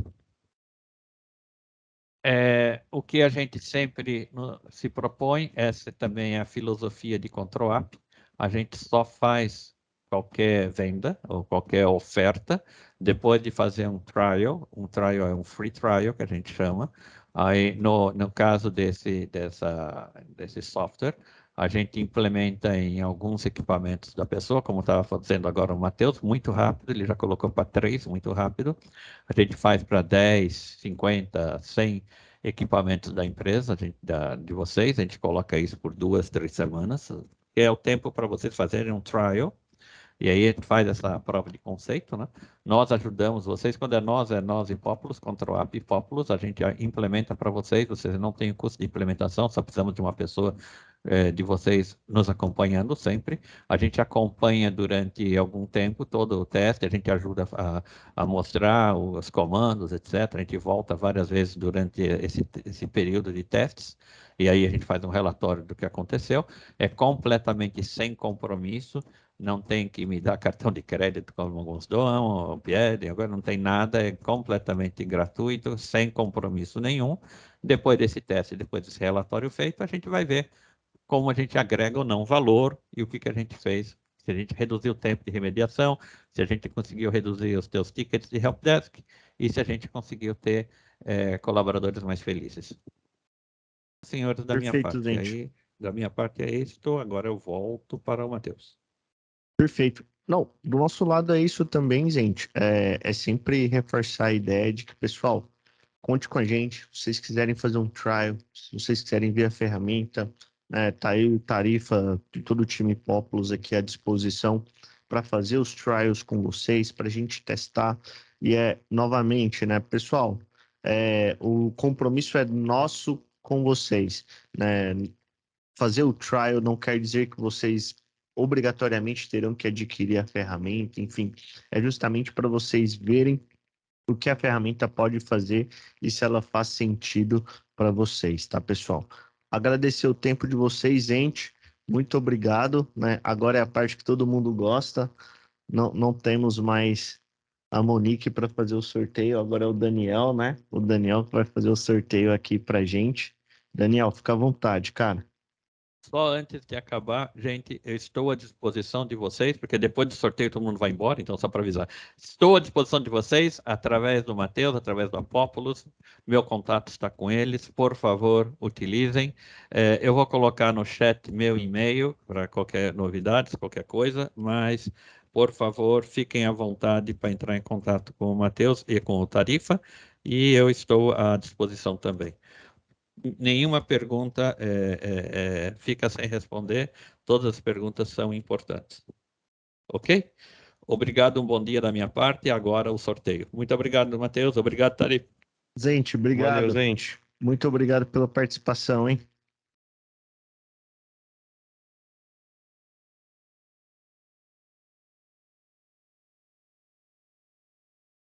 B: O que a gente sempre se propõe, essa também é a filosofia de Control App. A gente só faz qualquer venda ou qualquer oferta depois de fazer um trial. Um trial é um free trial, que a gente chama. Aí, no caso desse software, a gente implementa em alguns equipamentos da pessoa, como estava fazendo agora o Matheus, muito rápido, ele já colocou para 3, muito rápido. A gente faz para 10, 50, 100 equipamentos da empresa, de vocês, a gente coloca isso por 2, 3 semanas, que é o tempo para vocês fazerem um trial, e aí a gente faz essa prova de conceito, né? Nós ajudamos vocês, quando é nós e Populous, Control App e Populous, a gente implementa para vocês não têm custo de implementação, só precisamos de uma pessoa de vocês nos acompanhando sempre. A gente acompanha durante algum tempo todo o teste, a gente ajuda a mostrar os comandos, etc. A gente volta várias vezes durante esse período de testes, e aí a gente faz um relatório do que aconteceu. É completamente sem compromisso, não tem que me dar cartão de crédito como alguns dão, ou pedem, agora não tem nada, é completamente gratuito, sem compromisso nenhum. Depois desse teste, depois desse relatório feito, a gente vai ver como a gente agrega ou não valor e o que a gente fez. Se a gente reduziu o tempo de remediação, se a gente conseguiu reduzir os teus tickets de helpdesk e se a gente conseguiu ter colaboradores mais felizes. Senhores, da minha
A: Perfeito,
B: parte,
A: gente.
B: aí, da minha parte é isto. Agora eu volto para o Matheus.
A: Perfeito. Não, do nosso lado é isso também, gente. É sempre reforçar a ideia de que, pessoal, conte com a gente. Se vocês quiserem fazer um trial, se vocês quiserem ver a ferramenta, tá aí o Tarifa de todo o time Populous aqui à disposição para fazer os trials com vocês, para a gente testar. E novamente, né, pessoal, o compromisso é nosso com vocês, né? Fazer o trial não quer dizer que vocês obrigatoriamente terão que adquirir a ferramenta, enfim, é justamente para vocês verem o que a ferramenta pode fazer e se ela faz sentido para vocês, tá, pessoal? Agradecer o tempo de vocês, gente. Muito obrigado, né? Agora é a parte que todo mundo gosta. não temos mais a Monique para fazer o sorteio, agora é o Daniel, né? O Daniel que vai fazer o sorteio aqui pra gente. Daniel, fica à vontade, cara.
B: Só antes de acabar, gente, eu estou à disposição de vocês, porque depois do sorteio todo mundo vai embora, então só para avisar. Estou à disposição de vocês através do Matheus, através do Apópolos. Meu contato está com eles. Por favor, utilizem. Eu vou colocar no chat meu e-mail para qualquer novidade, qualquer coisa, mas por favor, fiquem à vontade para entrar em contato com o Matheus e com o Tarifa, e eu estou à disposição também. Nenhuma pergunta fica sem responder, todas as perguntas são importantes. Ok? Obrigado, um bom dia da minha parte, e agora o sorteio. Muito obrigado, Matheus, obrigado, Tarif.
A: Gente, obrigado.
D: Valeu, gente.
A: Muito obrigado pela participação, hein?